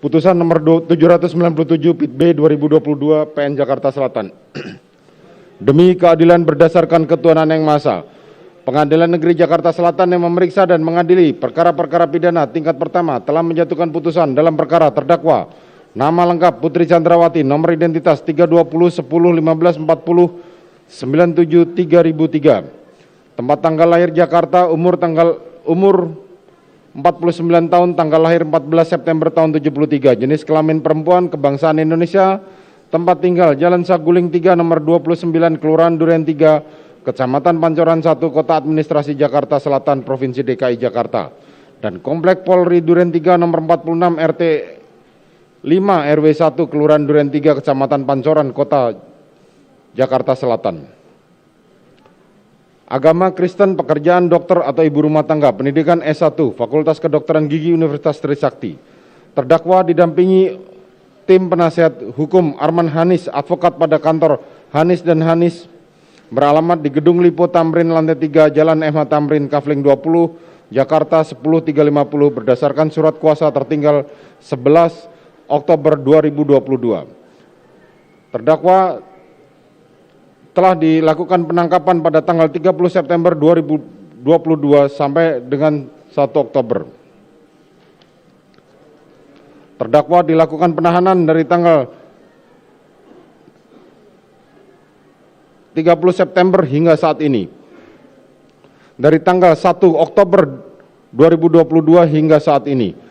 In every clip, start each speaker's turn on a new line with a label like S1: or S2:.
S1: Putusan nomor 797 Pit B 2022 PN Jakarta Selatan. Demi keadilan berdasarkan ketuhanan yang Maha Esa, Pengadilan Negeri Jakarta Selatan yang memeriksa dan mengadili perkara-perkara pidana tingkat pertama telah menjatuhkan putusan dalam perkara terdakwa nama lengkap Putri Chandrawati, nomor identitas 320 10 15 40 97 3003, tempat tanggal lahir Jakarta, umur 49 tahun, tanggal lahir 14 September tahun 73, jenis kelamin perempuan, kebangsaan Indonesia, tempat tinggal Jalan Saguling 3 nomor 29, Kelurahan Duren 3, Kecamatan Pancoran 1, Kota Administrasi Jakarta Selatan, Provinsi DKI Jakarta, dan Komplek Polri Duren 3 nomor 46 RT 5 RW 1, Kelurahan Duren 3, Kecamatan Pancoran, Kota Jakarta Selatan. Agama Kristen, pekerjaan dokter atau ibu rumah tangga, pendidikan S1, Fakultas Kedokteran Gigi Universitas Trisakti. Terdakwa didampingi tim penasihat hukum Arman Hanis, advokat pada kantor Hanis dan Hanis, beralamat di Gedung Lipo Tamrin, lantai 3, Jalan MH Tamrin, Kafling 20, Jakarta 10350, berdasarkan surat kuasa tertinggal 11 Oktober 2022. Terdakwa telah dilakukan penangkapan pada tanggal 30 September 2022 sampai dengan 1 Oktober. Terdakwa dilakukan penahanan dari tanggal 30 September hingga saat ini. Dari tanggal 1 Oktober 2022 hingga saat ini.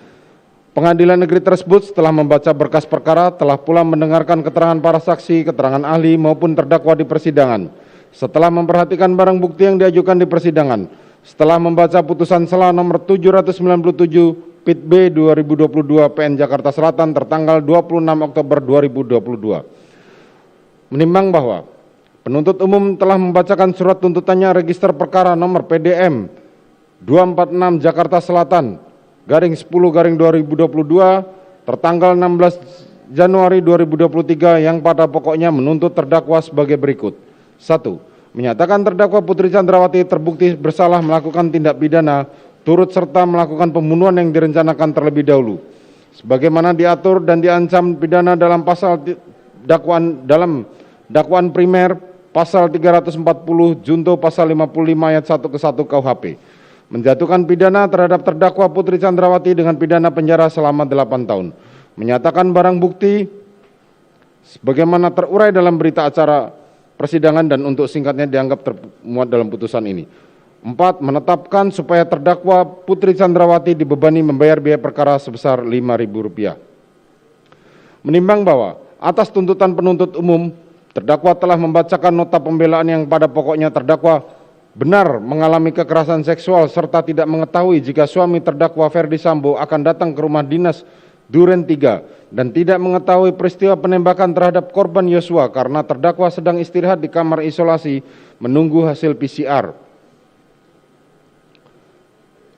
S1: Pengadilan negeri tersebut setelah membaca berkas perkara telah pula mendengarkan keterangan para saksi, keterangan ahli maupun terdakwa di persidangan. Setelah memperhatikan barang bukti yang diajukan di persidangan, setelah membaca putusan sela nomor 797 Pit B 2022 PN Jakarta Selatan tertanggal 26 Oktober 2022. Menimbang bahwa penuntut umum telah membacakan surat tuntutannya register perkara nomor PDM 246 Jakarta Selatan /10/2022 tertanggal 16 Januari 2023 yang pada pokoknya menuntut terdakwa sebagai berikut. 1. Menyatakan terdakwa Putri Chandrawati terbukti bersalah melakukan tindak pidana turut serta melakukan pembunuhan yang direncanakan terlebih dahulu sebagaimana diatur dan diancam pidana dalam dakwaan primer pasal 340 junto pasal 55 ayat 1 ke 1 KUHP. Menjatuhkan pidana terhadap terdakwa Putri Chandrawati dengan pidana penjara selama 8 tahun. Menyatakan barang bukti sebagaimana terurai dalam berita acara persidangan dan untuk singkatnya dianggap termuat dalam putusan ini. 4. Menetapkan supaya terdakwa Putri Chandrawati dibebani membayar biaya perkara sebesar Rp5.000. Menimbang bahwa atas tuntutan penuntut umum, terdakwa telah membacakan nota pembelaan yang pada pokoknya terdakwa benar mengalami kekerasan seksual serta tidak mengetahui jika suami terdakwa Ferdi Sambo akan datang ke rumah dinas Duren 3 dan tidak mengetahui peristiwa penembakan terhadap korban Yosua karena terdakwa sedang istirahat di kamar isolasi menunggu hasil PCR.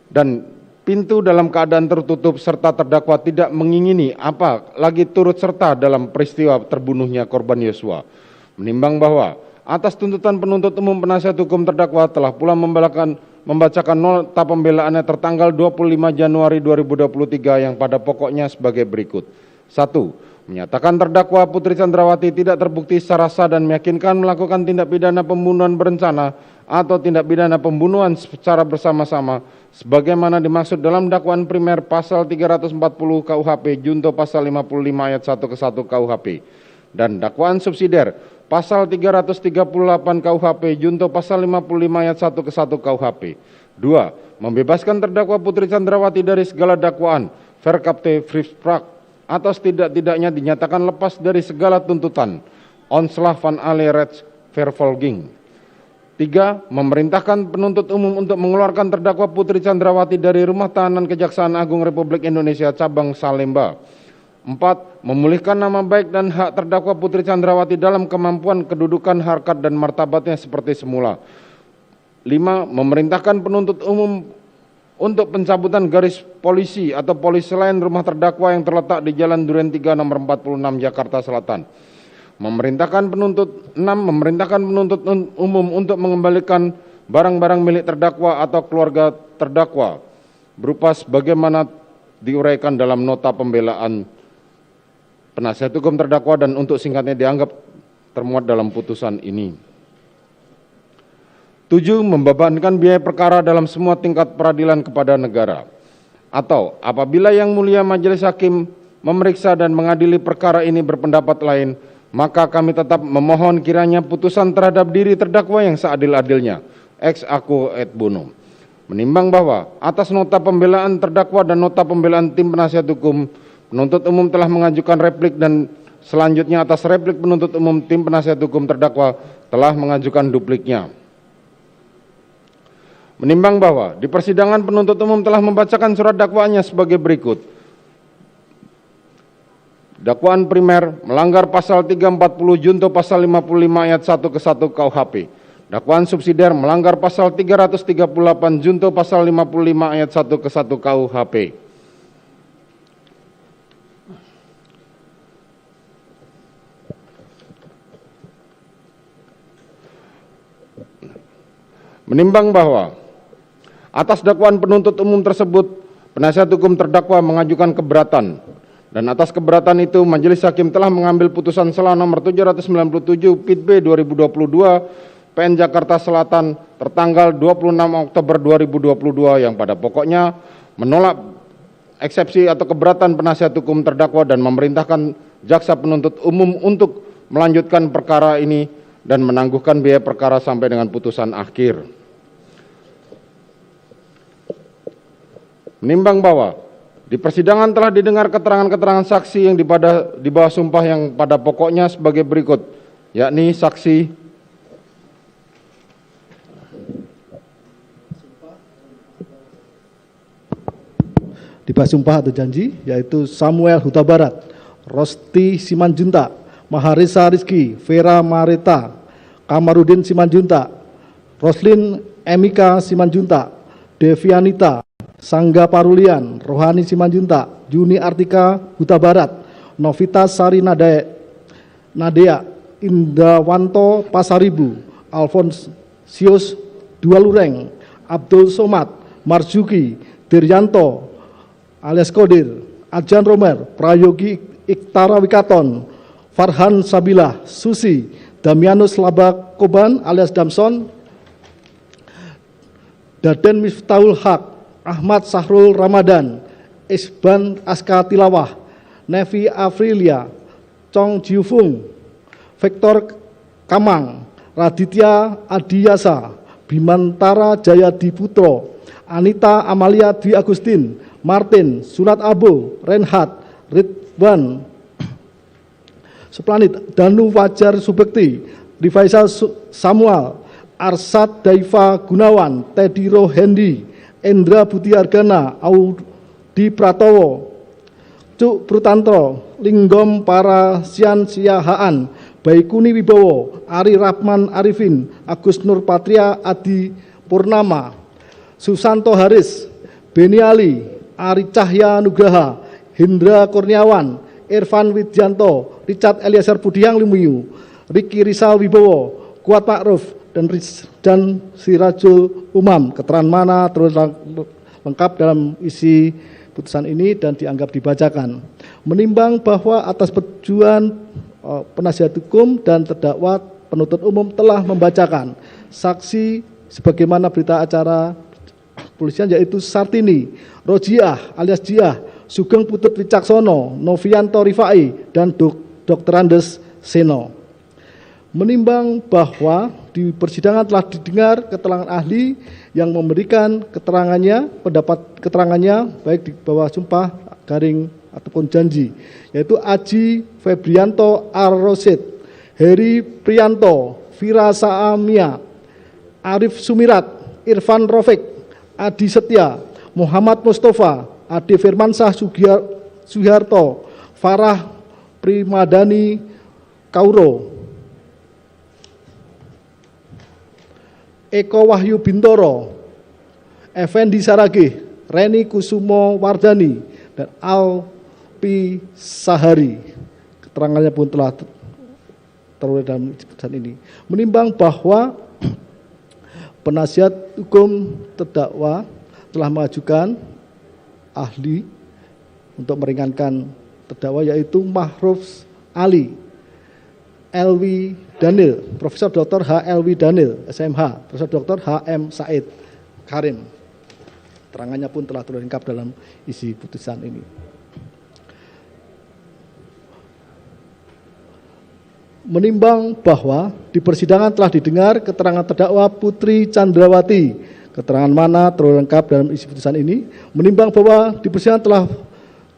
S1: Dan pintu dalam keadaan tertutup serta terdakwa tidak mengingini apa lagi turut serta dalam peristiwa terbunuhnya korban Yosua. Menimbang bahwa atas tuntutan penuntut umum penasihat hukum terdakwa telah pula membacakan nota pembelaannya tertanggal 25 Januari 2023 yang pada pokoknya sebagai berikut. 1. Menyatakan terdakwa Putri Chandrawati tidak terbukti secara sah dan meyakinkan melakukan tindak pidana pembunuhan berencana atau tindak pidana pembunuhan secara bersama-sama sebagaimana dimaksud dalam dakwaan primer pasal 340 KUHP junto pasal 55 ayat 1 ke 1 KUHP dan dakwaan subsidiar pasal 338 KUHP junto pasal 55 ayat 1 ke 1 KUHP. 2. Membebaskan terdakwa Putri Chandrawati dari segala dakwaan verkapte friprak atau setidak-tidaknya dinyatakan lepas dari segala tuntutan onslaught van alle rechts vervolging. 3. Memerintahkan penuntut umum untuk mengeluarkan terdakwa Putri Chandrawati dari Rumah Tahanan Kejaksaan Agung Republik Indonesia Cabang Salemba. 4. Memulihkan nama baik dan hak terdakwa Putri Chandrawati dalam kemampuan kedudukan, harkat, dan martabatnya seperti semula. 5. Memerintahkan penuntut umum untuk pencabutan garis polisi atau polis selain rumah terdakwa yang terletak di Jalan Duren 3 nomor 46 Jakarta Selatan. Memerintahkan penuntut umum untuk mengembalikan barang-barang milik terdakwa atau keluarga terdakwa berupa sebagaimana diuraikan dalam nota pembelaan penasihat hukum terdakwa dan untuk singkatnya dianggap termuat dalam putusan ini. 7. Membebankan biaya perkara dalam semua tingkat peradilan kepada negara. Atau apabila Yang Mulia Majelis Hakim memeriksa dan mengadili perkara ini berpendapat lain, maka kami tetap memohon kiranya putusan terhadap diri terdakwa yang seadil-adilnya, ex aequo et bono. Menimbang bahwa atas nota pembelaan terdakwa dan nota pembelaan tim penasihat hukum, penuntut umum telah mengajukan replik dan selanjutnya atas replik penuntut umum tim penasihat hukum terdakwa telah mengajukan dupliknya. Menimbang bahwa di persidangan penuntut umum telah membacakan surat dakwaannya sebagai berikut. Dakwaan primer melanggar pasal 340 junto pasal 55 ayat 1 ke 1 KUHP. Dakwaan subsidiar melanggar pasal 338 junto pasal 55 ayat 1 ke 1 KUHP. Menimbang bahwa atas dakwaan penuntut umum tersebut, penasihat hukum terdakwa mengajukan keberatan, dan atas keberatan itu Majelis Hakim telah mengambil putusan sela nomor 797 Pit B 2022 PN Jakarta Selatan tertanggal 26 Oktober 2022 yang pada pokoknya menolak eksepsi atau keberatan penasihat hukum terdakwa dan memerintahkan jaksa penuntut umum untuk melanjutkan perkara ini dan menangguhkan biaya perkara sampai dengan putusan akhir. Menimbang bahwa di persidangan telah didengar keterangan-keterangan saksi yang di bawah sumpah yang pada pokoknya sebagai berikut, yakni saksi
S2: di bawah sumpah atau janji, yaitu Samuel Huta Barat, Rosti Simanjuntak, Maharisa Rizky, Vera Marita, Kamarudin Simanjuntak, Roslin Emika Simanjuntak, Devianita, Sangga Parulian, Rohani Simanjuntak, Juni Artika Huta Barat, Novita Sari Nadea, Indawanto Pasaribu, Alfonsius Dualureng, Abdul Somad, Marzuki, Diryanto, alias Kodir, Ajan Romer, Prayogi Iktara Wikaton, Farhan Sabilah, Susi, Damianus Labakoban alias Damson, Daden Miftahul Haq, Ahmad Sahrul Ramadan, Isban Aska Tilawah, Nevi Afrilia, Chong Jiufung, Victor Kamang, Raditya Adiyasa, Bimantara Jayadi Putro, Anita Amalia Dwi Agustin, Martin, Surat Abo, Renhat, Ridwan, Suplanit, Danu Fajar Subekti, Rifaisal Samuel, Arsad Daifa Gunawan, Teddy Rohendi, Endra Budi Argana, Audi Pratowo, Cuk Prutantro, Linggom Parasian Siahaan, Baikuni Wibowo, Ari Rahman Arifin, Agus Nur Patria Adi Purnama, Susanto Haris, Beni Ali, Ari Cahya Nugraha, Hindra Kurniawan, Irfan Widjanto, Richard Eliezer Budiang Lumiyu, Riki Rizal Wibowo, Kuat Ma'ruf, dan Sirajul Umam. Keterangan mana terus lengkap dalam isi putusan ini dan dianggap dibacakan. Menimbang bahwa atas persetujuan penasihat hukum dan terdakwa, penuntut umum telah membacakan saksi sebagaimana berita acara polisian, yaitu Sartini, Rojiah alias Jiah, Sugeng Putut Wicaksono, Novianto Rifai, dan Dr. Andes Seno. Menimbang bahwa di persidangan telah didengar keterangan ahli yang memberikan pendapat keterangannya baik di bawah sumpah, garing ataupun janji, yaitu Aji Febrianto Ar-Rosid, Heri Prianto, Vira Saamia, Arif Sumirat, Irfan Rofik, Adi Setia, Muhammad Mustafa, Ade Firmansyah Sugiharto, Farah Primadani Kauro, Eko Wahyu Bintoro, Effendi Saragih, Reni Kusumo Wardani, dan Alpi Sahari. Keterangannya pun telah tertulis dalam putusan ini. Menimbang bahwa penasihat hukum terdakwa telah mengajukan ahli untuk meringankan terdakwa yaitu Mahruf Ali, Elwi Daniel, Profesor Dr. H. Elwi Daniel, SMH, Profesor Dr. H. M. Said Karim. Keterangannya pun telah terlengkap dalam isi putusan ini. Menimbang bahwa di persidangan telah didengar keterangan terdakwa Putri Chandrawati, keterangan mana terlengkap dalam isi putusan ini. Menimbang bahwa di persidangan telah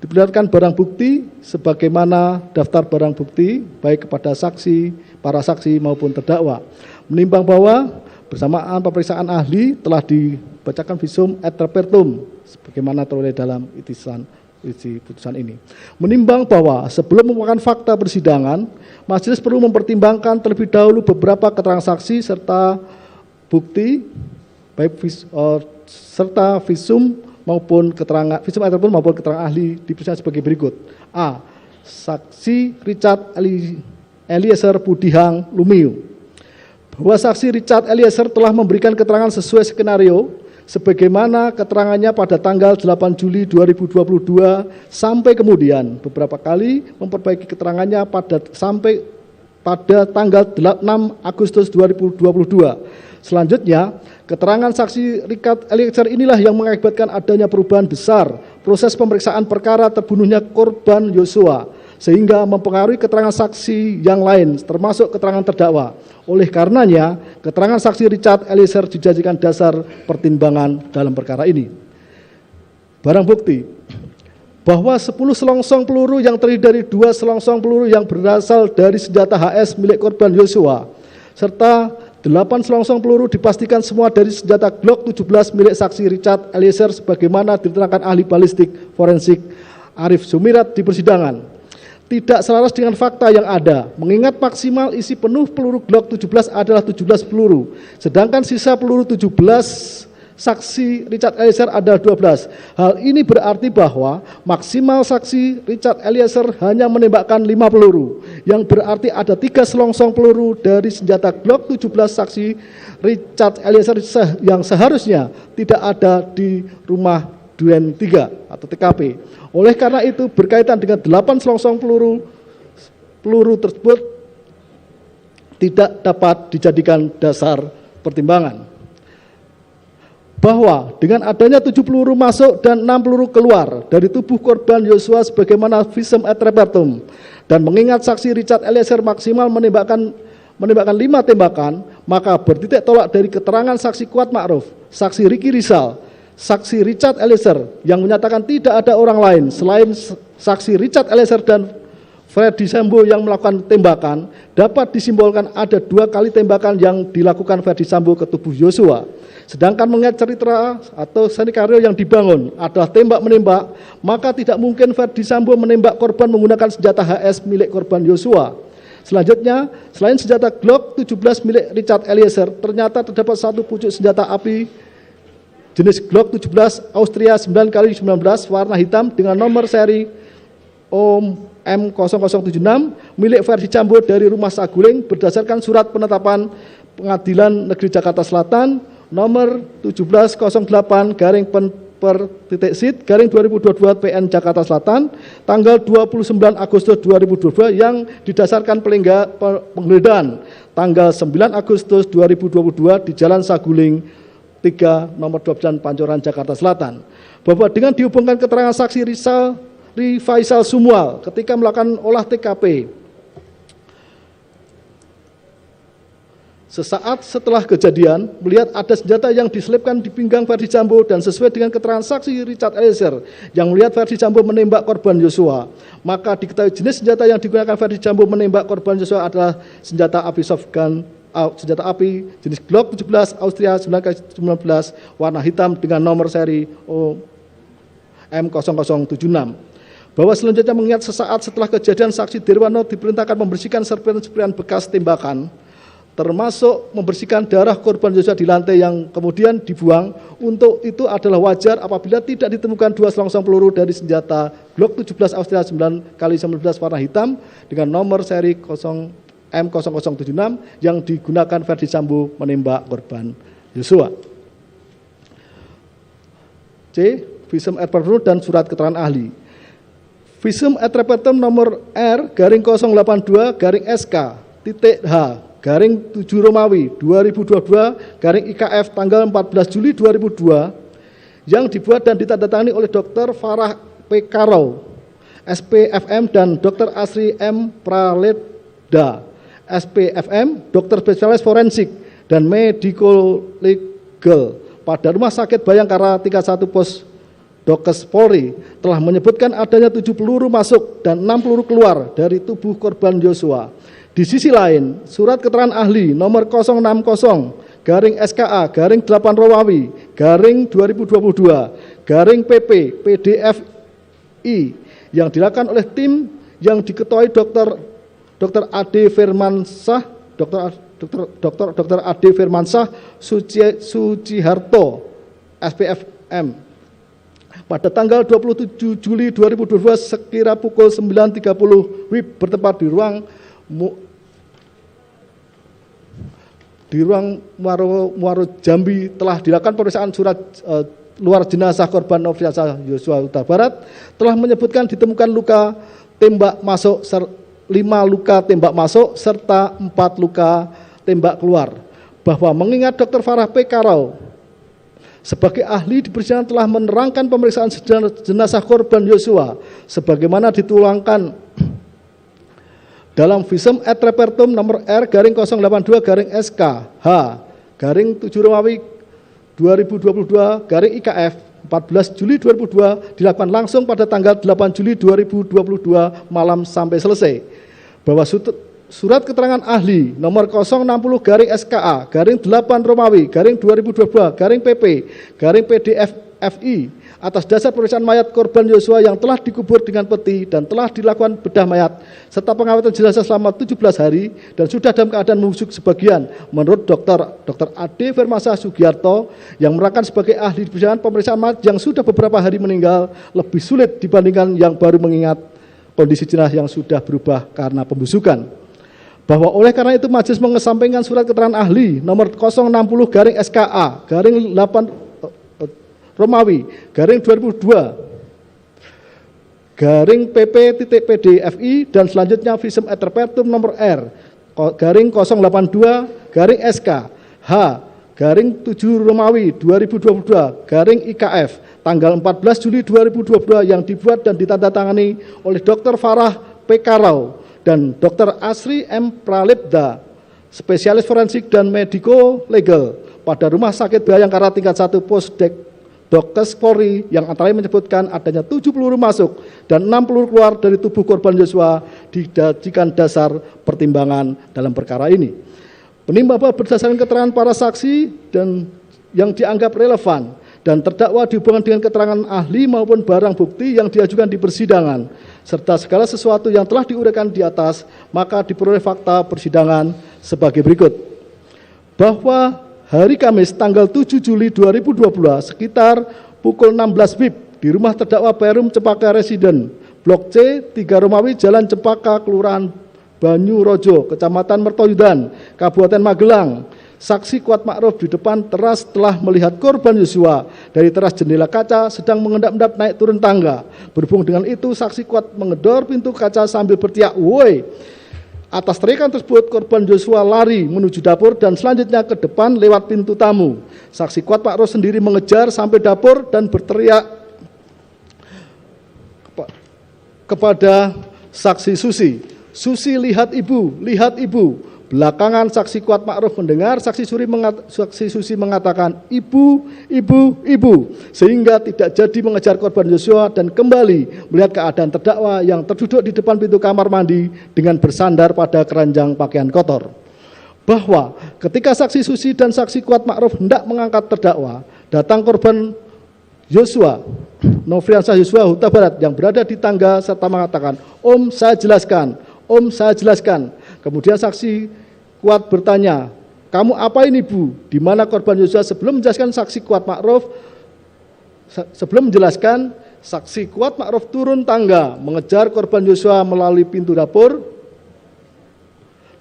S2: diperlihatkan barang bukti sebagaimana daftar barang bukti baik kepada saksi, para saksi maupun terdakwa. Menimbang bahwa bersamaan pemeriksaan ahli telah dibacakan visum et repertum sebagaimana teroleh dalam isi putusan ini. Menimbang bahwa sebelum memuatkan fakta persidangan, majelis perlu mempertimbangkan terlebih dahulu beberapa keterangan saksi serta bukti baik serta visum maupun keterangan visum et repertum maupun keterangan ahli di persidangan sebagai berikut. A. Saksi Richard Eliezer Budihang Lumiu, bahwa saksi Richard Eliezer telah memberikan keterangan sesuai skenario sebagaimana keterangannya pada tanggal 8 Juli 2022 sampai kemudian beberapa kali memperbaiki keterangannya sampai pada tanggal 6 Agustus 2022. Selanjutnya, keterangan saksi Richard Eliezer inilah yang mengakibatkan adanya perubahan besar proses pemeriksaan perkara terbunuhnya korban Yosua, sehingga mempengaruhi keterangan saksi yang lain termasuk keterangan terdakwa. Oleh karenanya, keterangan saksi Richard Eliezer dijadikan dasar pertimbangan dalam perkara ini. Barang bukti bahwa 10 selongsong peluru yang terdiri dari 2 selongsong peluru yang berasal dari senjata HS milik korban Yosua serta 8 selongsong peluru dipastikan semua dari senjata Glock 17 milik saksi Richard Eliezer sebagaimana diterangkan ahli balistik forensik Arif Sumirat di persidangan tidak selaras dengan fakta yang ada, mengingat maksimal isi penuh peluru Glock 17 adalah 17 peluru, sedangkan sisa peluru 17 saksi Richard Eliezer adalah 12. Hal ini berarti bahwa maksimal saksi Richard Eliezer hanya menembakkan 5 peluru, yang berarti ada 3 selongsong peluru dari senjata Glock 17 saksi Richard Eliezer yang seharusnya tidak ada di rumah Duren 3 atau TKP. Oleh karena itu berkaitan dengan 8 selongsong peluru tersebut tidak dapat dijadikan dasar pertimbangan. Bahwa dengan adanya 7 peluru masuk dan 6 peluru keluar dari tubuh korban Yosua sebagaimana visum et repertum, dan mengingat saksi Richard Eliezer maksimal menembakkan 5 tembakan, maka bertitik tolak dari keterangan saksi Kuat Ma'ruf, saksi Ricky Rizal, saksi Richard Eliezer yang menyatakan tidak ada orang lain selain saksi Richard Eliezer dan Ferdi Sambo yang melakukan tembakan, dapat disimbolkan ada 2 kali tembakan yang dilakukan Ferdi Sambo ke tubuh Yosua. Sedangkan mengingat cerita atau skenario yang dibangun adalah tembak-menembak, maka tidak mungkin Ferdi Sambo menembak korban menggunakan senjata HS milik korban Yosua. Selanjutnya, selain senjata Glock 17 milik Richard Eliezer, ternyata terdapat 1 pucuk senjata api jenis Glock 17 Austria 9x19 warna hitam dengan nomor seri OM0076 milik Ferdi Sambo dari Rumah Saguling berdasarkan surat penetapan Pengadilan Negeri Jakarta Selatan nomor 1708/per/sit/2022 PN Jakarta Selatan tanggal 29 Agustus 2022 yang didasarkan penggeledahan tanggal 9 Agustus 2022 di Jalan Saguling 3 nomor 12 Pancoran Jakarta Selatan, bahwa dengan dihubungkan keterangan saksi Faisal Sumual ketika melakukan olah TKP sesaat setelah kejadian melihat ada senjata yang diselipkan di pinggang Ferdi Sambo dan sesuai dengan keterangan saksi Richard Eliezer yang melihat Ferdi Sambo menembak korban Yosua, maka diketahui jenis senjata yang digunakan Ferdi Sambo menembak korban Yosua adalah senjata api softgun senjata api jenis Glock 17 Austria 9x19 warna hitam dengan nomor seri OM0076. Bahwa selanjutnya mengingat sesaat setelah kejadian saksi Dirwano diperintahkan membersihkan serpihan-serpihan bekas tembakan, termasuk membersihkan darah korban Yosua di lantai yang kemudian dibuang. Untuk itu adalah wajar apabila tidak ditemukan 2 selongsong peluru dari senjata Glock 17 Austria 9x19 warna hitam dengan nomor seri M0076 yang digunakan Ferdi Sambo menembak korban Yosua. C. Visum et repertum dan surat keterangan ahli. Visum et repertum nomor R garing 082 garing SK titik H garing 7 Romawi 2022 garing IKF tanggal 14 Juli 2002 yang dibuat dan ditandatangani oleh Dr. Farah P. Karau, SPFM, dan Dr. Asri M. Praledda, SPFM, dokter spesialis forensik dan medico legal pada Rumah Sakit Bayangkara tingkat 1 Pos Dokes Polri telah menyebutkan adanya 7 peluru masuk dan 6 peluru keluar dari tubuh korban Yosua. Di sisi lain, surat keterangan ahli nomor 060 garing SKA garing 8 Romawi garing 2022 garing PP PDFI yang dilakukan oleh tim yang diketuai Dr. Ade Firmansyah, Dr. Ade Firmansyah Suciharto, SPFM, pada tanggal 27 Juli 2022 sekira pukul 9.30 WIB bertempat di ruang Muaro Jambi telah dilakukan pemeriksaan surat luar jenazah korban Nofriansah Yosua Huta Barat, telah menyebutkan ditemukan luka tembak masuk 5 luka tembak masuk serta 4 luka tembak keluar. Bahwa mengingat Dr. Farah P. Karau sebagai ahli di persidangan telah menerangkan pemeriksaan jenazah korban Yosua sebagaimana dituangkan dalam Visum et Repertum nomor R garing 082 garing SK H garing 7 Romawi 2022 garing IKF 14 Juli 2002 dilakukan langsung pada tanggal 8 Juli 2022 malam sampai selesai. Bahwa surat keterangan ahli nomor 060 garing SKA garing 8 Romawi garing 2022 garing PP garing PDFI atas dasar pemeriksaan mayat korban Yosua yang telah dikubur dengan peti dan telah dilakukan bedah mayat serta pengawatan jenazah selama 17 hari dan sudah dalam keadaan membusuk sebagian menurut Dr. Ade Firmansyah Sugiarto yang merupakan sebagai ahli di persidangan pemeriksaan mayat yang sudah beberapa hari meninggal lebih sulit dibandingkan yang baru mengingat kondisi jenazah yang sudah berubah karena pembusukan. Bahwa oleh karena itu majelis mengesampingkan surat keterangan ahli nomor 060 garing SKA garing 8 Romawi garing 2002 garing PP.PDFI dan selanjutnya Visum et Repertum nomor R garing 082 garing SK H garing 7 Romawi 2022 garing IKF tanggal 14 Juli 2022 yang dibuat dan ditandatangani oleh Dr. Farah P. Karau dan Dr. Asri M. Praledda, spesialis forensik dan medico legal pada Rumah Sakit Bayangkara tingkat 1 Pos Dokes Polri yang antara lain menyebutkan adanya 7 peluru masuk dan 6 peluru keluar dari tubuh korban Yosua dijadikan dasar pertimbangan dalam perkara ini. Penimbang bahwa berdasarkan keterangan para saksi dan yang dianggap relevan dan terdakwa dihubungkan dengan keterangan ahli maupun barang bukti yang diajukan di persidangan serta segala sesuatu yang telah diuraikan di atas, maka diperoleh fakta persidangan sebagai berikut. Bahwa hari Kamis tanggal 7 Juli 2022 sekitar pukul 16 WIB di rumah terdakwa Perum Cempaka Residen, Blok C, 3 Romawi, Jalan Cempaka, Kelurahan Banyurojo, Kecamatan Mertoyudan, Kabupaten Magelang. Saksi Kuat Ma'ruf di depan teras telah melihat korban Yosua dari teras jendela kaca sedang mengendap-endap naik turun tangga. Berhubung dengan itu, saksi Kuat mengedor pintu kaca sambil berteriak, "Woi!" Atas teriakan tersebut, korban Yosua lari menuju dapur dan selanjutnya ke depan lewat pintu tamu. Saksi Kuat Ma'ruf sendiri mengejar sampai dapur dan berteriak kepada saksi Susi, "Susi, lihat ibu, lihat ibu." Belakangan saksi Kuat Ma'ruf mendengar saksi Susi mengatakan, "Ibu, ibu, ibu," sehingga tidak jadi mengejar korban Yosua dan kembali melihat keadaan terdakwa yang terduduk di depan pintu kamar mandi dengan bersandar pada keranjang pakaian kotor. Bahwa ketika saksi Susi dan saksi Kuat Ma'ruf hendak mengangkat terdakwa, datang korban Yosua, Nofriansah Yosua Huta Barat yang berada di tangga serta mengatakan, "Om, saya jelaskan, Om, saya jelaskan." Kemudian saksi Kuat bertanya, "Kamu apa ini, Bu?" Di mana korban Yosua sebelum menjelaskan saksi Kuat Ma'ruf, saksi Kuat Ma'ruf turun tangga mengejar korban Yosua melalui pintu dapur.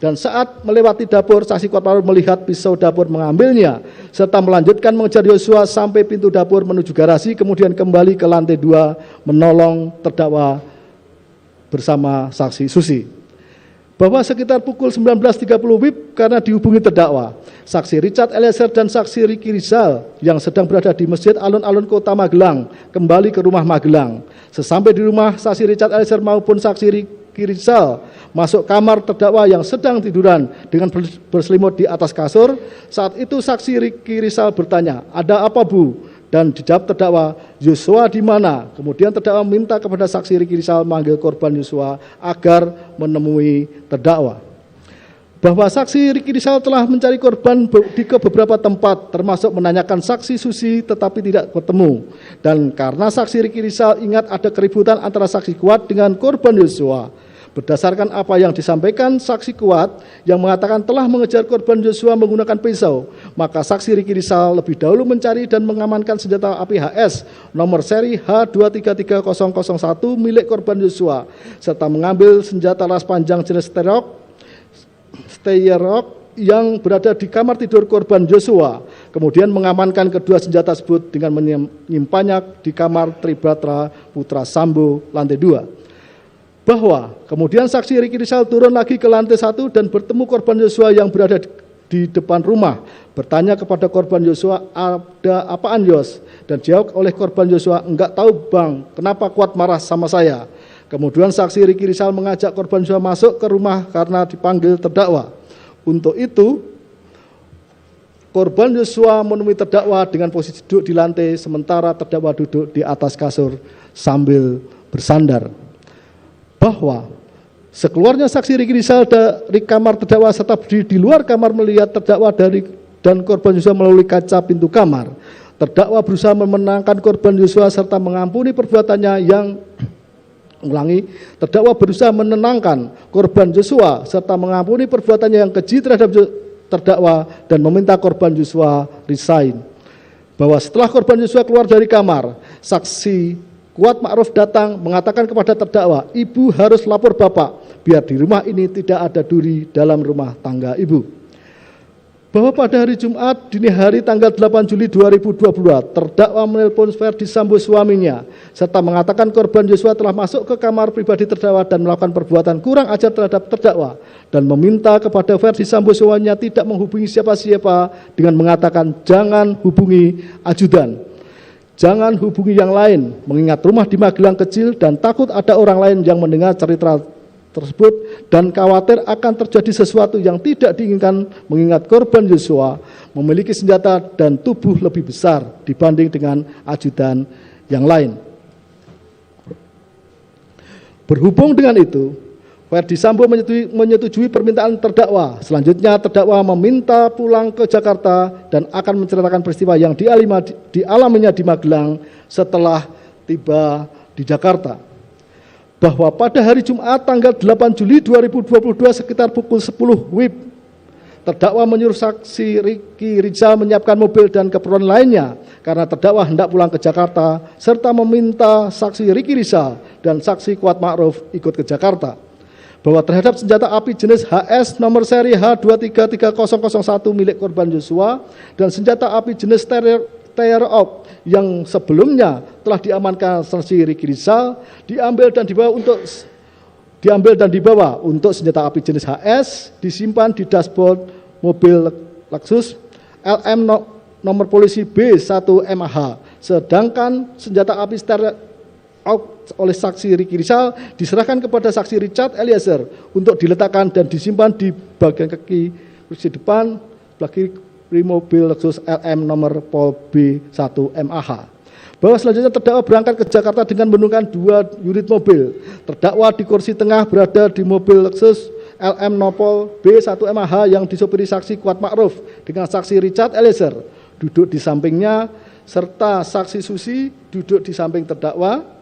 S2: Dan saat melewati dapur, saksi Kuat Ma'ruf melihat pisau dapur mengambilnya serta melanjutkan mengejar Yosua sampai pintu dapur menuju garasi, kemudian kembali ke lantai 2 menolong terdakwa bersama saksi Susi. Bahwa sekitar pukul 19.30 WIB karena dihubungi terdakwa, saksi Richard Eliezer dan saksi Ricky Rizal yang sedang berada di Masjid Alun-Alun Kota Magelang kembali ke rumah Magelang. Sesampai di rumah, saksi Richard Eliezer maupun saksi Ricky Rizal masuk kamar terdakwa yang sedang tiduran dengan berselimut di atas kasur. Saat itu saksi Ricky Rizal bertanya, "Ada apa, Bu?" Dan dijawab terdakwa, "Yosua di mana?" Kemudian terdakwa minta kepada saksi Ricky Rizal manggil korban Yosua agar menemui terdakwa. Bahwa saksi Ricky Rizal telah mencari korban ke beberapa tempat, termasuk menanyakan saksi Susi tetapi tidak bertemu. Dan karena saksi Ricky Rizal ingat ada keributan antara saksi Kuat dengan korban Yosua. Berdasarkan apa yang disampaikan saksi Kuat yang mengatakan telah mengejar korban Yosua menggunakan pisau, maka saksi Ricky Rizal lebih dahulu mencari dan mengamankan senjata api HS nomor seri H233001 milik korban Yosua, serta mengambil senjata las panjang jenis Steyerok yang berada di kamar tidur korban Yosua, kemudian mengamankan kedua senjata tersebut dengan menyimpannya di kamar Tribatra Putra Sambo lantai 2. Bahwa kemudian saksi Ricky Rizal turun lagi ke lantai 1 dan bertemu korban Yosua yang berada di depan rumah, bertanya kepada korban Yosua, "Ada apaan, Yos?" Dan jawab oleh korban Yosua, "Enggak tahu, Bang, kenapa Kuat marah sama saya?" Kemudian saksi Ricky Rizal mengajak korban Yosua masuk ke rumah karena dipanggil terdakwa. Untuk itu, korban Yosua menemui terdakwa dengan posisi duduk di lantai, sementara terdakwa duduk di atas kasur sambil bersandar. Bahwa sekeluarnya saksi Ricky Rizal dari kamar terdakwa serta berdiri di luar kamar melihat terdakwa dan korban Yosua melalui kaca pintu kamar. Terdakwa berusaha memenangkan korban Yosua serta mengampuni perbuatannya yang terdakwa berusaha menenangkan korban Yosua serta mengampuni perbuatannya yang keji terhadap terdakwa dan meminta korban Yosua resign. Bahwa setelah korban Yosua keluar dari kamar, saksi Kuat Ma'ruf datang mengatakan kepada terdakwa, "Ibu harus lapor Bapak, biar di rumah ini tidak ada duri dalam rumah tangga Ibu." Bahwa pada hari Jumat dini hari tanggal 8 Juli 2022, terdakwa menelpon Verdi Sambo suaminya, serta mengatakan korban Yosua telah masuk ke kamar pribadi terdakwa dan melakukan perbuatan kurang ajar terhadap terdakwa, dan meminta kepada Verdi Sambo suaminya tidak menghubungi siapa-siapa dengan mengatakan, "Jangan hubungi ajudan. Jangan hubungi yang lain, mengingat rumah di Magelang kecil dan takut ada orang lain yang mendengar cerita tersebut dan khawatir akan terjadi sesuatu yang tidak diinginkan mengingat korban Yosua memiliki senjata dan tubuh lebih besar dibanding dengan ajudan yang lain." Berhubung dengan itu, Verdi Sambo menyetujui permintaan terdakwa. Selanjutnya terdakwa meminta pulang ke Jakarta dan akan menceritakan peristiwa yang dialaminya di Magelang setelah tiba di Jakarta. Bahwa pada hari Jumat tanggal 8 Juli 2022 sekitar pukul 10 WIB, terdakwa menyuruh saksi Ricky Rizal menyiapkan mobil dan keperluan lainnya karena terdakwa hendak pulang ke Jakarta, serta meminta saksi Ricky Rizal dan saksi Kuat Ma'ruf ikut ke Jakarta. Bahwa terhadap senjata api jenis HS nomor seri H233001 milik korban Yosua dan senjata api jenis Steyerok yang sebelumnya telah diamankan saksi Ricky Rizal diambil dan dibawa untuk senjata api jenis HS disimpan di dashboard mobil Lexus LM nomor polisi B1MAH, sedangkan senjata api Steyerok oleh saksi Ricky Rizal diserahkan kepada saksi Richard Eliezer untuk diletakkan dan disimpan di bagian kaki kursi depan belakang mobil Lexus LM nomor pol B1MAH. Bahwa selanjutnya terdakwa berangkat ke Jakarta dengan menggunakan 2 unit mobil. Terdakwa di kursi tengah berada di mobil Lexus LM Nopol B1MAH yang disopiri saksi Kuat Ma'ruf dengan saksi Richard Eliezer duduk di sampingnya, serta saksi Susi duduk di samping terdakwa.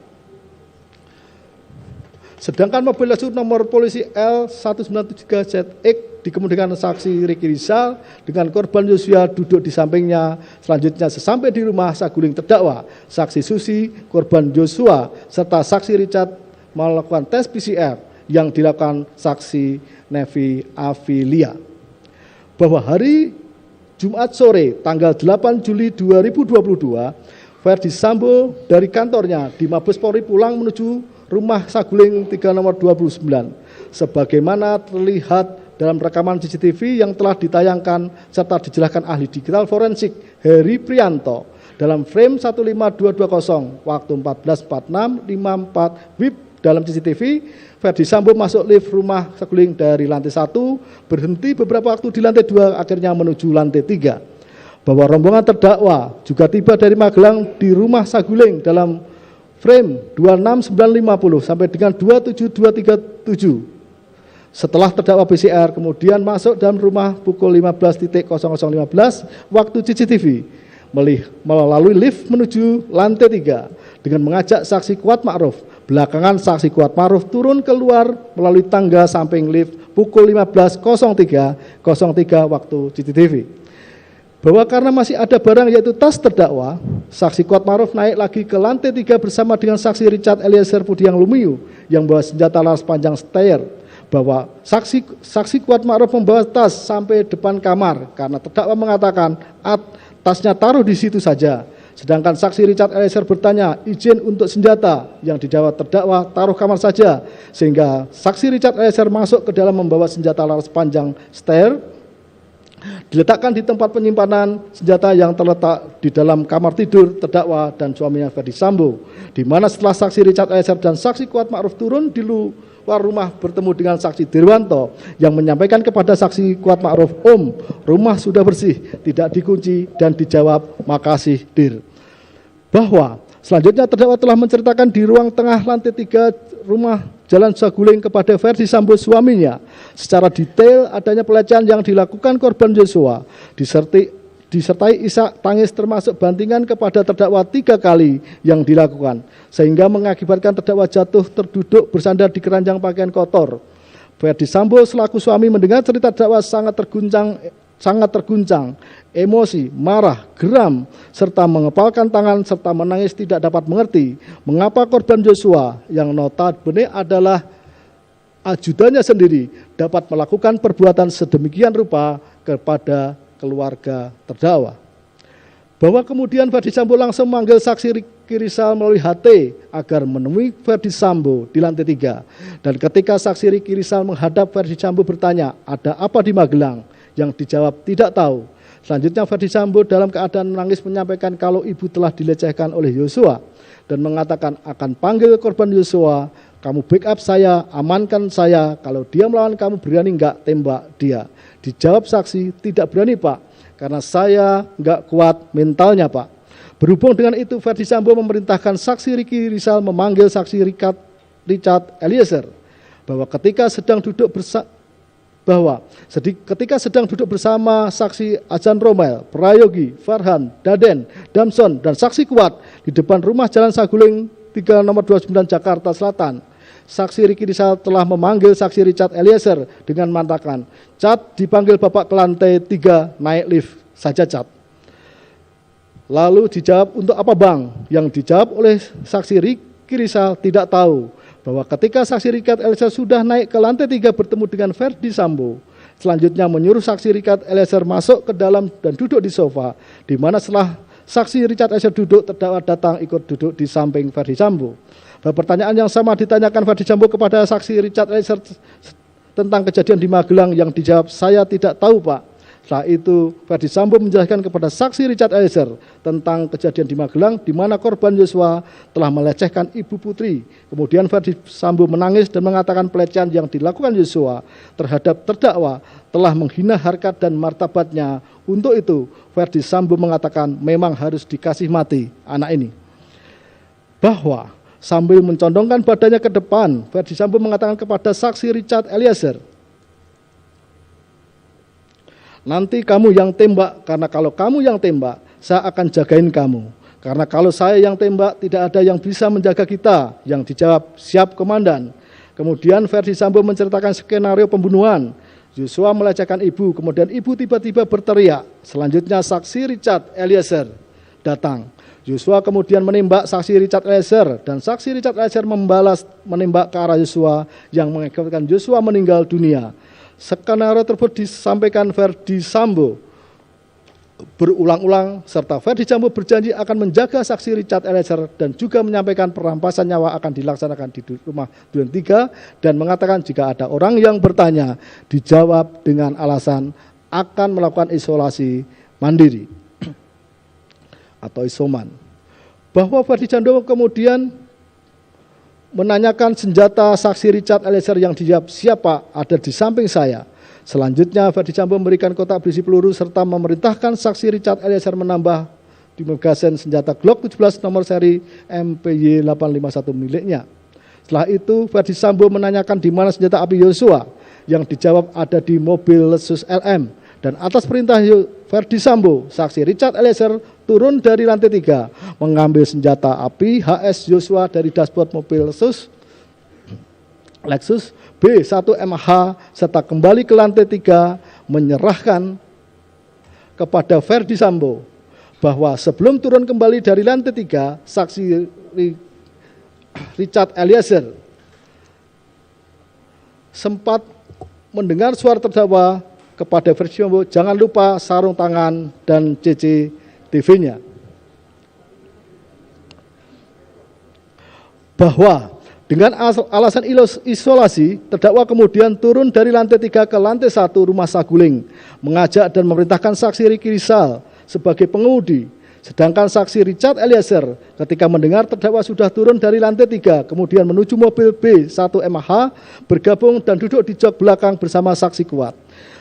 S2: Sedangkan mobil Lexus nomor polisi L193ZX dikemudikan saksi Ricky Rizal dengan korban Yosua duduk di sampingnya. Selanjutnya sesampai di rumah saguling terdakwa, saksi Susi, korban Yosua, serta saksi Richard melakukan tes PCR yang dilakukan saksi Nevi Avilia. Bahwa hari Jumat sore tanggal 8 Juli 2022, Verdi Sambo dari kantornya di Mabes Polri pulang menuju rumah saguling 3 nomor 29 sebagaimana terlihat dalam rekaman CCTV yang telah ditayangkan serta dijelaskan ahli digital forensik Heri Prianto dalam frame 15220 waktu 14.46.54 WIB dalam CCTV. Verdi Sambo masuk lift rumah saguling dari lantai 1, berhenti beberapa waktu di lantai 2, akhirnya menuju lantai 3. Bahwa rombongan terdakwa juga tiba dari Magelang di rumah saguling dalam frame 26950 sampai dengan 27237. Setelah terdakwa BCR kemudian masuk dalam rumah pukul 15.0015 waktu CCTV melalui lift menuju lantai 3 dengan mengajak saksi Kuat Ma'ruf. Belakangan saksi Kuat Ma'ruf turun keluar melalui tangga samping lift pukul 15.03 waktu CCTV. Bahwa karena masih ada barang yaitu tas terdakwa, saksi Kuat Ma'ruf naik lagi ke lantai 3 bersama dengan saksi Richard Eliezer Pudiang Lumiu yang membawa senjata laras panjang steyr. Bahwa saksi Kuat Ma'ruf membawa tas sampai depan kamar karena terdakwa mengatakan tasnya taruh di situ saja. Sedangkan saksi Richard Eliezer bertanya izin untuk senjata, yang dijawab terdakwa taruh kamar saja, sehingga saksi Richard Eliezer masuk ke dalam membawa senjata laras panjang steyr diletakkan di tempat penyimpanan senjata yang terletak di dalam kamar tidur terdakwa dan suaminya Verdi Sambo, di mana setelah saksi Richard Eliezer dan saksi Kuat Ma'ruf turun di luar rumah bertemu dengan saksi Dirwanto yang menyampaikan kepada saksi Kuat Ma'ruf, "Om, rumah sudah bersih, tidak dikunci," dan dijawab, "Makasih, Dir." Bahwa selanjutnya terdakwa telah menceritakan di ruang tengah lantai 3 rumah Jalan Saguling kepada Verdi Sambo suaminya secara detail adanya pelecehan yang dilakukan korban Joshua, disertai isak tangis termasuk bantingan kepada terdakwa 3 kali yang dilakukan, sehingga mengakibatkan terdakwa jatuh terduduk bersandar di keranjang pakaian kotor. Verdi Sambo selaku suami mendengar cerita terdakwa sangat terguncang, emosi, marah, geram, serta mengepalkan tangan serta menangis tidak dapat mengerti mengapa korban Joshua yang notabene adalah ajudannya sendiri dapat melakukan perbuatan sedemikian rupa kepada keluarga terdakwa. Bahwa kemudian Verdi Sambo langsung memanggil saksi Ricky Rizal melalui HT agar menemui Verdi Sambo di lantai 3. Dan ketika saksi Ricky Rizal menghadap Verdi Sambo bertanya, "Ada apa di Magelang?" Yang dijawab tidak tahu. Selanjutnya Verdi Sambo dalam keadaan menangis menyampaikan kalau ibu telah dilecehkan oleh Joshua dan mengatakan akan panggil korban Joshua, "Kamu backup saya, amankan saya, kalau dia melawan kamu berani enggak tembak dia?" Dijawab saksi, "Tidak berani, Pak, karena saya enggak kuat mentalnya, Pak." Berhubung dengan itu Verdi Sambo memerintahkan saksi Ricky Rizal memanggil saksi Richard Eliezer bahwa ketika sedang duduk bersama saksi Azan Romel, Prayogi, Farhan, Daden, Damson, dan saksi Kuat di depan rumah Jalan Saguling 3 nomor 29 Jakarta Selatan, saksi Ricky Rizal telah memanggil saksi Richard Eliezer dengan mengatakan, "Cat, dipanggil Bapak ke lantai 3, naik lift saja, Cat." Lalu dijawab, "Untuk apa, Bang?" Yang dijawab oleh saksi Ricky Rizal tidak tahu bahwa ketika saksi Richard Eliezer sudah naik ke lantai 3 bertemu dengan Verdi Sambo, selanjutnya menyuruh saksi Richard Eliezer masuk ke dalam dan duduk di sofa, di mana setelah saksi Richard Eliezer duduk, terdakwa datang ikut duduk di samping Verdi Sambo. Pertanyaan yang sama ditanyakan Verdi Sambo kepada saksi Richard Eliezer tentang kejadian di Magelang, yang dijawab, "Saya tidak tahu, Pak." Setelah itu Verdi Sambo menjelaskan kepada saksi Richard Eliezer tentang kejadian di Magelang di mana korban Joshua telah melecehkan ibu putri. Kemudian Verdi Sambo menangis dan mengatakan pelecehan yang dilakukan Joshua terhadap terdakwa telah menghina harkat dan martabatnya. Untuk itu Verdi Sambo mengatakan memang harus dikasih mati anak ini. Bahwa sambil mencondongkan badannya ke depan, Verdi Sambo mengatakan kepada saksi Richard Eliezer, "Nanti kamu yang tembak, karena kalau kamu yang tembak, saya akan jagain kamu. Karena kalau saya yang tembak, tidak ada yang bisa menjaga kita." Yang dijawab, "Siap, Komandan." Kemudian Verdi Sambo menceritakan skenario pembunuhan. Joshua melecehkan ibu, kemudian ibu tiba-tiba berteriak. Selanjutnya saksi Richard Eliezer datang. Joshua kemudian menembak saksi Richard Eliezer, dan saksi Richard Eliezer membalas menembak ke arah Joshua yang mengakibatkan Joshua meninggal dunia. Skenario tersebut disampaikan Verdi Sambo berulang-ulang, serta Ferdi Sambo berjanji akan menjaga saksi Richard Eliezer dan juga menyampaikan perampasan nyawa akan dilaksanakan di rumah Duren 3 dan mengatakan jika ada orang yang bertanya dijawab dengan alasan akan melakukan isolasi mandiri atau isoman. Bahwa Ferdi Sambo kemudian menanyakan senjata saksi Richard Eliezer yang dijawab siapa ada di samping saya. Selanjutnya Ferdi Sambo memberikan kotak berisi peluru serta memerintahkan saksi Richard Eliezer menambah di magazen senjata Glock 17 nomor seri MPY 851 miliknya. Setelah itu Ferdi Sambo menanyakan di mana senjata api Yosua, yang dijawab ada di mobil Lexus LM. Dan atas perintah Ferdi Sambo, saksi Richard Eliezer turun dari lantai 3 mengambil senjata api HS Yosua dari dashboard mobil Lexus B1MH serta kembali ke lantai 3 menyerahkan kepada Ferdi Sambo bahwa sebelum turun kembali dari lantai 3, saksi Richard Eliezer sempat mendengar suara terdakwa kepada Ferdi Sambo, jangan lupa sarung tangan dan CCTV-nya. Bahwa dengan alasan isolasi, terdakwa kemudian turun dari lantai 3 ke lantai 1 rumah Saguling, mengajak dan memerintahkan saksi Ricky Rizal sebagai pengemudi. Sedangkan saksi Richard Eliezer ketika mendengar terdakwa sudah turun dari lantai 3, kemudian menuju mobil B1MH, bergabung dan duduk di jok belakang bersama saksi Kuat.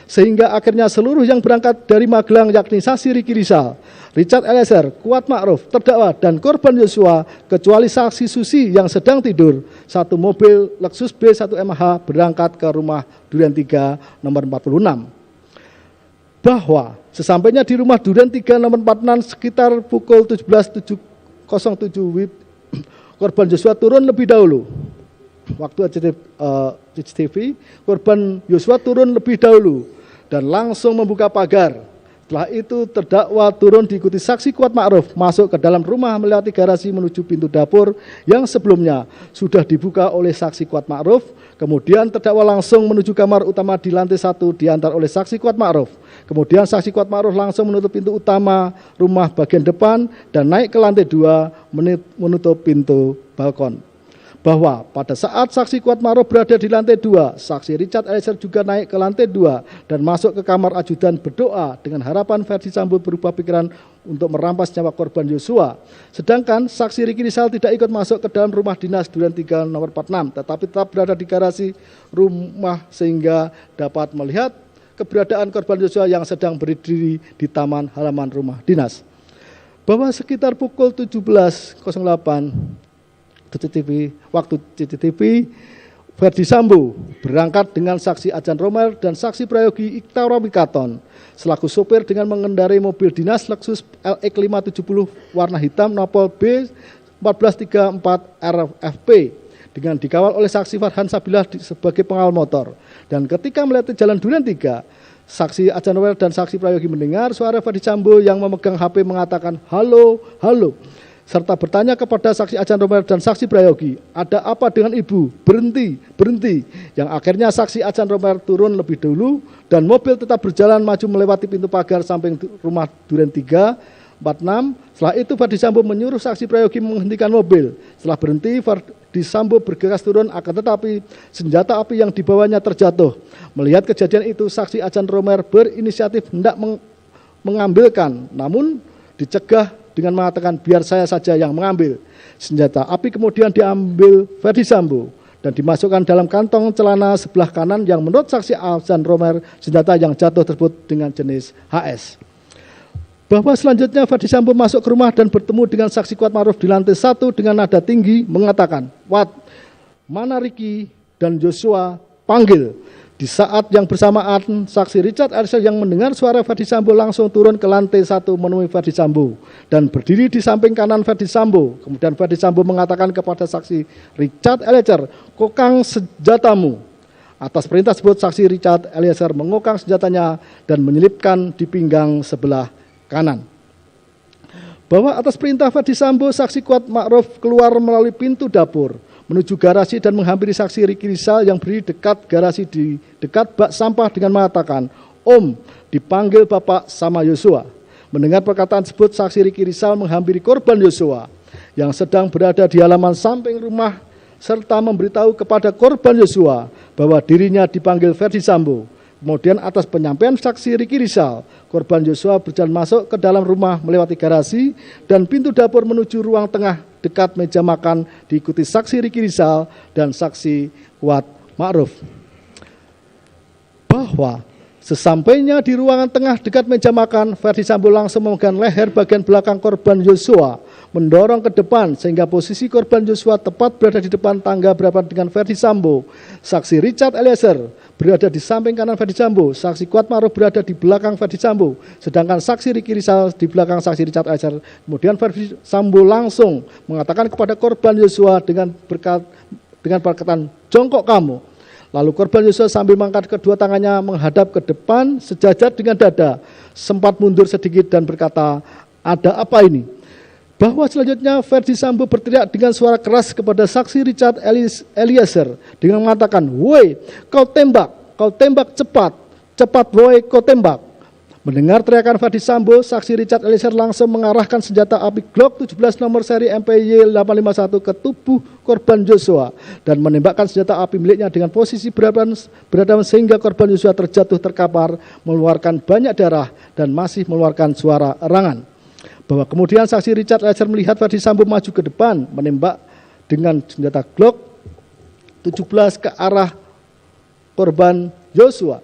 S2: Sehingga akhirnya seluruh yang berangkat dari Magelang yakni saksi Ricky Rizal, Richard Eliezer, Kuat Ma'ruf, terdakwa dan korban Yosua kecuali saksi Susi yang sedang tidur, satu mobil Lexus B1MH berangkat ke rumah Duren 3 nomor 46. Bahwa sesampainya di rumah Duren 3 nomor 46 sekitar pukul 17.07 WIB, korban Yosua turun lebih dahulu. Waktu CCTV, korban Yosua turun lebih dahulu dan langsung membuka pagar. Setelah itu terdakwa turun diikuti saksi Kuat Ma'ruf masuk ke dalam rumah melewati garasi menuju pintu dapur yang sebelumnya sudah dibuka oleh saksi Kuat Ma'ruf. Kemudian terdakwa langsung menuju kamar utama di lantai 1 diantar oleh saksi Kuat Ma'ruf. Kemudian saksi Kuat Ma'ruf langsung menutup pintu utama rumah bagian depan dan naik ke lantai 2 menutup pintu balkon. Bahwa pada saat saksi Kuat Ma'ruf berada di lantai 2, saksi Richard Eliezer juga naik ke lantai 2 dan masuk ke kamar ajudan berdoa dengan harapan Ferdi Sambo berubah pikiran untuk merampas nyawa korban Yosua. Sedangkan saksi Ricky Rizal tidak ikut masuk ke dalam rumah dinas Duren 3 nomor 46, tetapi tetap berada di garasi rumah sehingga dapat melihat keberadaan korban Yosua yang sedang berdiri di taman halaman rumah dinas. Bahwa sekitar pukul 17.08 waktu CCTV, Ferdi Sambo berangkat dengan saksi Ajan Romer dan saksi Prayogi Iktara Wikaton selaku sopir dengan mengendarai mobil dinas Lexus LX 570 warna hitam nopol B1434 RFP dengan dikawal oleh saksi Farhan Sabilah sebagai pengawal motor. Dan ketika melewati jalan Duren 3, saksi Ajan Romer dan saksi Prayogi mendengar suara Ferdi Sambo yang memegang HP mengatakan halo, halo, serta bertanya kepada saksi Ajan Romer dan saksi Prayogi, ada apa dengan ibu? Berhenti, berhenti. Yang akhirnya saksi Ajan Romer turun lebih dulu dan mobil tetap berjalan maju melewati pintu pagar samping rumah Duren 3, 46. Setelah itu Ferdi Sambo menyuruh saksi Prayogi menghentikan mobil. Setelah berhenti, Ferdi Sambo bergegas turun akan tetapi senjata api yang dibawanya terjatuh. Melihat kejadian itu, saksi Ajan Romer berinisiatif hendak mengambilkan, namun dicegah dengan mengatakan biar saya saja yang mengambil. Senjata api kemudian diambil Ferdi Sambo dan dimasukkan dalam kantong celana sebelah kanan yang menurut saksi Ajan Romer senjata yang jatuh tersebut dengan jenis HS. Bahwa selanjutnya Ferdi Sambo masuk ke rumah dan bertemu dengan saksi Kuat Ma'ruf di lantai 1 dengan nada tinggi mengatakan, "Wat, mana Ricky dan Yosua, panggil." Di saat yang bersamaan, saksi Richard Eliezer yang mendengar suara Ferdi Sambo langsung turun ke lantai 1 menemui Ferdi Sambo dan berdiri di samping kanan Ferdi Sambo. Kemudian Ferdi Sambo mengatakan kepada saksi Richard Eliezer, "Kokang senjatamu." Atas perintah tersebut, saksi Richard Eliezer mengokang senjatanya dan menyelipkan di pinggang sebelah kanan. Bahwa atas perintah Ferdi Sambo, saksi Kuat Ma'ruf keluar melalui pintu dapur menuju garasi dan menghampiri saksi Ricky Rizal yang berdiri dekat garasi di dekat bak sampah dengan mengatakan, "Om, dipanggil Bapak sama Yosua." Mendengar perkataan tersebut, saksi Riki Rizal menghampiri korban Yosua yang sedang berada di halaman samping rumah serta memberitahu kepada korban Yosua bahwa dirinya dipanggil Ferdi Sambo. Kemudian atas penyampaian saksi Riki Rizal, korban Yosua berjalan masuk ke dalam rumah melewati garasi dan pintu dapur menuju ruang tengah dekat meja makan, diikuti saksi Riki Rizal dan saksi Kuat Ma'ruf. Bahwa sesampainya di ruangan tengah dekat meja makan, Ferdi Sambo langsung memegang leher bagian belakang korban Yosua, mendorong ke depan sehingga posisi korban Yosua tepat berada di depan tangga berhadapan dengan Ferdi Sambo. Saksi Richard Eliezer berada di samping kanan Ferdi Sambo, saksi Kuat Ma'ruf berada di belakang Ferdi Sambo, sedangkan saksi Riki Rizal di belakang saksi Richard Eliezer. Kemudian Ferdi Sambo langsung mengatakan kepada korban Yosua dengan perkataan, "Jongkok kamu." Lalu korban Yosua sambil mengangkat kedua tangannya menghadap ke depan sejajar dengan dada, sempat mundur sedikit dan berkata, "Ada apa ini?" Bahwa selanjutnya Ferdi Sambo berteriak dengan suara keras kepada saksi Richard Eliezer dengan mengatakan, "Woi, kau tembak cepat, cepat woi kau tembak." Mendengar teriakan Ferdi Sambo, saksi Richard Eliezer langsung mengarahkan senjata api Glock 17 nomor seri MPY 851 ke tubuh korban Yosua dan menembakkan senjata api miliknya dengan posisi berhadapan sehingga korban Yosua terjatuh terkapar, mengeluarkan banyak darah dan masih mengeluarkan suara erangan. Bahwa kemudian saksi Richard Eliezer melihat Ferdi Sambo maju ke depan, menembak dengan senjata Glock 17 ke arah korban Yosua,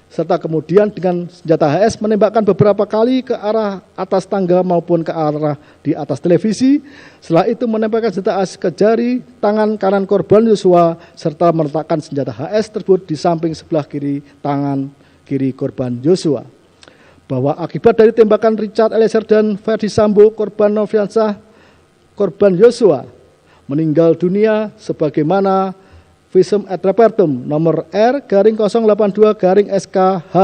S2: serta kemudian dengan senjata HS menembakkan beberapa kali ke arah atas tangga maupun ke arah di atas televisi. Setelah itu menempelkan senjata HS ke jari tangan kanan korban Yosua serta meletakkan senjata HS tersebut di samping sebelah kiri tangan kiri korban Yosua. Bahwa akibat dari tembakan Richard Eliezer dan Ferdi Sambo, korban Nofriansah, korban Yosua meninggal dunia sebagaimana Visum et Repertum nomor R/082/SKH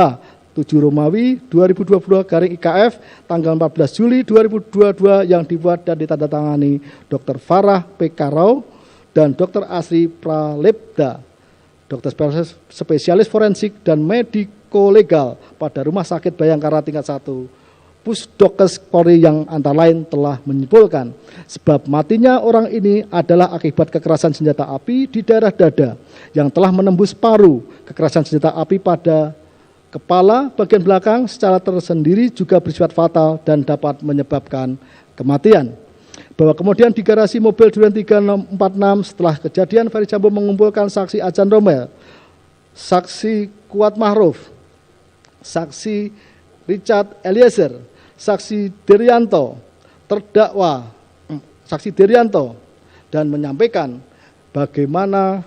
S2: 7 Romawi 2022/IKF tanggal 14 Juli 2022 yang dibuat dan ditandatangani Dr. Farah P. Karau dan Dr. Asri Pralepda, dokter spesialis forensik dan mediko legal pada Rumah Sakit Bayangkara tingkat 1 Pusdokes Polri yang antara lain telah menyimpulkan sebab matinya orang ini adalah akibat kekerasan senjata api di daerah dada yang telah menembus paru. Kekerasan senjata api pada kepala bagian belakang secara tersendiri juga bersifat fatal dan dapat menyebabkan kematian. Bahwa kemudian di garasi mobil Duren 346 setelah kejadian Ferdi Sambo mengumpulkan saksi Ajan Romel, saksi Kuat Ma'ruf, saksi Richard Eliezer, saksi Derianto, terdakwa saksi Derianto, dan menyampaikan bagaimana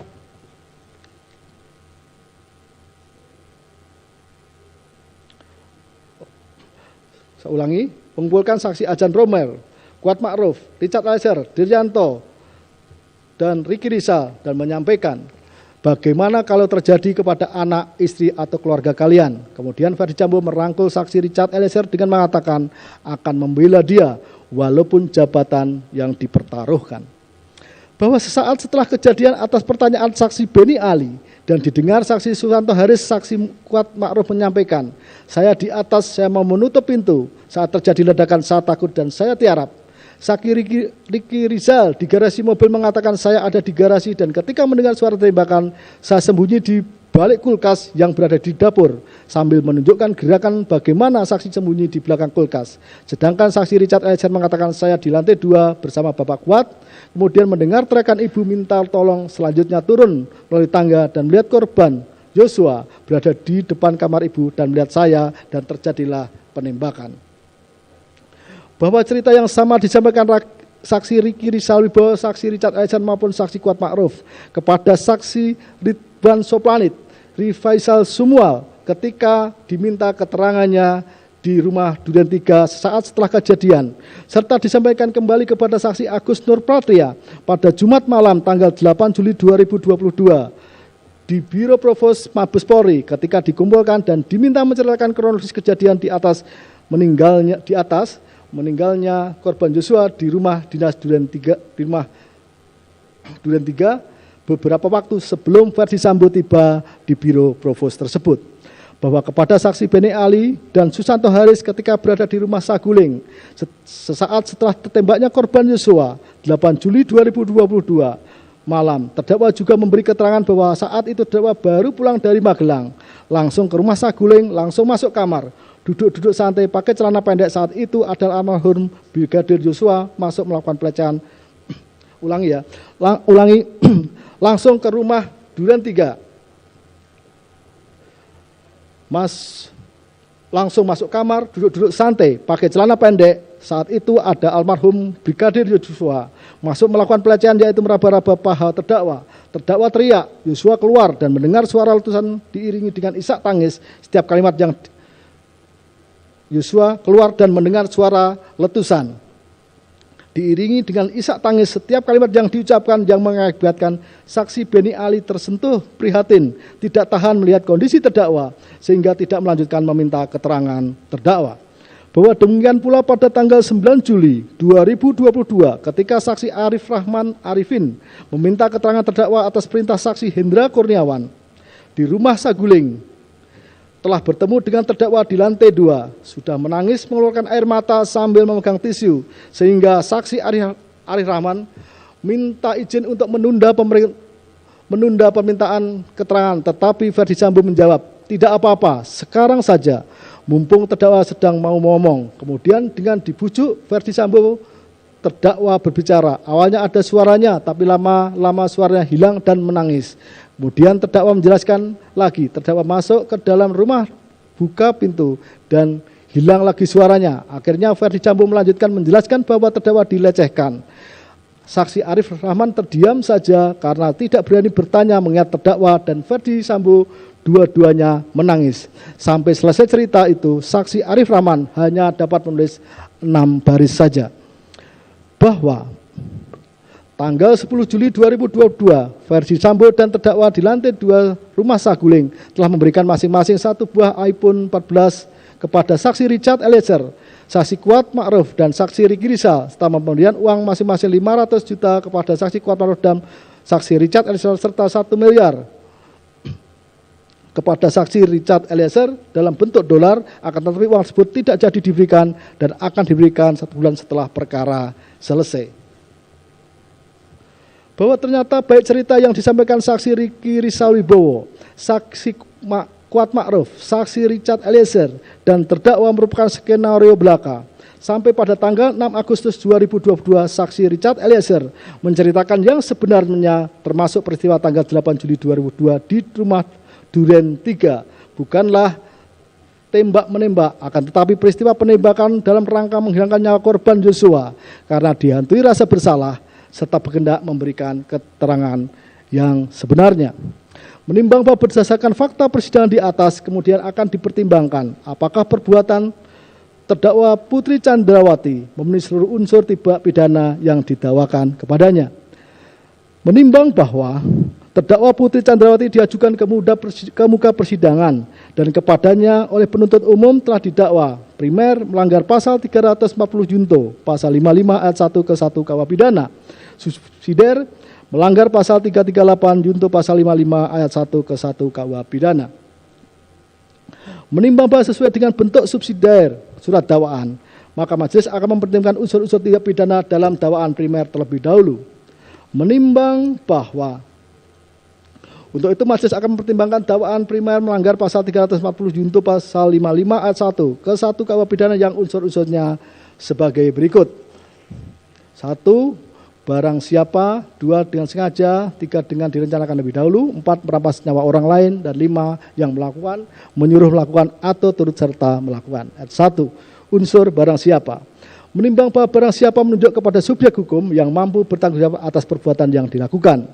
S2: saya ulangi, mengumpulkan saksi Ajan Romel, Kuat Ma'ruf, Richard Eliezer, Derianto, dan Riki Rizal dan menyampaikan bagaimana kalau terjadi kepada anak, istri, atau keluarga kalian. Kemudian Ferdi Sambo merangkul saksi Richard Eliezer dengan mengatakan akan membela dia walaupun jabatan yang dipertaruhkan. Bahwa sesaat setelah kejadian atas pertanyaan saksi Beni Ali dan didengar saksi Susanto Haris, saksi Kuat Ma'ruf menyampaikan, "Saya di atas, saya mau menutup pintu. Saat terjadi ledakan saya takut dan saya tiarap." Saksi Riki Rizal di garasi mobil mengatakan, "Saya ada di garasi dan ketika mendengar suara tembakan, saya sembunyi di balik kulkas yang berada di dapur," sambil menunjukkan gerakan bagaimana saksi sembunyi di belakang kulkas. Sedangkan saksi Richard Eliezer mengatakan, "Saya di lantai 2 bersama Bapak Kuat, kemudian mendengar teriakan ibu minta tolong, selanjutnya turun melalui tangga dan melihat korban Yosua berada di depan kamar ibu dan melihat saya dan terjadilah penembakan." Bahwa cerita yang sama disampaikan saksi Riki Rizal Wibowo, saksi Richard Eliezer maupun saksi Kuat Ma'ruf kepada saksi Ridwan Soplanit, Rifaisal Sumual ketika diminta keterangannya di rumah Duren 3 sesaat setelah kejadian, serta disampaikan kembali kepada saksi Agus Nur Pratria pada Jumat malam tanggal 8 Juli 2022 di Biro Provos Mabes Polri ketika dikumpulkan dan diminta menceritakan kronologis kejadian di meninggalnya korban Yosua di rumah dinas Duren 3 beberapa waktu sebelum Ferdi Sambo tiba di Biro Provos tersebut. bahwa kepada saksi Beni Ali dan Susanto Haris ketika berada di rumah Saguling sesaat setelah tertembaknya korban Yosua 8 Juli 2022 malam, terdakwa juga memberi keterangan bahwa saat itu terdakwa baru pulang dari Magelang, langsung ke rumah Saguling, langsung masuk kamar, duduk-duduk santai pakai celana pendek. Saat itu adalah almarhum Brigadir Yosua masuk melakukan pelecehan langsung ke rumah Duren 3. Langsung masuk kamar, duduk-duduk santai, pakai celana pendek. Saat itu ada almarhum Brigadir Yosua masuk melakukan pelecehan, yaitu meraba-raba paha terdakwa. Terdakwa teriak, Yosua keluar dan mendengar suara letusan diiringi dengan isak tangis. Setiap kalimat yang Yosua keluar dan mendengar suara letusan diiringi dengan isak tangis. Setiap kalimat yang diucapkan yang mengakibatkan saksi Beni Ali tersentuh prihatin, tidak tahan melihat kondisi terdakwa, sehingga tidak melanjutkan meminta keterangan terdakwa. Bahwa demikian pula pada tanggal 9 Juli 2022 ketika saksi Arif Rahman Arifin meminta keterangan terdakwa atas perintah saksi Hendra Kurniawan di rumah Saguling, telah bertemu dengan terdakwa di lantai 2, sudah menangis mengeluarkan air mata sambil memegang tisu, sehingga saksi Arif Rahman minta izin untuk menunda permintaan keterangan, tetapi Ferdi Sambo menjawab, tidak apa-apa, sekarang saja, mumpung terdakwa sedang mau ngomong. Kemudian dengan dibujuk Ferdi Sambo, terdakwa berbicara. Awalnya ada suaranya, tapi lama-lama suaranya hilang dan menangis. Kemudian terdakwa menjelaskan lagi, terdakwa masuk ke dalam rumah, buka pintu, dan hilang lagi suaranya. Akhirnya Ferdi Sambo melanjutkan menjelaskan bahwa terdakwa dilecehkan. Saksi Arif Rahman terdiam saja karena tidak berani bertanya mengingat terdakwa dan Ferdi Sambo dua-duanya menangis. Sampai selesai cerita itu, saksi Arif Rahman hanya dapat menulis 6 baris saja. Bahwa tanggal 10 Juli 2022, Ferdi Sambo dan terdakwa di lantai 2 rumah Saguling telah memberikan masing-masing 1 buah iPhone 14 kepada saksi Richard Eliezer, saksi Kuat Ma'ruf, dan saksi Riki Rizal, serta pemberian uang masing-masing 500 juta kepada saksi Kuat Ma'ruf dan saksi Richard Eliezer, serta 1 miliar kepada saksi Richard Eliezer dalam bentuk dolar, akan tetapi uang tersebut tidak jadi diberikan dan akan diberikan 1 bulan setelah perkara selesai. Bahwa ternyata baik cerita yang disampaikan saksi Riki Rizal Wibowo, saksi Kuat Ma'ruf, saksi Richard Eliezer, dan terdakwa merupakan skenario belaka. Sampai pada tanggal 6 Agustus 2022, saksi Richard Eliezer menceritakan yang sebenarnya, termasuk peristiwa tanggal 8 Juli 2022 di rumah Duren 3, bukanlah tembak-menembak, akan tetapi peristiwa penembakan dalam rangka menghilangkan nyawa korban Yosua karena dihantui rasa bersalah serta berkehendak memberikan keterangan yang sebenarnya. Menimbang bahwa berdasarkan fakta persidangan di atas, kemudian akan dipertimbangkan apakah perbuatan terdakwa Putri Chandrawati memenuhi seluruh unsur tindak pidana yang didakwakan kepadanya. Menimbang bahwa terdakwa Putri Chandrawati diajukan ke muka persidangan dan kepadanya oleh penuntut umum telah didakwa primer melanggar pasal 340 junto, pasal 55 ayat 1 ke 1 KUH pidana, subsidiar melanggar pasal 338 junto pasal 55 ayat 1 ke 1 KUH pidana. Menimbang bahwa sesuai dengan bentuk subsidiar surat dakwaan, maka majelis akan mempertimbangkan unsur-unsur tindak pidana dalam dakwaan primer terlebih dahulu. Menimbang bahwa untuk itu majelis akan mempertimbangkan dakwaan primer melanggar pasal 340 junto pasal 55 ayat 1 ke 1 KUH pidana yang unsur-unsurnya sebagai berikut. 1. Barang siapa, 2 dengan sengaja, 3 dengan direncanakan lebih dahulu, 4 merampas nyawa orang lain, dan 5 yang melakukan, menyuruh melakukan, atau turut serta melakukan. Ayat 1. Unsur barang siapa. Menimbang bahwa barang siapa menunjuk kepada subjek hukum yang mampu bertanggung jawab atas perbuatan yang dilakukan.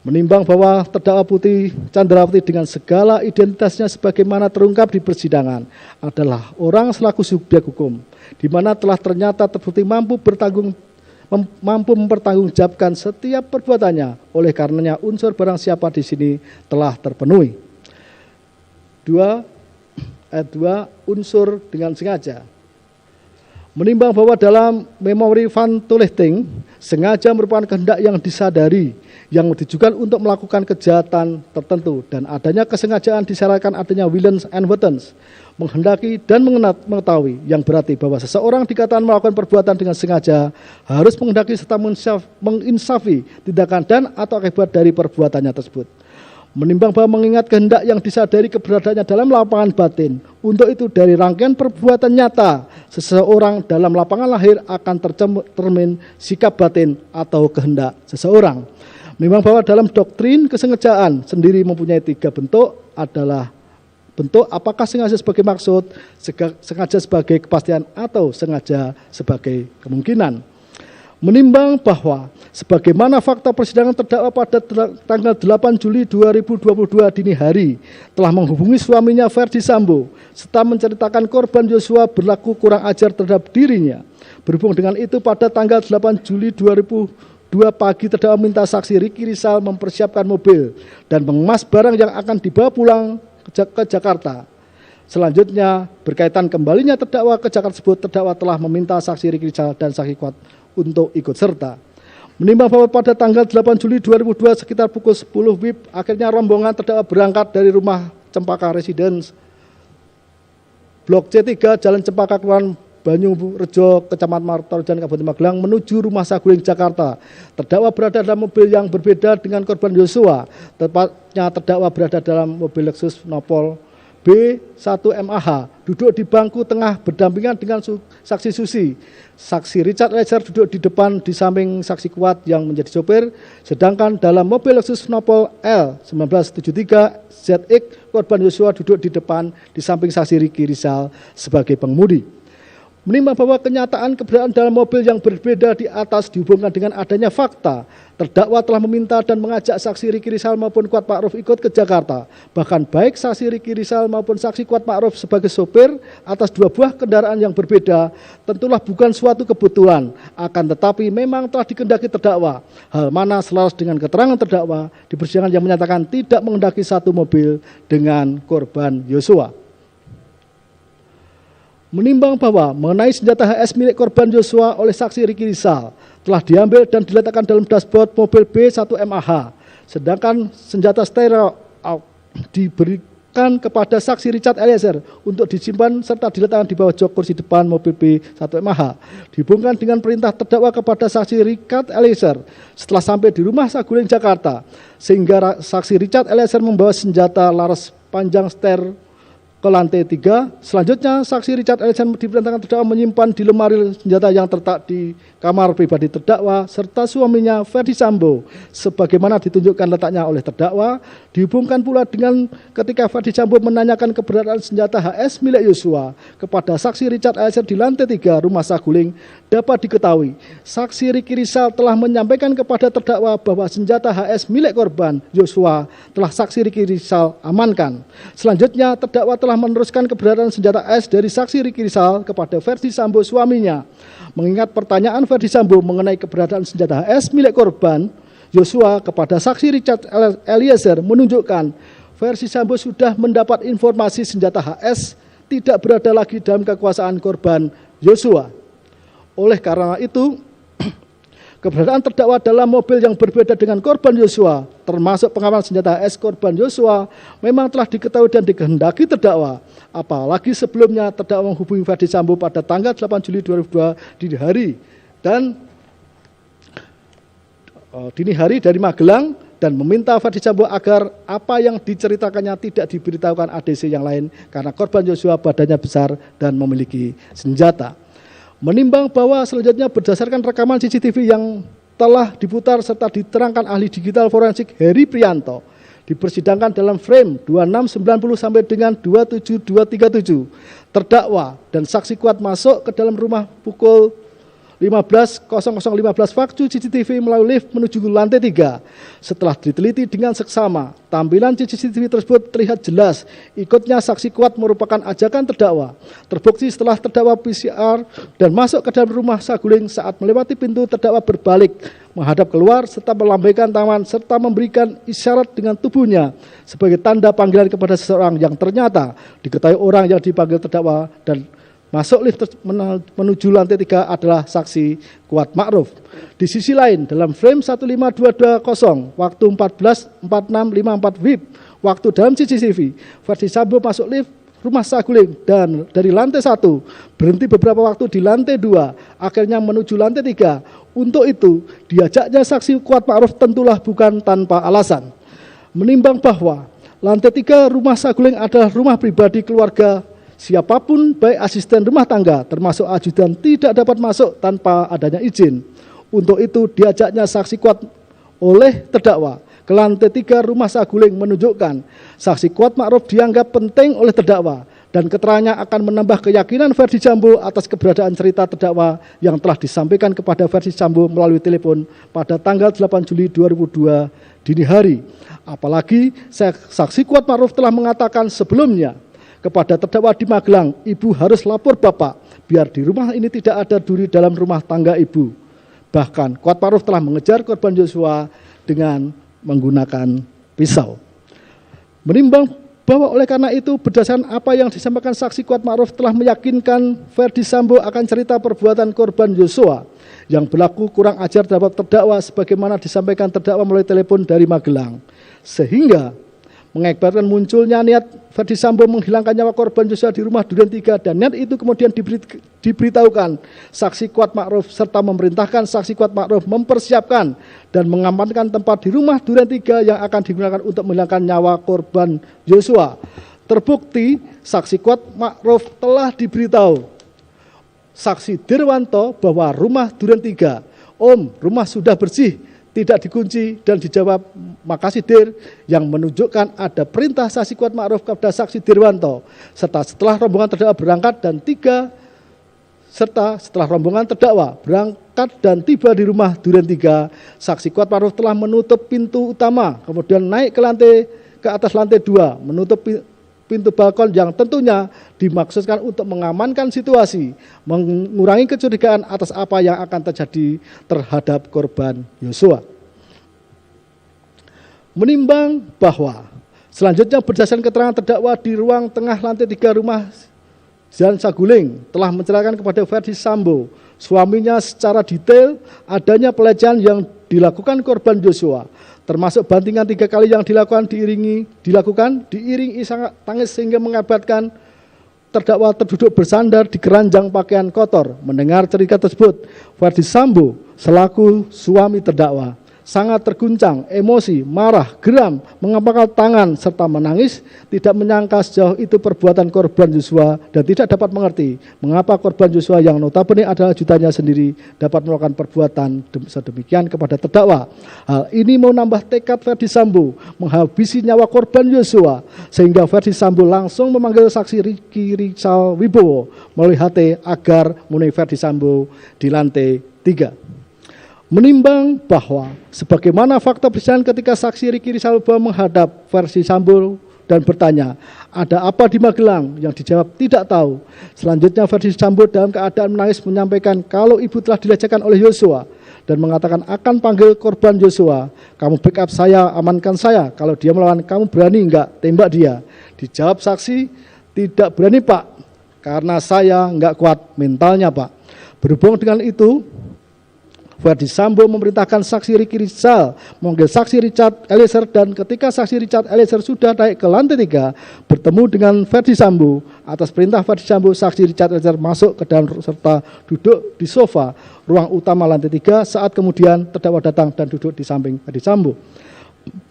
S2: Menimbang bahwa terdakwa Putri Chandrawati dengan segala identitasnya sebagaimana terungkap di persidangan adalah orang selaku subjek hukum, di mana telah ternyata terbukti mampu mempertanggungjawabkan setiap perbuatannya. Oleh karenanya unsur barang siapa di sini telah terpenuhi. 2. Ayat 2. Unsur dengan sengaja. Menimbang bahwa dalam memori van toelichting sengaja merupakan kehendak yang disadari yang ditujukan untuk melakukan kejahatan tertentu dan adanya kesengajaan disyaratkan adanya willens and wantons, menghendaki dan mengetahui yang berarti bahwa seseorang dikatakan melakukan perbuatan dengan sengaja harus menghendaki serta menginsafi tindakan dan atau akibat dari perbuatannya tersebut. Menimbang bahwa mengingat kehendak yang disadari keberadaannya dalam lapangan batin, untuk itu dari rangkaian perbuatan nyata seseorang dalam lapangan lahir akan tercermin sikap batin atau kehendak seseorang. Menimbang bahwa dalam doktrin kesengajaan sendiri mempunyai 3 bentuk, adalah bentuk apakah sengaja sebagai maksud, sengaja sebagai kepastian, atau sengaja sebagai kemungkinan. Menimbang bahwa sebagaimana fakta persidangan terdakwa pada tanggal 8 Juli 2022 dini hari telah menghubungi suaminya Ferdi Sambo serta menceritakan korban Yosua berlaku kurang ajar terhadap dirinya. Berhubung dengan itu pada tanggal 8 Juli 2022 pagi terdakwa minta saksi Ricky Rizal mempersiapkan mobil dan mengemas barang yang akan dibawa pulang ke Jakarta. Selanjutnya berkaitan kembalinya terdakwa ke Jakarta tersebut, terdakwa telah meminta saksi Ricky Rizal dan saksi kuat untuk ikut serta. Menimbang bahwa pada tanggal 8 Juli 2002 sekitar pukul 10 WIB akhirnya rombongan terdakwa berangkat dari rumah Cempaka Residence Blok C3 Jalan Cempaka Kelurahan Banyurejo Kecamatan Martorejan Kabupaten Magelang menuju Rumah Saguling Jakarta. Terdakwa berada dalam mobil yang berbeda dengan korban Yosua. Tepatnya terdakwa berada dalam mobil Lexus Nopol B1MAH duduk di bangku tengah berdampingan dengan saksi Susi. Saksi Richard Eliezer duduk di depan di samping saksi Kuat yang menjadi sopir, sedangkan dalam mobil Lexus Nopol L1973 ZX korban Yosua duduk di depan di samping saksi Ricky Rizal sebagai pengemudi. Menimbang bahwa kenyataan keberadaan dalam mobil yang berbeda di atas dihubungkan dengan adanya fakta, terdakwa telah meminta dan mengajak saksi Ricky Rizal maupun Kuat Ma'ruf ikut ke Jakarta. Bahkan baik saksi Ricky Rizal maupun saksi Kuat Ma'ruf sebagai sopir atas 2 buah kendaraan yang berbeda, tentulah bukan suatu kebetulan, akan tetapi memang telah dikehendaki terdakwa. Hal mana selaras dengan keterangan terdakwa di persidangan yang menyatakan tidak menghendaki satu mobil dengan korban Yosua. Menimbang bahwa mengenai senjata HS milik korban Yosua oleh saksi Ricky Rizal telah diambil dan diletakkan dalam dashboard mobil B1MAH, sedangkan senjata stereo diberikan kepada saksi Richard Eliezer untuk disimpan serta diletakkan di bawah jok kursi depan mobil B1MAH. Dihubungkan dengan perintah terdakwa kepada saksi Richard Eliezer setelah sampai di Rumah Saguling Jakarta, sehingga saksi Richard Eliezer membawa senjata laras panjang ster ke lantai 3. Selanjutnya saksi Richard Eliezer diperintahkan terdakwa menyimpan di lemari senjata yang terletak di kamar pribadi terdakwa serta suaminya Ferdi Sambo sebagaimana ditunjukkan letaknya oleh terdakwa. Dihubungkan pula dengan ketika Ferdi Sambo menanyakan keberadaan senjata HS milik Yosua kepada saksi Richard Eliezer di lantai 3 Rumah Saguling, dapat diketahui saksi Ricky Rizal telah menyampaikan kepada terdakwa bahwa senjata HS milik korban Yosua telah saksi Ricky Rizal amankan. Selanjutnya terdakwa telah meneruskan keberadaan senjata S dari saksi Ricky Rizal kepada Ferdi Sambo suaminya. Mengingat pertanyaan Ferdi Sambo mengenai keberadaan senjata HS milik korban Yosua kepada saksi Richard Eliezer menunjukkan Ferdi Sambo sudah mendapat informasi senjata HS tidak berada lagi dalam kekuasaan korban Yosua. Oleh karena itu, keberadaan terdakwa dalam mobil yang berbeda dengan korban Yosua, termasuk pengaman senjata HS korban Yosua, memang telah diketahui dan dikehendaki terdakwa. Apalagi sebelumnya terdakwa menghubungi Ferdi Sambo pada tanggal 8 Juli 2002 dini hari dari Magelang dan meminta Ferdi Sambo agar apa yang diceritakannya tidak diberitahukan ADC yang lain karena korban Yosua badannya besar dan memiliki senjata. Menimbang bahwa selanjutnya berdasarkan rekaman CCTV yang telah diputar serta diterangkan ahli digital forensik Heri Prianto, dipersidangkan dalam frame 2690 sampai dengan 27237, terdakwa dan saksi Kuat masuk ke dalam rumah pukul 15.00 waktu CCTV melalui lift menuju lantai 3. Setelah diteliti dengan seksama, tampilan CCTV tersebut terlihat jelas ikutnya saksi Kuat merupakan ajakan terdakwa. Terbukti setelah terdakwa PCR dan masuk ke dalam Rumah Saguling, saat melewati pintu terdakwa berbalik menghadap keluar serta melambaikan tangan serta memberikan isyarat dengan tubuhnya sebagai tanda panggilan kepada seseorang yang ternyata diketahui orang yang dipanggil terdakwa dan masuk lift menuju lantai 3 adalah saksi Kuat Ma'ruf. Di sisi lain, dalam frame 15220, waktu 14.46.54 WIB, waktu dalam CCTV, Verdi Sambo masuk lift rumah Saguling dan dari lantai 1 berhenti beberapa waktu di lantai 2, akhirnya menuju lantai 3. Untuk itu, diajaknya saksi Kuat Ma'ruf tentulah bukan tanpa alasan. Menimbang bahwa lantai 3 rumah Saguling adalah rumah pribadi keluarga siapapun, baik asisten rumah tangga termasuk ajudan, tidak dapat masuk tanpa adanya izin. Untuk itu diajaknya saksi Kuat oleh terdakwa ke lantai 3 rumah Saguling menunjukkan saksi Kuat Ma'ruf dianggap penting oleh terdakwa dan keterangannya akan menambah keyakinan Verdi Sambo atas keberadaan cerita terdakwa yang telah disampaikan kepada Verdi Sambo melalui telepon pada tanggal 8 Juli 2002 dini hari. Apalagi saksi Kuat Ma'ruf telah mengatakan sebelumnya kepada terdakwa di Magelang, ibu harus lapor bapak biar di rumah ini tidak ada duri dalam rumah tangga ibu. Bahkan Kuat Ma'ruf telah mengejar korban Joshua dengan menggunakan pisau. Menimbang bahwa oleh karena itu berdasarkan apa yang disampaikan saksi Kuat Ma'ruf telah meyakinkan Verdi Sambo akan cerita perbuatan korban Joshua yang berlaku kurang ajar terhadap terdakwa sebagaimana disampaikan terdakwa melalui telepon dari Magelang, sehingga mengakibatkan munculnya niat Verdi Sambo menghilangkan nyawa korban Joshua di rumah Duren 3 dan niat itu kemudian diberitahukan saksi Kuat Ma'ruf serta memerintahkan saksi Kuat Ma'ruf mempersiapkan dan mengamankan tempat di rumah Duren 3 yang akan digunakan untuk menghilangkan nyawa korban Joshua. Terbukti saksi Kuat Ma'ruf telah diberitahu saksi Dirwanto bahwa rumah Duren 3, Om, rumah sudah bersih, tidak dikunci, dan dijawab makasih Dir, yang menunjukkan ada perintah saksi Kuat Ma'ruf kepada saksi Dirwanto. Setelah rombongan terdakwa berangkat dan setelah rombongan terdakwa berangkat dan tiba di rumah Duren 3, saksi Kuat Ma'ruf telah menutup pintu utama, kemudian naik ke atas lantai 2, menutup pintu balkon yang tentunya dimaksudkan untuk mengamankan situasi, mengurangi kecurigaan atas apa yang akan terjadi terhadap korban Joshua. Menimbang bahwa selanjutnya berdasarkan keterangan terdakwa di ruang tengah lantai 3 rumah Jalan Saguling telah menceritakan kepada Verdi Sambo, suaminya secara detail adanya pelecehan yang dilakukan korban Joshua, termasuk bantingan 3 kali yang dilakukan diiringi isak tangis sehingga mengakibatkan terdakwa terduduk bersandar di keranjang pakaian kotor. Mendengar cerita tersebut, Verdi Sambo selaku suami terdakwa sangat terguncang, emosi, marah, geram, mengepalkan tangan, serta menangis, tidak menyangka sejauh itu perbuatan korban Joshua dan tidak dapat mengerti mengapa korban Joshua yang notabene adalah ajudannya sendiri dapat melakukan perbuatan sedemikian kepada terdakwa. Hal ini mau nambah tekad Verdi Sambo menghabisi nyawa korban Joshua, sehingga Verdi Sambo langsung memanggil saksi Ricky Rizal Wibowo melalui HT agar menemui Verdi Sambo di lantai 3. Menimbang bahwa sebagaimana fakta persidangan ketika saksi Ricky Rizal Wibowo menghadap Verdi Sambo dan bertanya, ada apa di Magelang? Yang dijawab tidak tahu. Selanjutnya Verdi Sambo dalam keadaan menangis menyampaikan kalau ibu telah dilecehkan oleh Joshua dan mengatakan akan panggil korban Joshua. Kamu backup saya, amankan saya. Kalau dia melawan, kamu berani enggak tembak dia? Dijawab saksi, tidak berani Pak, karena saya enggak kuat mentalnya Pak. Berhubung dengan itu, Verdi Sambo memerintahkan saksi Ricky Rizal memanggil saksi Richard Eliezer, dan ketika saksi Richard Eliezer sudah naik ke lantai 3 bertemu dengan Verdi Sambo, atas perintah Verdi Sambo saksi Richard Eliezer masuk ke dalam serta duduk di sofa ruang utama lantai 3 saat kemudian terdakwa datang dan duduk di samping Verdi Sambo.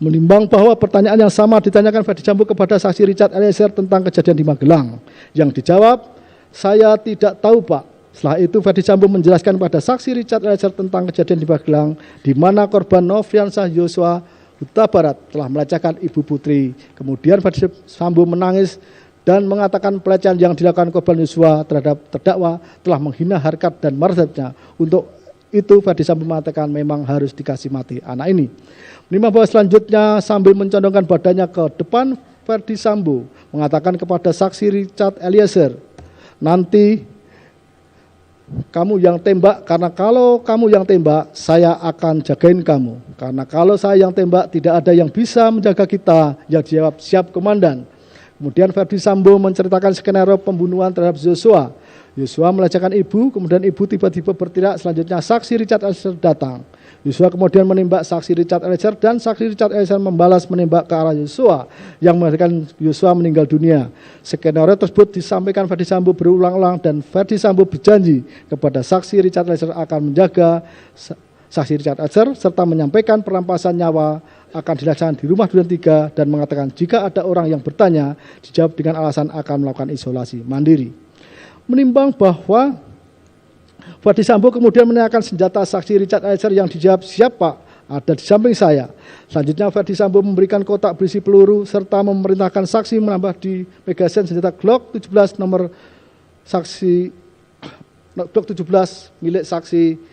S2: Menimbang bahwa pertanyaan yang sama ditanyakan Verdi Sambo kepada saksi Richard Eliezer tentang kejadian di Magelang, yang dijawab, saya tidak tahu Pak. Setelah itu Verdi Sambo menjelaskan pada saksi Richard Eliezer tentang kejadian di Magelang di mana korban Nofriansah Joshua Huta Barat telah melecehkan ibu putri. Kemudian Verdi Sambo menangis dan mengatakan pelecehan yang dilakukan korban Joshua terhadap terdakwa telah menghina harkat dan martabatnya. Untuk itu Verdi Sambo mengatakan memang harus dikasih mati anak ini. Menimbang bahwa selanjutnya sambil mencondongkan badannya ke depan, Verdi Sambo mengatakan kepada saksi Richard Eliezer, nanti kamu yang tembak, karena kalau kamu yang tembak, saya akan jagain kamu. Karena kalau saya yang tembak, tidak ada yang bisa menjaga kita. Yang dijawab, siap komandan. Kemudian Ferdi Sambo menceritakan skenario pembunuhan terhadap Joshua. Joshua melecehkan ibu, kemudian ibu tiba-tiba berteriak, selanjutnya saksi Richard Eliezer datang. Joshua kemudian menembak saksi Richard Eliezer dan saksi Richard Eliezer membalas menembak ke arah Joshua yang mengakibatkan Joshua meninggal dunia. Skenario tersebut disampaikan Ferdi Sambo berulang-ulang dan Ferdi Sambo berjanji kepada saksi Richard Eliezer akan menjaga saksi Richard Eliezer serta menyampaikan perampasan nyawa akan dilaksanakan di rumah Duren 3 dan mengatakan jika ada orang yang bertanya dijawab dengan alasan akan melakukan isolasi mandiri. Menimbang bahwa Ferdi Sambo kemudian menanyakan senjata saksi Richard Eliezer yang dijawab siap Pak, ada di samping saya. Selanjutnya Ferdi Sambo memberikan kotak berisi peluru serta memerintahkan saksi menambah di magasin senjata Glock 17 nomor saksi Glock 17 milik saksi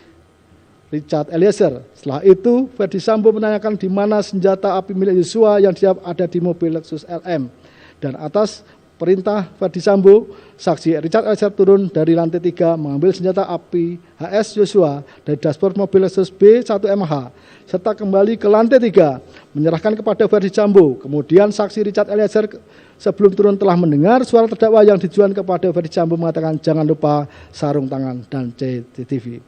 S2: Richard Eliezer. Setelah itu, Ferdi Sambo menanyakan di mana senjata api milik Joshua yang dijawab ada di mobil Lexus LM. Dan atas perintah Ferdi Sambo, saksi Richard Eliezer turun dari lantai 3 mengambil senjata api HS Joshua dari dashboard mobil Lexus B1MH serta kembali ke lantai 3 menyerahkan kepada Ferdi Sambo. Kemudian saksi Richard Eliezer sebelum turun telah mendengar suara terdakwa yang ditujukan kepada Ferdi Sambo mengatakan jangan lupa sarung tangan dan CCTV.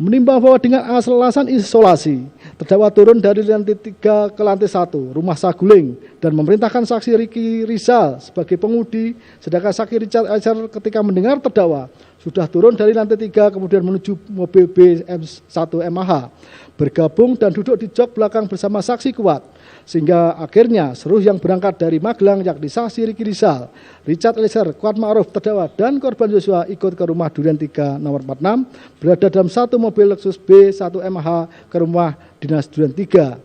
S2: Menimbang bahwa dengan alasan isolasi, terdakwa turun dari lantai 3 ke lantai 1, rumah Saguling, dan memerintahkan saksi Ricky Rizal sebagai pengemudi, sedangkan saksi Richard Eliezer ketika mendengar terdakwa sudah turun dari lantai 3 kemudian menuju mobil BM1MH, bergabung dan duduk di jok belakang bersama saksi kuat, sehingga akhirnya seluruh yang berangkat dari Magelang yakni saksi Ricky Rizal, Richard Eliezer, Kuat Ma'ruf, terdakwa dan korban Joshua ikut ke rumah Duren 3 nomor 46 berada dalam satu mobil Lexus B1MH ke rumah dinas Duren 3.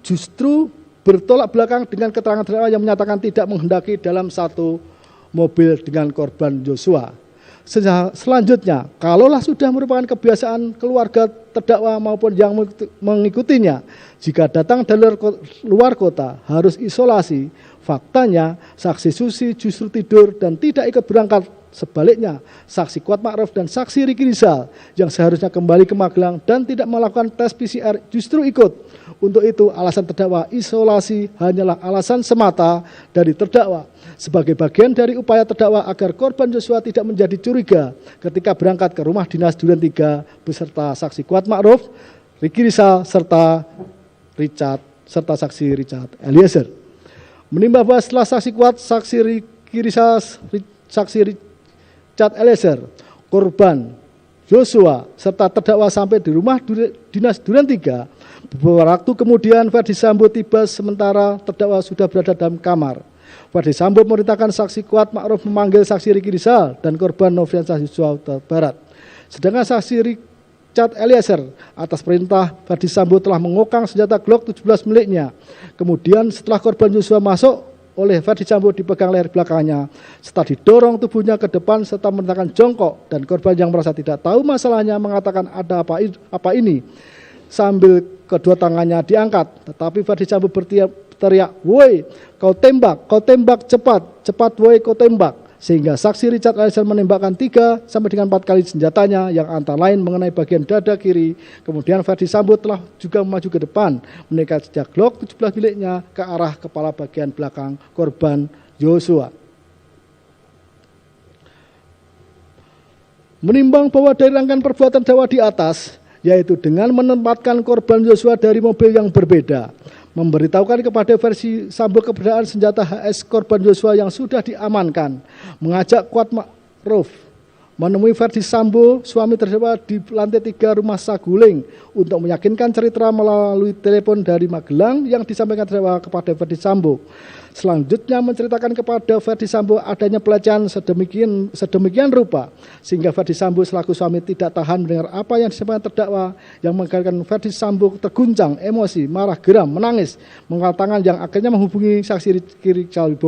S2: Justru bertolak belakang dengan keterangan terdakwa yang menyatakan tidak menghendaki dalam satu mobil dengan korban Joshua. Selanjutnya, kalaulah sudah merupakan kebiasaan keluarga terdakwa maupun yang mengikutinya, jika datang dari luar kota harus isolasi, faktanya saksi Susi justru tidur dan tidak ikut berangkat. Sebaliknya, saksi Kuat Ma'ruf dan saksi Ricky Rizal yang seharusnya kembali ke Magelang dan tidak melakukan tes PCR justru ikut. Untuk itu, alasan terdakwa isolasi hanyalah alasan semata dari terdakwa sebagai bagian dari upaya terdakwa agar korban Joshua tidak menjadi curiga ketika berangkat ke rumah dinas Duren 3 beserta saksi Kuat Ma'ruf, Ricky Rizal serta saksi Richard Eliezer. Menimbang bahwa setelah saksi Kuat, saksi Ricky Rizal, saksi Richard Eliezer, korban Joshua serta terdakwa sampai di rumah dinas Duren 3, beberapa waktu kemudian Ferdi Sambo tiba sementara terdakwa sudah berada dalam kamar. Ferdi Sambo memerintahkan saksi Kuat Ma'ruf memanggil saksi Ricky Rizal dan korban Nofriansah Joshua Huta Barat. Sedangkan saksi Richard Eliezer atas perintah Ferdi Sambo telah mengokang senjata Glock 17 miliknya. Kemudian setelah korban Joshua masuk oleh Ferdi Sambo dipegang leher belakangnya, serta didorong tubuhnya ke depan serta memerintahkan jongkok dan korban yang merasa tidak tahu masalahnya mengatakan ada apa ini sambil kedua tangannya diangkat, tetapi Ferdi Sambo berteriak, "Woi, kau tembak cepat woi kau tembak." Sehingga saksi Richard Eliezer menembakkan 3 sampai dengan 4 kali senjatanya yang antara lain mengenai bagian dada kiri. Kemudian Ferdi Sambo telah juga maju ke depan, menekan senjata Glock 17 miliknya ke arah kepala bagian belakang korban Joshua. Menimbang bahwa dari rangkaian perbuatan terdakwa di atas, yaitu dengan menempatkan korban Joshua dari mobil yang berbeda, memberitahukan kepada Ferdi Sambo keberadaan senjata HS korban Joshua yang sudah diamankan, mengajak Kuat Ma'ruf menemui Ferdi Sambo, suami terdakwa di lantai 3 rumah Saguling untuk meyakinkan cerita melalui telepon dari Magelang yang disampaikan terdakwa kepada Ferdi Sambo. Selanjutnya menceritakan kepada Ferdi Sambo adanya pelecehan sedemikian rupa sehingga Ferdi Sambo selaku suami tidak tahan mendengar apa yang disampaikan terdakwa yang mengakibatkan Ferdi Sambo terguncang, emosi, marah, geram, menangis, mengangkat tangan yang akhirnya menghubungi saksi Ricky Rizal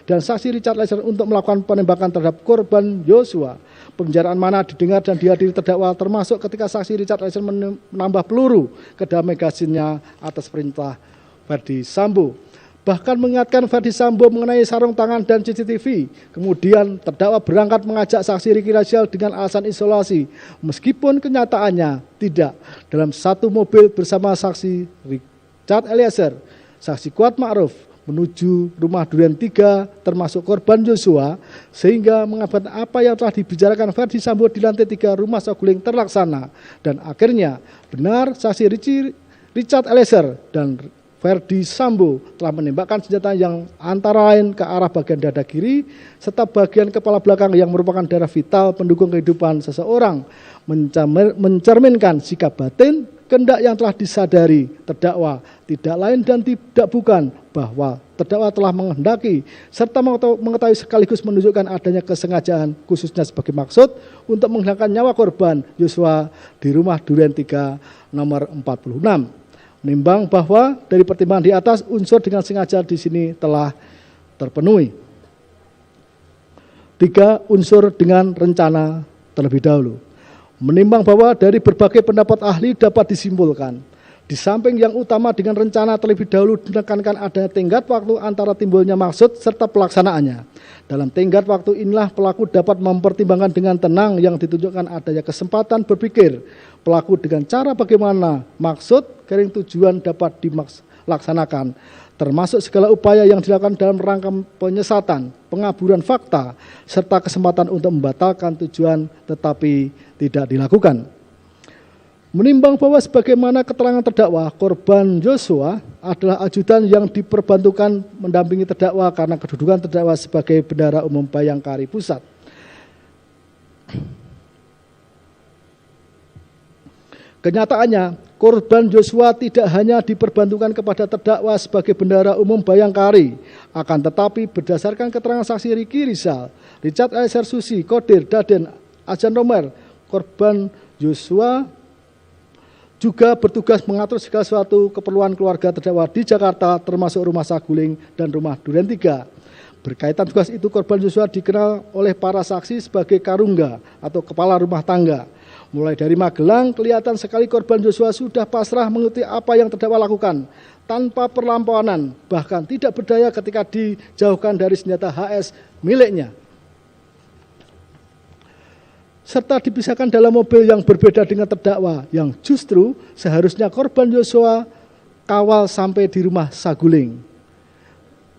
S2: dan saksi Richard Eliezer untuk melakukan penembakan terhadap korban Joshua. Pembicaraan mana didengar dan dihadiri terdakwa termasuk ketika saksi Richard Eliezer menambah peluru ke dalam magasinnya atas perintah Ferdi Sambo. Bahkan mengingatkan Ferdi Sambo mengenai sarung tangan dan CCTV. Kemudian terdakwa berangkat mengajak saksi Ricky Rizal dengan alasan isolasi, meskipun kenyataannya tidak, dalam satu mobil bersama saksi Richard Eliezer, saksi Kuat Ma'ruf, menuju rumah Duren 3 termasuk korban Joshua, sehingga mengakibatkan apa yang telah dibicarakan Verdi Sambo di lantai 3 rumah Saguling terlaksana. Dan akhirnya benar saksi Richard Eliezer dan Verdi Sambo telah menembakkan senjata yang antara lain ke arah bagian dada kiri serta bagian kepala belakang yang merupakan daerah vital pendukung kehidupan seseorang, mencerminkan sikap batin kehendak yang telah disadari terdakwa tidak lain dan tidak bukan bahwa terdakwa telah menghendaki serta mengetahui sekaligus menunjukkan adanya kesengajaan khususnya sebagai maksud untuk menghilangkan nyawa korban Joshua di rumah Duren 3 nomor 46. Menimbang bahwa dari pertimbangan di atas unsur dengan sengaja di sini telah terpenuhi. 3. Unsur dengan rencana terlebih dahulu. Menimbang bahwa dari berbagai pendapat ahli dapat disimpulkan, di samping yang utama dengan rencana terlebih dahulu menekankan adanya tenggat waktu antara timbulnya maksud serta pelaksanaannya. Dalam tenggat waktu inilah pelaku dapat mempertimbangkan dengan tenang yang ditunjukkan adanya kesempatan berpikir pelaku dengan cara bagaimana maksud garing tujuan dapat dilaksanakan, termasuk segala upaya yang dilakukan dalam rangka penyesatan, pengaburan fakta, serta kesempatan untuk membatalkan tujuan tetapi tidak dilakukan. Menimbang bahwa sebagaimana keterangan terdakwa, korban Joshua adalah ajudan yang diperbantukan mendampingi terdakwa karena kedudukan terdakwa sebagai bendahara umum Bayangkari Pusat. Kenyataannya, korban Joshua tidak hanya diperbantukan kepada terdakwa sebagai bendahara umum Bayangkari, akan tetapi berdasarkan keterangan saksi Ricky Rizal, Richard Eliezer Susi, Kodir, Daden, Ajan Romer, korban Joshua juga bertugas mengatur segala suatu keperluan keluarga terdakwa di Jakarta termasuk rumah Saguling dan rumah Duren 3. Berkaitan tugas itu, korban Joshua dikenal oleh para saksi sebagai karungga atau kepala rumah tangga. Mulai dari Magelang, kelihatan sekali korban Joshua sudah pasrah mengikuti apa yang terdakwa lakukan, tanpa perlampanan, bahkan tidak berdaya ketika dijauhkan dari senjata HS miliknya. Serta dipisahkan dalam mobil yang berbeda dengan terdakwa, yang justru seharusnya korban Joshua kawal sampai di rumah Saguling.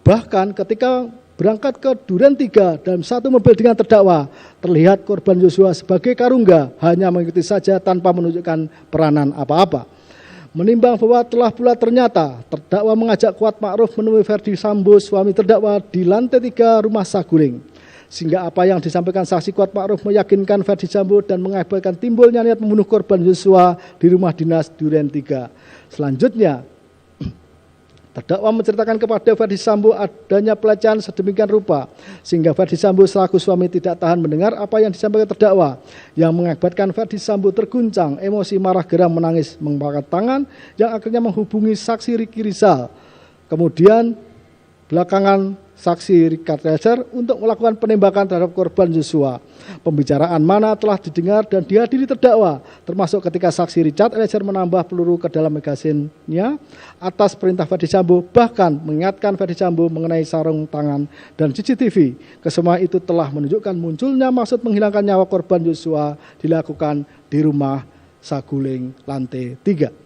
S2: Bahkan ketika berangkat ke Duren 3 dalam satu mobil dengan terdakwa, terlihat korban Joshua sebagai karungga hanya mengikuti saja tanpa menunjukkan peranan apa-apa. Menimbang bahwa telah pula ternyata terdakwa mengajak Kuat Ma'ruf menemui Verdi Sambo, suami terdakwa, di lantai 3 rumah Saguling, sehingga apa yang disampaikan saksi Kuat Ma'ruf meyakinkan Verdi Sambo dan mengakibatkan timbulnya niat membunuh korban Joshua di rumah dinas Duren 3. Selanjutnya, terdakwa menceritakan kepada Verdi Sambo adanya pelecehan sedemikian rupa sehingga Verdi Sambo selaku suami tidak tahan mendengar apa yang disampaikan terdakwa, yang mengakibatkan Verdi Sambo terguncang, emosi, marah, geram, menangis, mengangkat tangan yang akhirnya menghubungi saksi Ricky Rizal. Kemudian belakangan saksi Richard Eliezer untuk melakukan penembakan terhadap korban Joshua. Pembicaraan mana telah didengar dan dihadiri terdakwa, termasuk ketika saksi Richard Eliezer menambah peluru ke dalam magasinnya atas perintah Verdi Sambo, bahkan mengingatkan Verdi Sambo mengenai sarung tangan dan CCTV. Kesemua itu telah menunjukkan munculnya maksud menghilangkan nyawa korban Joshua dilakukan di rumah Saguling lantai 3.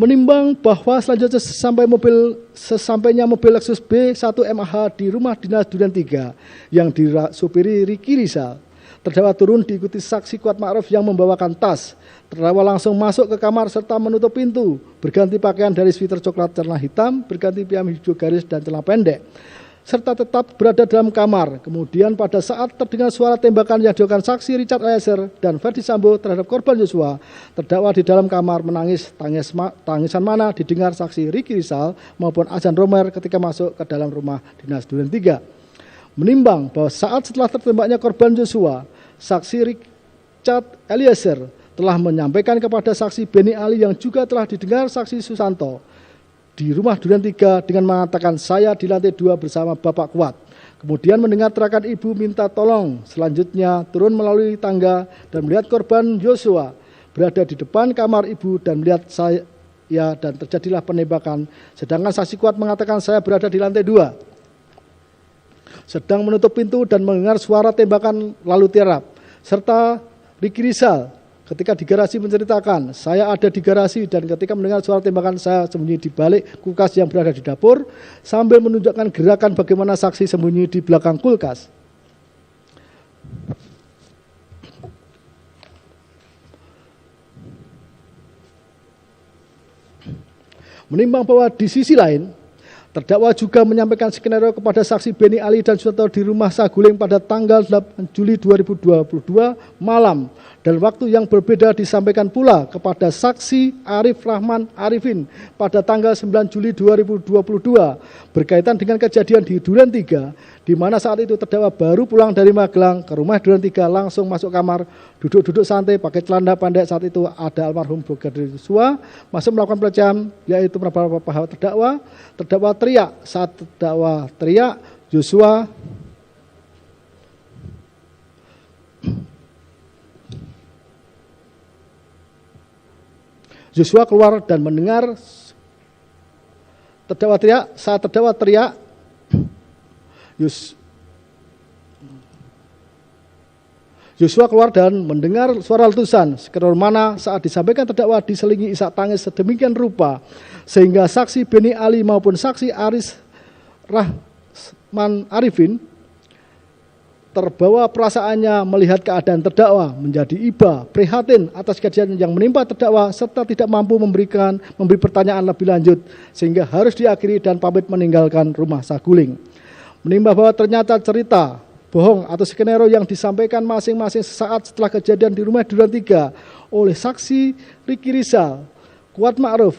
S2: Menimbang bahwa selanjutnya sesampainya mobil Lexus B1 MAH di rumah dinas Duren 3 yang disupiri Ricky Rizal, terdakwa turun diikuti saksi Kuat Ma'ruf yang membawakan tas. Terdakwa langsung masuk ke kamar serta menutup pintu, berganti pakaian dari sweater coklat celana hitam, berganti piyama hijau garis dan celana pendek, serta tetap berada dalam kamar. Kemudian pada saat terdengar suara tembakan yang dilakukan saksi Richard Eliezer dan Verdi Sambo terhadap korban Joshua, terdakwa di dalam kamar menangis. Tangisan mana didengar saksi Ricky Rizal maupun Ajan Romer ketika masuk ke dalam rumah dinas Duren 3. Menimbang bahwa saat setelah tertembaknya korban Joshua, saksi Richard Eliezer telah menyampaikan kepada saksi Beni Ali yang juga telah didengar saksi Susanto di rumah Duren 3 dengan mengatakan, saya di lantai 2 bersama Bapak Kuat. Kemudian mendengar teriakan ibu minta tolong. Selanjutnya turun melalui tangga dan melihat korban Joshua berada di depan kamar ibu dan melihat saya dan terjadilah penembakan. Sedangkan saksi Kuat mengatakan, saya berada di lantai 2. Sedang menutup pintu dan mendengar suara tembakan lalu tiarap. Serta Ricky Rizal ketika di garasi menceritakan, saya ada di garasi dan ketika mendengar suara tembakan saya sembunyi di balik kulkas yang berada di dapur, sambil menunjukkan gerakan bagaimana saksi sembunyi di belakang kulkas. Menimbang bahwa di sisi lain, terdakwa juga menyampaikan skenario kepada saksi Beni Ali dan Susanto di rumah Saguling pada tanggal 8 Juli 2022 malam, dan waktu yang berbeda disampaikan pula kepada saksi Arif Rahman Arifin pada tanggal 9 Juli 2022 berkaitan dengan kejadian di Duren 3, di mana saat itu terdakwa baru pulang dari Magelang ke rumah Duren 3, langsung masuk kamar, duduk-duduk santai pakai celana pendek. Saat itu ada almarhum Brigadir Joshua masuk melakukan pelecehan, yaitu beberapa pihak terdakwa. Terdakwa teriak. Saat terdakwa teriak, Joshua keluar dan mendengar terdakwa teriak. Saat terdakwa teriak, Joshua keluar dan mendengar suara letusan, skenario mana saat disampaikan terdakwa diselingi isak tangis sedemikian rupa sehingga saksi Beni Ali maupun saksi Arif Rahman Arifin terbawa perasaannya melihat keadaan terdakwa, menjadi iba, prihatin atas kejadian yang menimpa terdakwa serta tidak mampu memberi pertanyaan lebih lanjut sehingga harus diakhiri dan pamit meninggalkan rumah Saguling. Menimbang bahwa ternyata cerita bohong atau skenario yang disampaikan masing-masing sesaat setelah kejadian di rumah Duren 3 oleh saksi Ricky Rizal, Kuat Ma'ruf,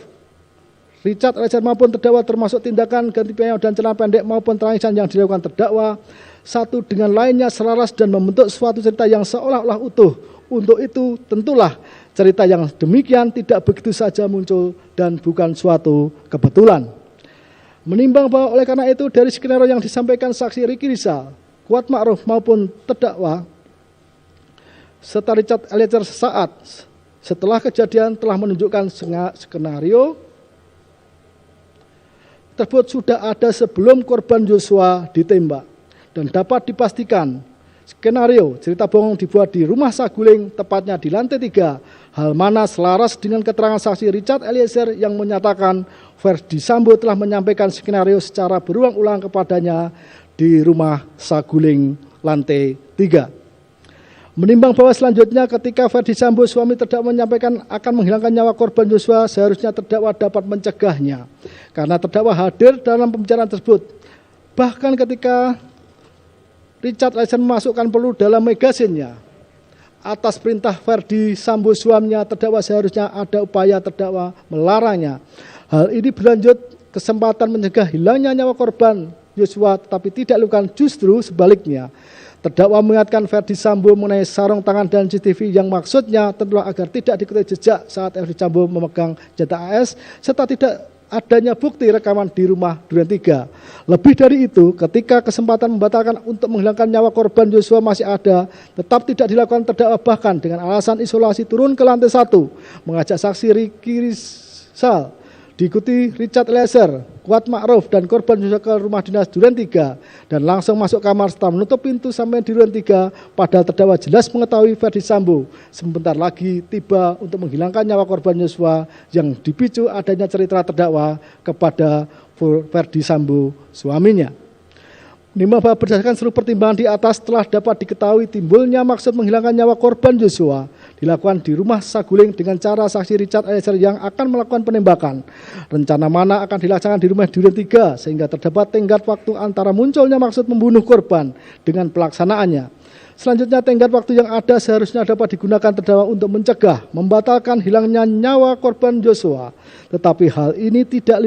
S2: Richard Eliezer maupun terdakwa termasuk tindakan ganti payung dan celana pendek maupun tangisan yang dilakukan terdakwa satu dengan lainnya selaras dan membentuk suatu cerita yang seolah-olah utuh. Untuk itu tentulah cerita yang demikian tidak begitu saja muncul dan bukan suatu kebetulan. Menimbang bahwa oleh karena itu dari skenario yang disampaikan saksi Ricky Rizal, Kuat Ma'ruf maupun terdakwa serta Richard Eliezer sesaat setelah kejadian telah menunjukkan skenario tersebut sudah ada sebelum korban Joshua ditembak, dan dapat dipastikan skenario cerita bohong dibuat di rumah Saguling, tepatnya di lantai 3, hal mana selaras dengan keterangan saksi Richard Eliezer yang menyatakan Verdi Sambo telah menyampaikan skenario secara berulang-ulang kepadanya di rumah Saguling lantai 3. Menimbang bahwa selanjutnya ketika Verdi Sambo suami terdakwa menyampaikan akan menghilangkan nyawa korban Joshua, seharusnya terdakwa dapat mencegahnya karena terdakwa hadir dalam pembicaraan tersebut. Bahkan ketika Richard Eliezer memasukkan peluru dalam magazinnya atas perintah Verdi Sambo suaminya, terdakwa seharusnya ada upaya terdakwa melarangnya. Hal ini berlanjut kesempatan mencegah hilangnya nyawa korban Joshua, tetapi tidak dilakukan, justru sebaliknya. Terdakwa mengingatkan Verdi Sambo mengenai sarung tangan dan CCTV yang maksudnya tentulah agar tidak diketahui jejak saat Verdi Sambo memegang senjata AS serta tidak adanya bukti rekaman di rumah Duren 3. Lebih dari itu, ketika kesempatan membatalkan untuk menghilangkan nyawa korban Joshua masih ada, tetap tidak dilakukan terdakwa, bahkan dengan alasan isolasi turun ke lantai 1, mengajak saksi Ricky Rizal, diikuti Richard Eliezer, Kuat Ma'ruf dan korban Joshua ke rumah dinas Duren 3 dan langsung masuk kamar setelah menutup pintu sampai di Duren 3, padahal terdakwa jelas mengetahui Verdi Sambo sebentar lagi tiba untuk menghilangkan nyawa korban Joshua yang dipicu adanya cerita terdakwa kepada Verdi Sambo suaminya. Menimbang bahwa berdasarkan seluruh pertimbangan di atas telah dapat diketahui timbulnya maksud menghilangkan nyawa korban Joshua dilakukan di rumah Saguling dengan cara saksi Richard Eliezer yang akan melakukan penembakan. Rencana mana akan dilaksanakan di rumah Duren 3 sehingga terdapat tenggat waktu antara munculnya maksud membunuh korban dengan pelaksanaannya. Selanjutnya, tenggat waktu yang ada seharusnya dapat digunakan terdakwa untuk mencegah, membatalkan hilangnya nyawa korban Joshua. Tetapi hal ini tidak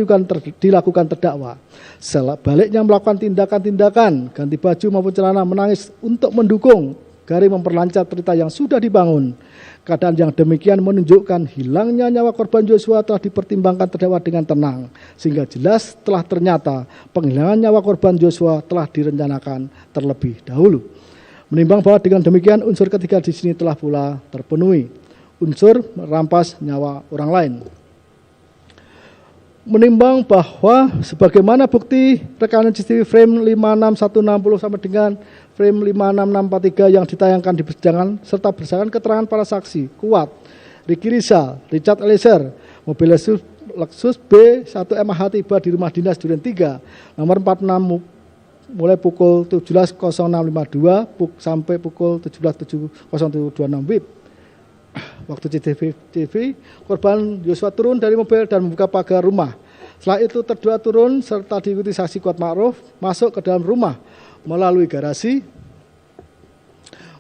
S2: dilakukan terdakwa. Sebaliknya melakukan tindakan-tindakan ganti baju maupun celana, menangis untuk mendukung gari memperlancar cerita yang sudah dibangun. Keadaan yang demikian menunjukkan hilangnya nyawa korban Joshua telah dipertimbangkan terdakwa dengan tenang, sehingga jelas telah ternyata penghilangan nyawa korban Joshua telah direncanakan terlebih dahulu. Menimbang bahwa dengan demikian unsur ketiga di sini telah pula terpenuhi, unsur merampas nyawa orang lain. Menimbang bahwa sebagaimana bukti rekaman CCTV frame 56160 sampai dengan frame 56643 yang ditayangkan di persidangan serta berdasarkan keterangan para saksi Kuat, Ricky Rizal, Richard Eliezer, mobil Lexus B1MH tiba di rumah dinas Duren 3 nomor 46 mulai pukul 17.0652 sampai pukul 17.0726 WIB. Waktu CCTV, korban Yosua turun dari mobil dan membuka pagar rumah. Setelah itu terdua turun serta diikuti saksi Kuat Ma'ruf masuk ke dalam rumah melalui garasi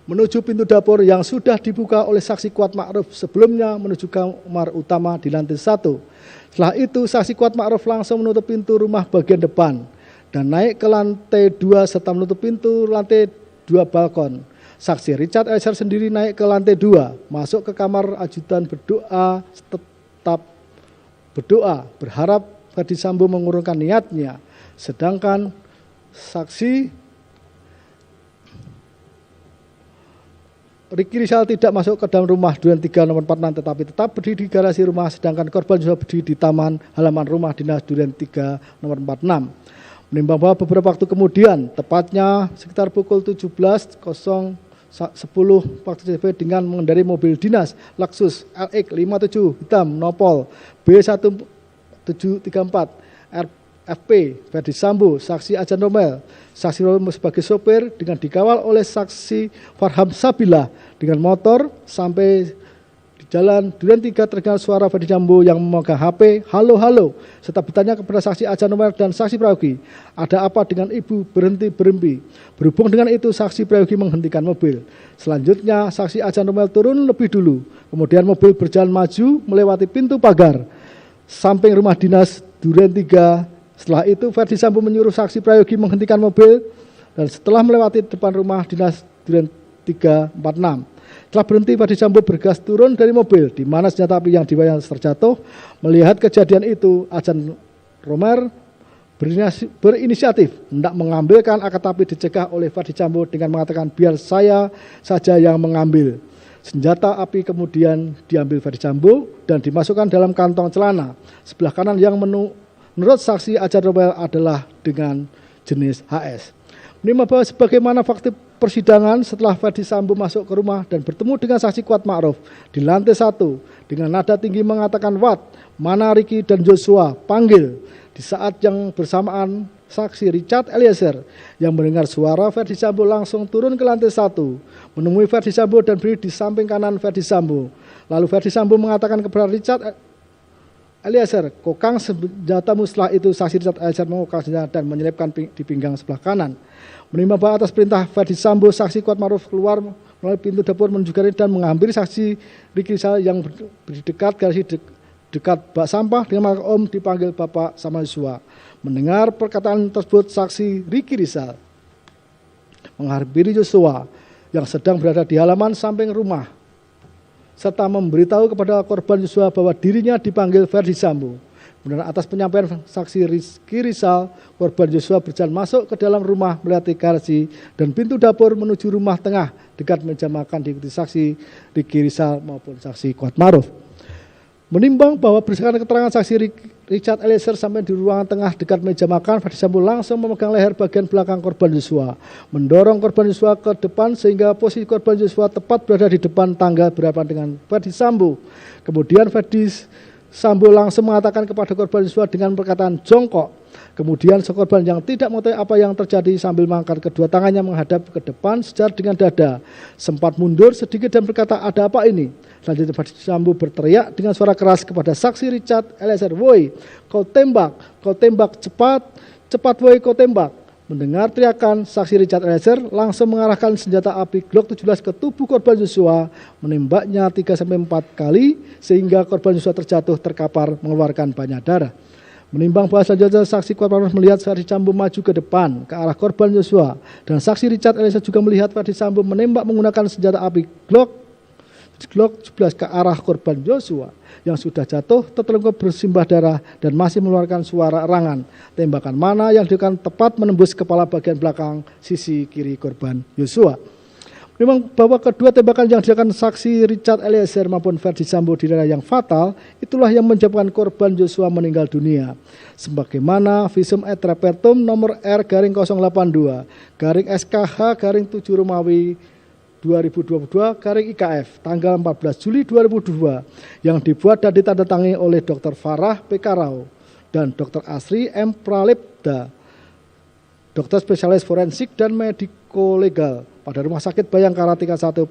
S2: menuju pintu dapur yang sudah dibuka oleh saksi Kuat Ma'ruf sebelumnya menuju kamar utama di lantai 1. Setelah itu saksi Kuat Ma'ruf langsung menutup pintu rumah bagian depan dan naik ke lantai 2 serta menutup pintu lantai 2 balkon. Saksi Richard Eliezer sendiri naik ke lantai 2, masuk ke kamar ajudan tetap berdoa, berharap Ferdi Sambo mengurungkan niatnya. Sedangkan saksi Ricky Rizal tidak masuk ke dalam rumah Duren 3 nomor 46 tetapi tetap berdiri di garasi rumah, sedangkan korban juga berdiri di taman halaman rumah dinas Duren 3 nomor 46. Menimbang bahwa beberapa waktu kemudian, tepatnya sekitar pukul 17.10 waktu CCTV dengan mengendarai mobil dinas Lexus LX 57 hitam nopol B1734 FP Ferdi Sambo, saksi Ajan Romel, saksi Romel sebagai sopir dengan dikawal oleh saksi Farham Sabilah dengan motor sampai di jalan Duren 3 terdengar suara Ferdi Sambo yang memegang HP, halo halo, serta bertanya kepada saksi Ajan Romel dan saksi Prayogi, ada apa dengan ibu berhenti. Berhubung dengan itu saksi Prayogi menghentikan mobil. Selanjutnya saksi Ajan Romel turun lebih dulu, kemudian mobil berjalan maju melewati pintu pagar samping rumah dinas Duren 3. Setelah itu Ferdi Sambo menyuruh saksi Prayogi menghentikan mobil dan setelah melewati depan rumah dinas Duren 346. Setelah berhenti Ferdi Sambo bergas turun dari mobil di mana senjata api yang dibawa terjatuh. Melihat kejadian itu, Ajan Romer berinisiatif hendak mengambilkan akan tapi dicegah oleh Ferdi Sambo dengan mengatakan biar saya saja yang mengambil. Senjata api kemudian diambil Ferdi Sambo dan dimasukkan dalam kantong celana sebelah kanan yang menurut saksi Ajan Romer adalah dengan jenis HS. Menimbang bahwa sebagaimana fakta persidangan setelah Ferdi Sambo masuk ke rumah dan bertemu dengan saksi Kuat Ma'ruf di lantai 1 dengan nada tinggi mengatakan Wat, mana Ricky dan Joshua, panggil. Di saat yang bersamaan saksi Richard Eliezer yang mendengar suara Ferdi Sambo langsung turun ke lantai 1 menemui Ferdi Sambo dan berdiri di samping kanan Ferdi Sambo. Lalu Ferdi Sambo mengatakan kepada Richard Eliezer, kokang senjatamu. Setelah itu saksi Richard Eliezer mengokang senjata dan menyelipkan di pinggang sebelah kanan. Menimbang bahwa atas perintah Ferdi Sambo, saksi Kuat Ma'ruf keluar melalui pintu dapur menuju garasi dan mengambil saksi Ricky Rizal yang berdiri dekat garasi dekat bak sampah dengan Om dipanggil Bapak sama Yosua. Mendengar perkataan tersebut, saksi Ricky Rizal menghampiri Yosua yang sedang berada di halaman samping rumah serta memberitahu kepada korban Yosua bahwa dirinya dipanggil Ferdi Sambo. Kemudian atas penyampaian saksi Ricky Rizal, korban Yosua berjalan masuk ke dalam rumah melewati garasi dan pintu dapur menuju rumah tengah dekat meja makan diikuti saksi Ricky Rizal maupun saksi Kuat Ma'ruf. Menimbang bahwa berdasarkan keterangan saksi Richard Eliezer sampai di ruangan tengah dekat meja makan, Ferdi Sambo langsung memegang leher bagian belakang korban Yosua, mendorong korban Yosua ke depan sehingga posisi korban Yosua tepat berada di depan tangga berhadapan dengan Ferdi Sambo. Kemudian Ferdi Sambo langsung mengatakan kepada korban Yosua dengan perkataan jongkok. Kemudian sekorban yang tidak mengetahui apa yang terjadi sambil mengangkat kedua tangannya menghadap ke depan secara dengan dada. Sempat mundur sedikit dan berkata, ada apa ini? Selanjutnya Ferdi Sambo berteriak dengan suara keras kepada saksi Richard Eliezer, woi, kau tembak cepat woi kau tembak. Mendengar teriakan, saksi Richard Eliezer langsung mengarahkan senjata api Glock 17 ke tubuh korban Yosua, menembaknya 3-4 kali sehingga korban Yosua terjatuh terkapar mengeluarkan banyak darah. Menimbang bahwa selanjutnya saksi Kuat Ma'ruf melihat Ferdi Sambo maju ke depan ke arah korban Yosua dan saksi Richard Eliezer juga melihat Ferdi Sambo menembak menggunakan senjata api Glock 17 ke arah korban Yosua yang sudah jatuh tertelungkup bersimbah darah dan masih mengeluarkan suara erangan. Tembakan mana yang dilakukan tepat menembus kepala bagian belakang sisi kiri korban Yosua. Memang bahwa kedua tembakan yang dilakukan saksi Richard Eliezer maupun Verdi Sambo di daerah yang fatal, itulah yang menyebabkan korban Joshua meninggal dunia. Sebagaimana visum et repertum nomor R/082 SKH 7 Romawi 2022 IKF tanggal 14 Juli 2022 yang dibuat dan ditandatangani oleh Dr. Farah P.K. Rao dan Dr. Asri M. Pralipda, dokter spesialis forensik dan mediko legal pada Rumah Sakit Bayangkara 31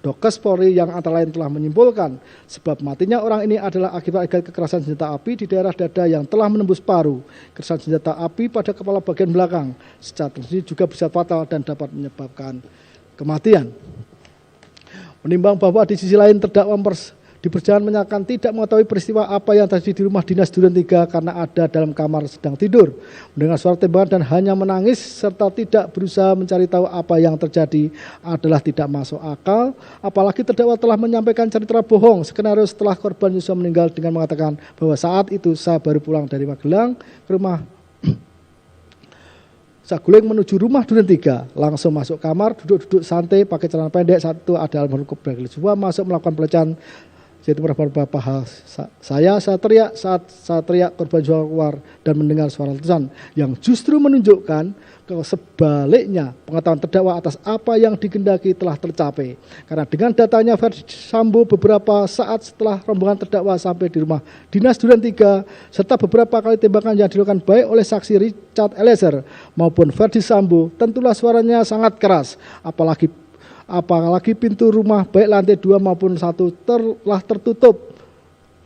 S2: Dokes Polri yang antara lain telah menyimpulkan sebab matinya orang ini adalah akibat kekerasan senjata api di daerah dada yang telah menembus paru. Kekerasan senjata api pada kepala bagian belakang secara tertentu juga bisa fatal dan dapat menyebabkan kematian. Menimbang bahwa di sisi lain terdakwa di persidangan menyatakan tidak mengetahui peristiwa apa yang terjadi di rumah dinas Duren 3 karena ada dalam kamar sedang tidur, mendengar suara tembakan dan hanya menangis serta tidak berusaha mencari tahu apa yang terjadi adalah tidak masuk akal. Apalagi terdakwa telah menyampaikan cerita bohong skenario setelah korban Joshua meninggal dengan mengatakan bahwa saat itu saya baru pulang dari Magelang ke rumah Saguling menuju rumah Duren 3, langsung masuk kamar, duduk-duduk santai, pakai celana pendek. Saat itu ada almarhum Joshua masuk melakukan pelecehan, yaitu beberapa hal. Saya teriak saat saya teriak korban Joshua keluar dan mendengar suara letusan yang justru menunjukkan kalau sebaliknya pengetahuan terdakwa atas apa yang digendaki telah tercapai. Karena dengan datanya Verdi Sambo beberapa saat setelah rombongan terdakwa sampai di rumah dinas Duren 3 serta beberapa kali tembakan yang dilakukan baik oleh saksi Richard Eliezer maupun Verdi Sambo, tentulah suaranya sangat keras. Apalagi pintu rumah baik lantai 2 maupun 1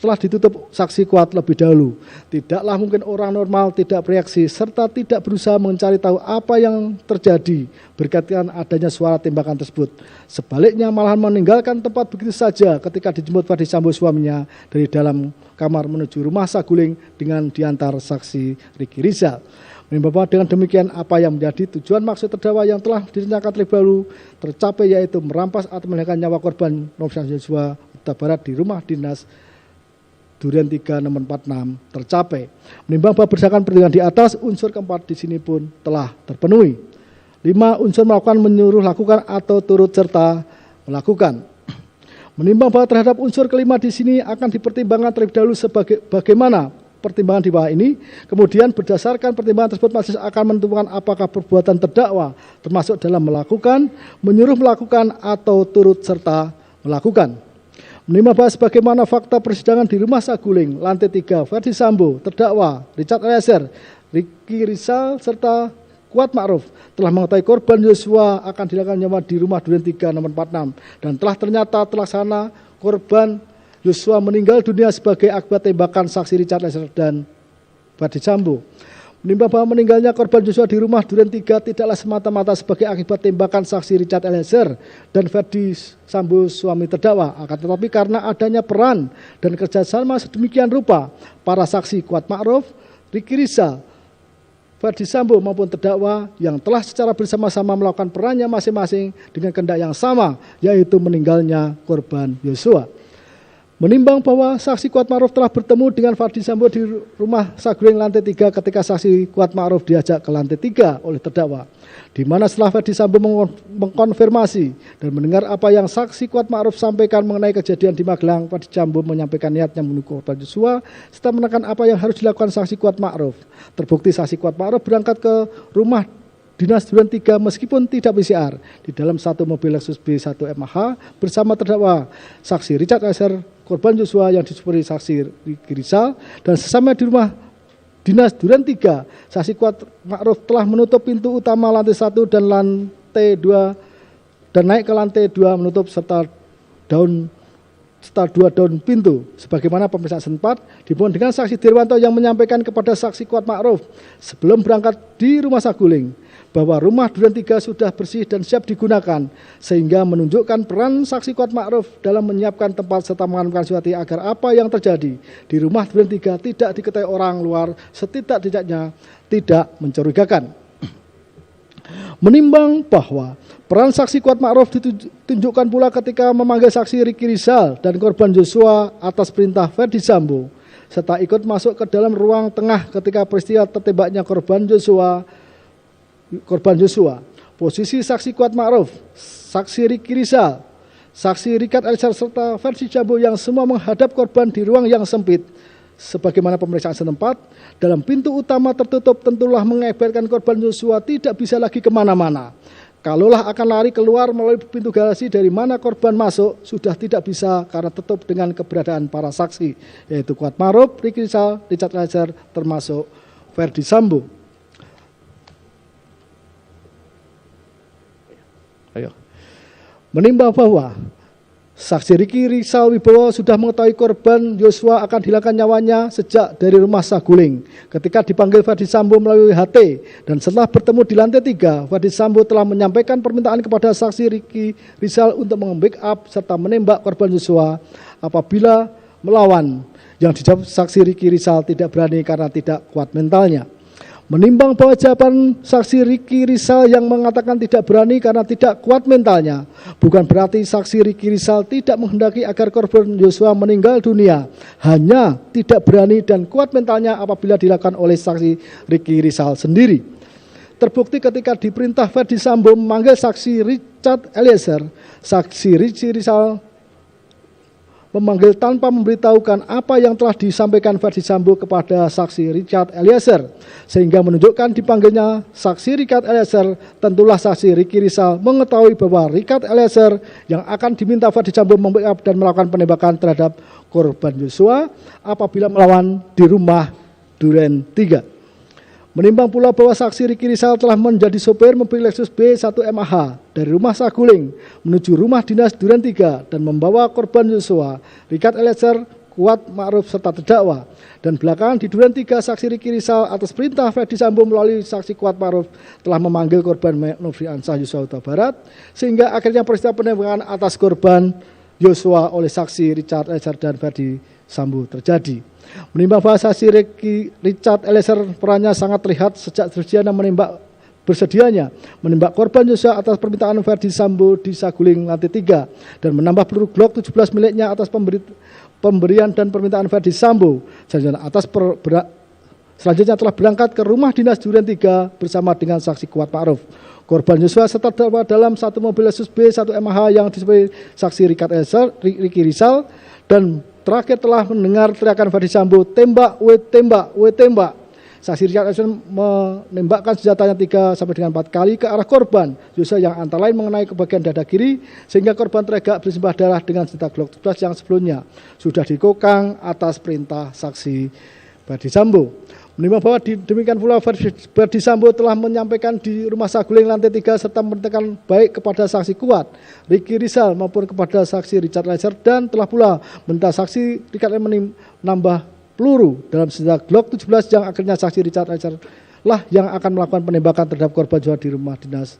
S2: telah ditutup saksi kuat lebih dahulu. Tidaklah mungkin orang normal tidak bereaksi serta tidak berusaha mencari tahu apa yang terjadi berkaitan adanya suara tembakan tersebut. Sebaliknya malahan meninggalkan tempat begitu saja ketika dijemput Verdi Sambo suaminya dari dalam kamar menuju rumah Saguling dengan diantar saksi Ricky Rizal. Bahwa dengan demikian apa yang menjadi tujuan maksud terdakwa yang telah direncanakan terlebih dahulu tercapai, yaitu merampas atau menghilangkan nyawa korban Nofrian Joshua Huta Barat di rumah dinas Duren 3 nomor 46 tercapai. Menimbang bahwa berdasarkan pertimbangan di atas, unsur keempat di sini pun telah terpenuhi. 5. Unsur melakukan, menyuruh lakukan atau turut serta melakukan. Menimbang bahwa terhadap unsur kelima di sini akan dipertimbangkan terlebih dahulu sebagai bagaimana pertimbangan di bawah ini, kemudian berdasarkan pertimbangan tersebut masih akan menentukan apakah perbuatan terdakwa termasuk dalam melakukan, menyuruh melakukan atau turut serta melakukan. Menimbang bahwa sebagaimana fakta persidangan di rumah Saguling lantai 3 Verdi Sambo, terdakwa Richard Eliezer, Ricky Rizal serta Kuat Ma'ruf telah mengetahui korban Joshua akan dilakukan nyawa di rumah Duren 3 nomor 46 dan telah ternyata terlaksana korban Joshua meninggal dunia sebagai akibat tembakan saksi Richard Eliezer dan Verdi Sambo. Menimbang bahwa meninggalnya korban Joshua di rumah Duren 3 tidaklah semata-mata sebagai akibat tembakan saksi Richard Eliezer dan Verdi Sambo suami terdakwa, akan tetapi karena adanya peran dan kerjasama sedemikian rupa para saksi Kuat Ma'ruf, Ricky Rizal, Verdi Sambo maupun terdakwa yang telah secara bersama-sama melakukan perannya masing-masing dengan kehendak yang sama, yaitu meninggalnya korban Joshua. Menimbang bahwa saksi Kuat Ma'ruf telah bertemu dengan Verdi Sambo di rumah Saguling lantai 3 ketika saksi Kuat Ma'ruf diajak ke lantai 3 oleh terdakwa, di mana setelah Verdi Sambo mengkonfirmasi dan mendengar apa yang saksi Kuat Ma'ruf sampaikan mengenai kejadian di Magelang, Verdi Sambo menyampaikan niatnya membunuh korban Joshua serta menekan apa yang harus dilakukan saksi Kuat Ma'ruf. Terbukti saksi Kuat Ma'ruf berangkat ke rumah dinas Duren 3 meskipun tidak PCR di dalam satu mobil Lexus B1 MH bersama terdakwa saksi Richard Eliezer, korban Joshua yang disupiri saksi Ricky Rizal, dan sesama di rumah dinas Duren 3, saksi Kuat Ma'ruf telah menutup pintu utama lantai 1 dan lantai 2 dan naik ke lantai 2 menutup serta 2 daun pintu sebagaimana pemeriksaan sempat dimuat dengan saksi Dirwanto yang menyampaikan kepada saksi Kuat Ma'ruf sebelum berangkat di rumah Saguling bahwa rumah Duren 3 sudah bersih dan siap digunakan, sehingga menunjukkan peran saksi Kuat Ma'ruf dalam menyiapkan tempat serta mengamankan situasi agar apa yang terjadi di rumah Duren 3 tidak diketahui orang luar setidak-tidaknya tidak mencurigakan. Menimbang bahwa peran saksi Kuat Ma'ruf ditunjukkan pula ketika memanggil saksi Ricky Rizal dan korban Joshua atas perintah Verdi Sambo, serta ikut masuk ke dalam ruang tengah ketika peristiwa tertembaknya korban Joshua. Posisi saksi Kuat Ma'ruf, saksi Riki Rizal, saksi Richard Eliezer serta Verdi Sambo yang semua menghadap korban di ruang yang sempit. Sebagaimana pemeriksaan setempat, dalam pintu utama tertutup tentulah mengakibatkan korban Yosua tidak bisa lagi kemana-mana. Kalaulah akan lari keluar melalui pintu garasi dari mana korban masuk, sudah tidak bisa karena tutup dengan keberadaan para saksi, yaitu Kuat Ma'ruf, Riki Rizal, Richard Eliezer, termasuk Verdi Sambo. Menimbang bahwa saksi Riki Rizal Wibowo sudah mengetahui korban Yosua akan dihilangkan nyawanya sejak dari rumah Saguling. Ketika dipanggil Verdi Sambo melalui HT dan setelah bertemu di lantai 3, Verdi Sambo telah menyampaikan permintaan kepada saksi Riki Rizal untuk meng-backup serta menembak korban Yosua apabila melawan. Yang dijawab saksi Riki Rizal tidak berani karena tidak kuat mentalnya. Menimbang bahwa jawaban saksi Riki Rizal yang mengatakan tidak berani karena tidak kuat mentalnya, bukan berarti saksi Riki Rizal tidak menghendaki agar korban Yosua meninggal dunia, hanya tidak berani dan kuat mentalnya apabila dilakukan oleh saksi Riki Rizal sendiri. Terbukti ketika diperintah Verdi Sambo memanggil saksi Richard Eliezer, saksi Riki Rizal memanggil tanpa memberitahukan apa yang telah disampaikan Verdi Sambo kepada saksi Richard Eliezer, sehingga menunjukkan dipanggilnya saksi Richard Eliezer. Tentulah saksi Riki Rizal mengetahui bahwa Richard Eliezer yang akan diminta Verdi Sambo membackup dan melakukan penembakan terhadap korban Yosua apabila melawan di rumah Duren 3. Menimbang pula bahwa saksi Riki Rizal telah menjadi sopir mobil Lexus B1 MAH dari rumah Saguling menuju rumah dinas Duren 3 dan membawa korban Yosua, Richard Eliezer, Kuat Ma'ruf serta terdakwa. Dan belakangan di Duren 3, saksi Riki Rizal atas perintah Verdi Sambo melalui saksi Kuat Ma'ruf telah memanggil korban Nofriansah Yosua Huta Barat, sehingga akhirnya peristiwa penembakan atas korban Yosua oleh saksi Richard Eliezer dan Verdi Sambo terjadi. Menimbang bahwa saksi Richard Eliezer perannya sangat terlihat sejak bersedianya menembak korban Yosua atas permintaan Verdi Sambo di Saguling lantai 3 dan menambah peluru Glock 17 miliknya atas pemberian dan permintaan Verdi Sambo. Selanjutnya telah berangkat ke rumah dinas Duren 3 bersama dengan saksi Kuat Ma'ruf. Korban Yosua serta terdakwa dalam satu mobil Lexus B1 MAH yang disebut saksi Riki Rizal dan terakhir telah mendengar teriakan Verdi Sambo, tembak, tembak, tembak. Saksi Richard Eliezer menembakkan senjatanya 3 sampai dengan 4 kali ke arah korban Yosua yang antara lain mengenai ke bagian dada kiri sehingga korban teregak bersimbah darah dengan senjata Glock 17 yang sebelumnya sudah dikokang atas perintah saksi Verdi Sambo. Menimbang bahwa demikian pula Verdi Sambo telah menyampaikan di rumah Saguling lantai 3 serta memerintahkan baik kepada saksi Kuat Riki Rizal maupun kepada saksi Richard Eliezer dan telah pula minta saksi Richard menambah peluru dalam senjata Glock 17 yang akhirnya saksi Richard Eliezer lah yang akan melakukan penembakan terhadap korban Yosua di rumah dinas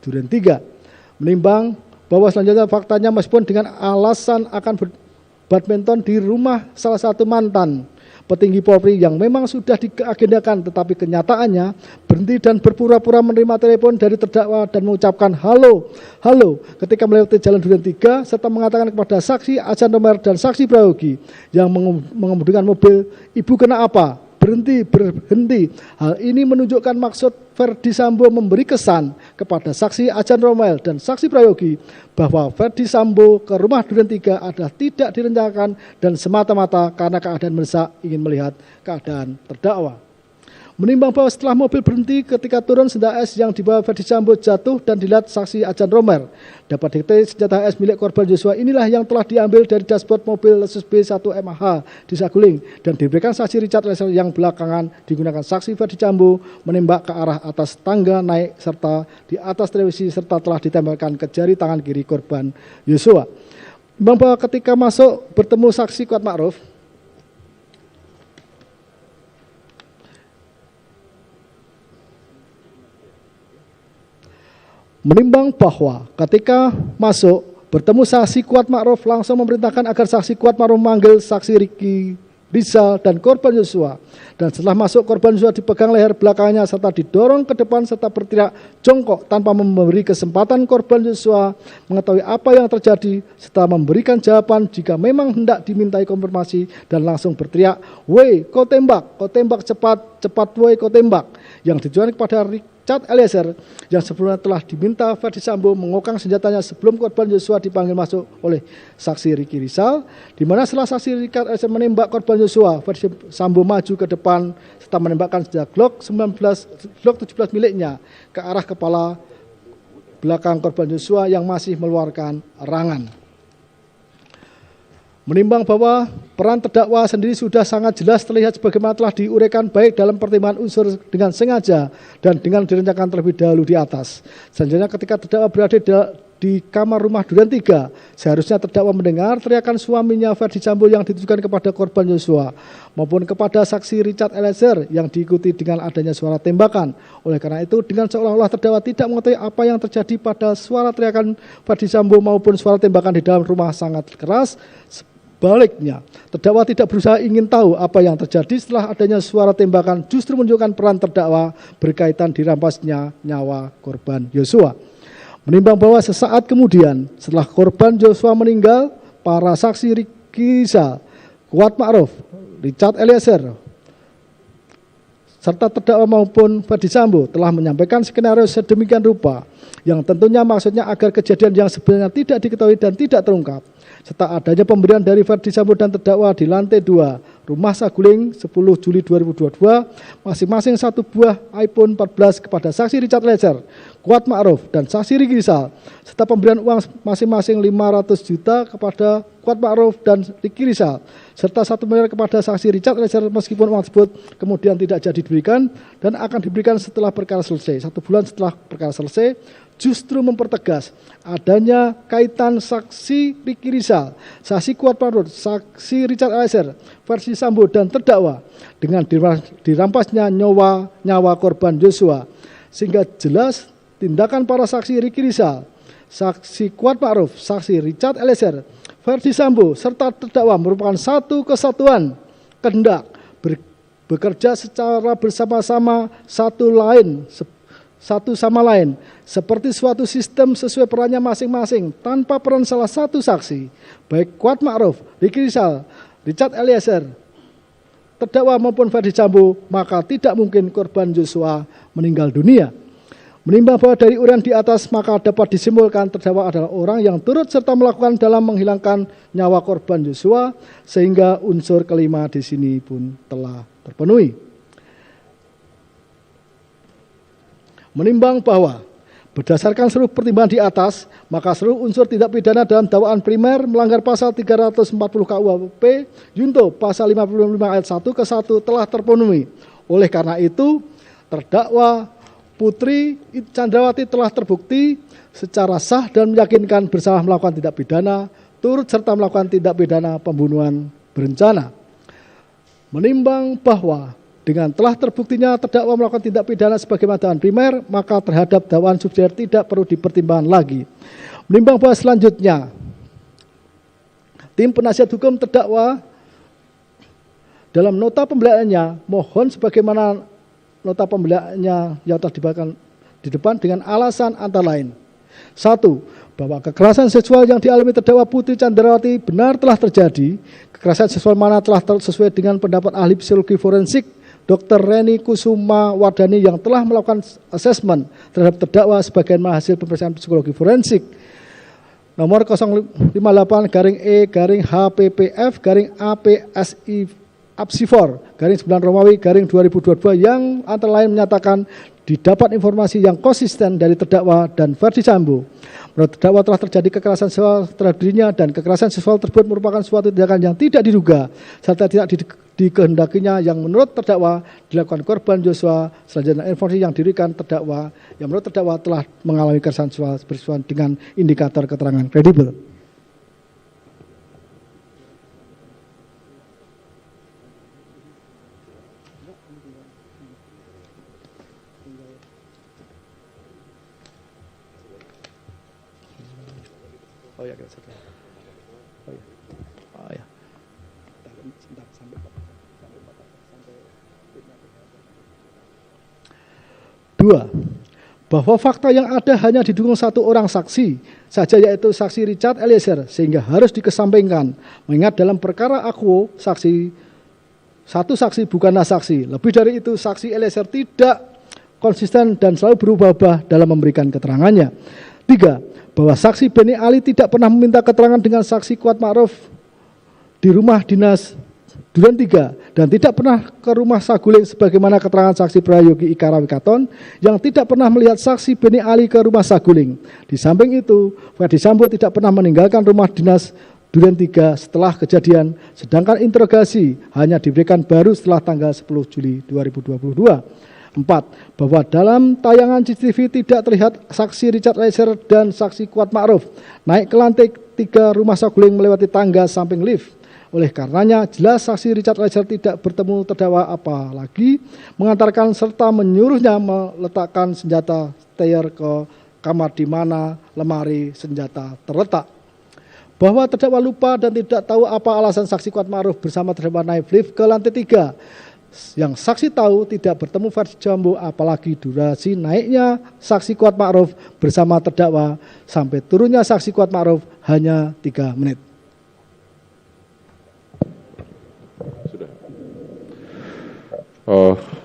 S2: Duren 3. Menimbang bahwa selanjutnya faktanya meskipun dengan alasan akan badminton di rumah salah satu mantan petinggi Polri yang memang sudah diagendakan, tetapi kenyataannya berhenti dan berpura-pura menerima telepon dari terdakwa dan mengucapkan halo, halo ketika melewati jalan Duren 3 serta mengatakan kepada saksi Ajan Romer dan saksi Prayogi yang mengemudikan mobil, ibu kena apa? Berhenti. Hal ini menunjukkan maksud Verdi Sambo memberi kesan kepada saksi Ajan Romel dan saksi Prayogi bahwa Verdi Sambo ke rumah Duren 3 adalah tidak direncanakan dan semata-mata karena keadaan mendesak ingin melihat keadaan terdakwa. Menimbang bahwa setelah mobil berhenti ketika turun senjata S yang dibawa Verdi Sambo jatuh dan dilihat saksi Ajan Romer. Dapat diketahui senjata S milik korban Yosua inilah yang telah diambil dari dashboard mobil Lexus B1 MAH di Saguling dan diberikan saksi Richard Eliezer yang belakangan digunakan saksi Verdi Sambo menembak ke arah atas tangga naik serta di atas televisi serta telah ditembakkan ke jari tangan kiri korban Yosua. Menimbang bahwa ketika masuk bertemu saksi Kuat Ma'ruf, menimbang bahwa ketika masuk bertemu saksi Kuat Ma'ruf langsung memerintahkan agar saksi Kuat Ma'ruf memanggil saksi Riki Rizal dan korban Yosua. Dan setelah masuk korban Yosua dipegang leher belakangnya serta didorong ke depan serta berteriak jongkok tanpa memberi kesempatan korban Yosua mengetahui apa yang terjadi setelah memberikan jawaban jika memang hendak dimintai konfirmasi dan langsung berteriak, "Woi, kau tembak cepat, cepat woi kau tembak." Yang ditujukan kepada Richard Richard Eliezer yang sebelumnya telah diminta Verdi Sambo mengokang senjatanya sebelum korban Yosua dipanggil masuk oleh saksi Ricky Rizal, di mana setelah saksi Richard Eliezer menembak korban Yosua, Verdi Sambo maju ke depan serta menembakkan senjata Glock 17 miliknya ke arah kepala belakang korban Yosua yang masih mengeluarkan erangan. Menimbang bahwa peran terdakwa sendiri sudah sangat jelas terlihat sebagaimana telah diuraikan baik dalam pertimbangan unsur dengan sengaja dan dengan direncanakan terlebih dahulu di atas. Selanjutnya ketika terdakwa berada di kamar rumah Duren 3, seharusnya terdakwa mendengar teriakan suaminya Verdi Sambo yang ditujukan kepada korban Yosua maupun kepada saksi Richard Eliezer yang diikuti dengan adanya suara tembakan. Oleh karena itu, dengan seolah-olah terdakwa tidak mengetahui apa yang terjadi pada suara teriakan Verdi Sambo maupun suara tembakan di dalam rumah sangat keras, sebaliknya, terdakwa tidak berusaha ingin tahu apa yang terjadi setelah adanya suara tembakan, justru menunjukkan peran terdakwa berkaitan dirampasnya nyawa korban Yosua. Menimbang bahwa sesaat kemudian setelah korban Yosua meninggal, para saksi Ricky Rizal, Kuat Ma'ruf, Richard Eliezer, serta terdakwa maupun Verdi Sambo telah menyampaikan skenario sedemikian rupa yang tentunya maksudnya agar kejadian yang sebenarnya tidak diketahui dan tidak terungkap, serta adanya pemberian dari Verdi Sambo dan terdakwa di lantai 2 Rumah Saguling 10 Juli 2022 masing-masing satu buah iPhone 14 kepada saksi Richard Eliezer, Kuat Ma'ruf, dan saksi Ricky Rizal, serta pemberian uang masing-masing 500 juta kepada Kuat Ma'ruf dan Ricky Rizal, serta 1 miliar kepada saksi Richard Eliezer meskipun uang tersebut kemudian tidak jadi diberikan dan akan diberikan setelah perkara selesai. 1 bulan setelah perkara selesai, justru mempertegas adanya kaitan saksi Ricky Rizal, saksi Kuat Ma'ruf, saksi Richard Eliezer, Verdi Sambo dan terdakwa dengan dirampasnya nyawa korban Yosua, sehingga jelas tindakan para saksi Ricky Rizal, saksi Kuat Ma'ruf, saksi Richard Eliezer, Verdi Sambo serta terdakwa merupakan satu kesatuan kehendak bekerja secara bersama-sama satu sama lain seperti suatu sistem sesuai perannya masing-masing tanpa peran salah satu saksi baik Kuat Ma'ruf, Ricky Rizal, Richard Eliezer, terdakwa maupun Verdi Sambo, maka tidak mungkin korban Yosua meninggal dunia. Menimbang bahwa dari uraian di atas maka dapat disimpulkan terdakwa adalah orang yang turut serta melakukan dalam menghilangkan nyawa korban Yosua, sehingga unsur kelima di sini pun telah terpenuhi. Menimbang bahwa berdasarkan seluruh pertimbangan di atas, maka seluruh unsur tindak pidana dalam dakwaan primer melanggar pasal 340 KUHP Junto pasal 55 ayat 1 ke 1 telah terpenuhi. Oleh karena itu, terdakwa Putri Chandrawati telah terbukti secara sah dan meyakinkan bersalah melakukan tindak pidana, turut serta melakukan tindak pidana pembunuhan berencana. Menimbang bahwa dengan telah terbuktinya terdakwa melakukan tindak pidana sebagaimana dakwaan primer, maka terhadap dakwaan subsidiar tidak perlu dipertimbangkan lagi. Menimbang bahwa selanjutnya tim penasihat hukum terdakwa dalam nota pembelaannya mohon sebagaimana nota pembelaannya yang telah dibacakan di depan dengan alasan antara lain. 1. Bahwa kekerasan seksual yang dialami terdakwa Putri Chandrawati benar telah terjadi. Kekerasan seksual mana telah sesuai dengan pendapat ahli psikologi forensik Dr. Reni Kusuma Wardani yang telah melakukan asesmen terhadap terdakwa sebagai hasil pemeriksaan psikologi forensik nomor 058-E-HPPF-APSI Apsifor _9 Romawi _2022 yang antara lain menyatakan didapat informasi yang konsisten dari terdakwa dan Verdi Sambo. Menurut terdakwa telah terjadi kekerasan seksual terhadap dirinya dan kekerasan seksual tersebut merupakan suatu tindakan yang tidak diduga serta tidak dikehendakinya yang menurut terdakwa dilakukan korban Yosua. Selanjutnya informasi yang diberikan terdakwa yang menurut terdakwa telah mengalami kekerasan seksual bersesuaian dengan indikator keterangan kredibel. Oh ya, kita sudah. Oh ya. Oh ya. Dua, bahwa fakta yang ada hanya didukung satu orang saksi saja, yaitu saksi Richard Eliezer, sehingga harus dikesampingkan. Mengingat dalam perkara akuo satu saksi bukanlah saksi. Lebih dari itu, saksi Eliezer tidak konsisten dan selalu berubah-ubah dalam memberikan keterangannya. 3. Bahwa saksi Beni Ali tidak pernah meminta keterangan dengan saksi Kuat Ma'ruf di rumah dinas Duren 3 dan tidak pernah ke rumah Saguling sebagaimana keterangan saksi Prayogi Ika Rawikaton yang tidak pernah melihat saksi Beni Ali ke rumah Saguling. Di samping itu, Verdi Sambo tidak pernah meninggalkan rumah dinas Duren 3 setelah kejadian, sedangkan interogasi hanya diberikan baru setelah tanggal 10 Juli 2022. 4. Bahwa dalam tayangan CCTV tidak terlihat saksi Richard Eliezer dan saksi Kuat Ma'ruf naik ke lantai 3 rumah Saguling melewati tangga samping lift. Oleh karenanya, jelas saksi Richard Eliezer tidak bertemu terdakwa apalagi mengantarkan serta menyuruhnya meletakkan senjata steyr ke kamar di mana lemari senjata terletak. Bahwa terdakwa lupa dan tidak tahu apa alasan saksi Kuat Ma'ruf bersama terdakwa naik lift ke lantai 3. Yang saksi tahu tidak bertemu Verdi Sambo apalagi durasi naiknya saksi Kuat Ma'ruf bersama terdakwa sampai turunnya saksi Kuat Ma'ruf hanya 3 menit.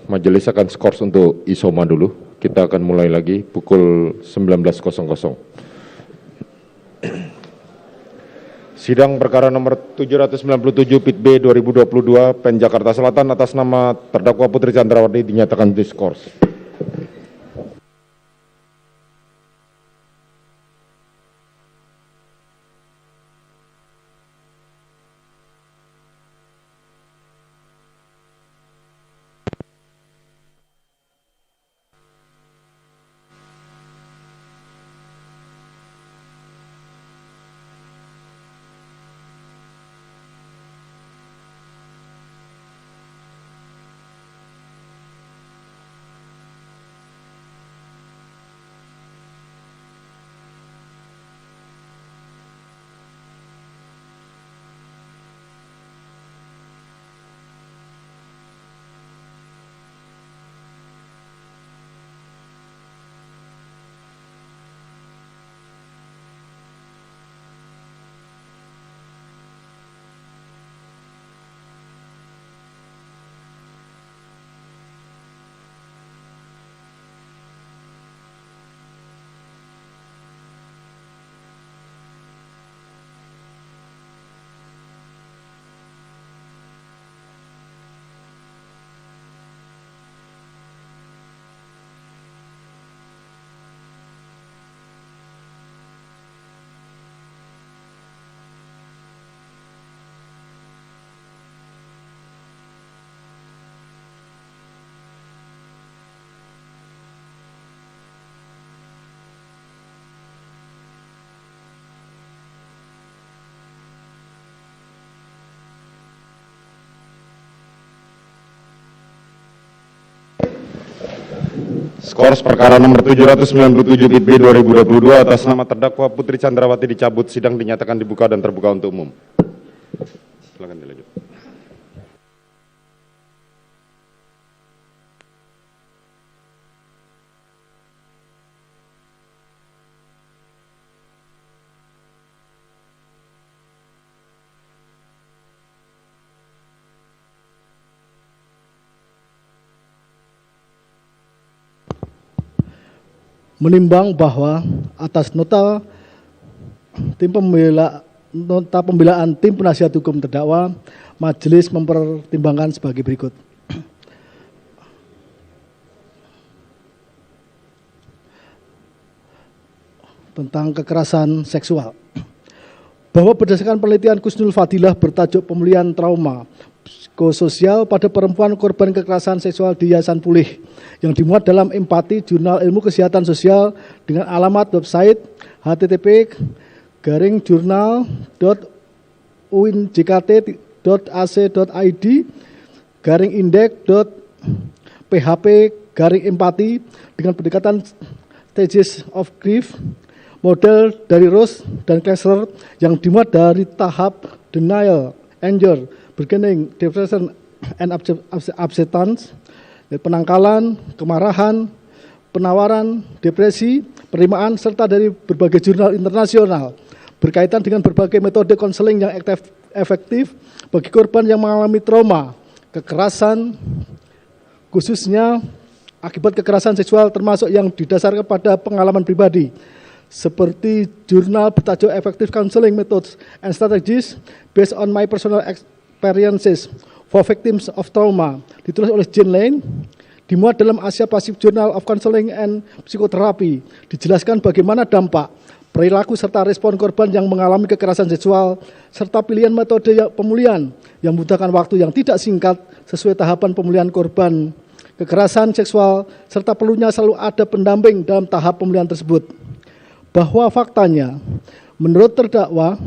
S1: Majelis akan skors untuk Isoma dulu. Kita akan mulai lagi pukul 19.00. Sidang perkara nomor 797 Pit B 2022 PN Jakarta Selatan atas nama terdakwa Putri Chandrawati dinyatakan diskors. Skors perkara nomor 797 Pit B 2022 atas nama terdakwa Putri Chandrawati dicabut, sidang dinyatakan dibuka dan terbuka untuk umum. Silakan dilanjut.
S2: Menimbang bahwa atas nota pembelaan tim penasihat hukum terdakwa, majelis mempertimbangkan sebagai berikut. Tentang kekerasan seksual. Bahwa berdasarkan penelitian Kusnul Fadilah bertajuk pemulihan trauma psikososial pada perempuan korban kekerasan seksual di Yayasan Pulih yang dimuat dalam Empati Jurnal Ilmu Kesehatan Sosial dengan alamat website http://journal.uinjkt.ac.id/indeks.php/empati dengan pendekatan stages of grief, model dari Rose dan Kessler yang dimuat dari tahap denial, anger, bargaining, depression, and acceptance, penangkalan, kemarahan, penawaran, depresi, penerimaan, serta dari berbagai jurnal internasional berkaitan dengan berbagai metode konseling yang efektif bagi korban yang mengalami trauma, kekerasan, khususnya akibat kekerasan seksual termasuk yang didasarkan pada pengalaman pribadi, seperti jurnal bertajuk Effective Counseling Methods and Strategies Based on My Personal Experiences for Victims of Trauma, ditulis oleh Jean Lane, dimuat dalam Asia Pacific Journal of Counseling and Psychotherapy. Dijelaskan bagaimana dampak, perilaku serta respon korban yang mengalami kekerasan seksual, serta pilihan metode pemulihan yang membutuhkan waktu yang tidak singkat sesuai tahapan pemulihan korban kekerasan seksual, serta perlunya selalu ada pendamping dalam tahap pemulihan tersebut. Bahwa faktanya, menurut terdakwa,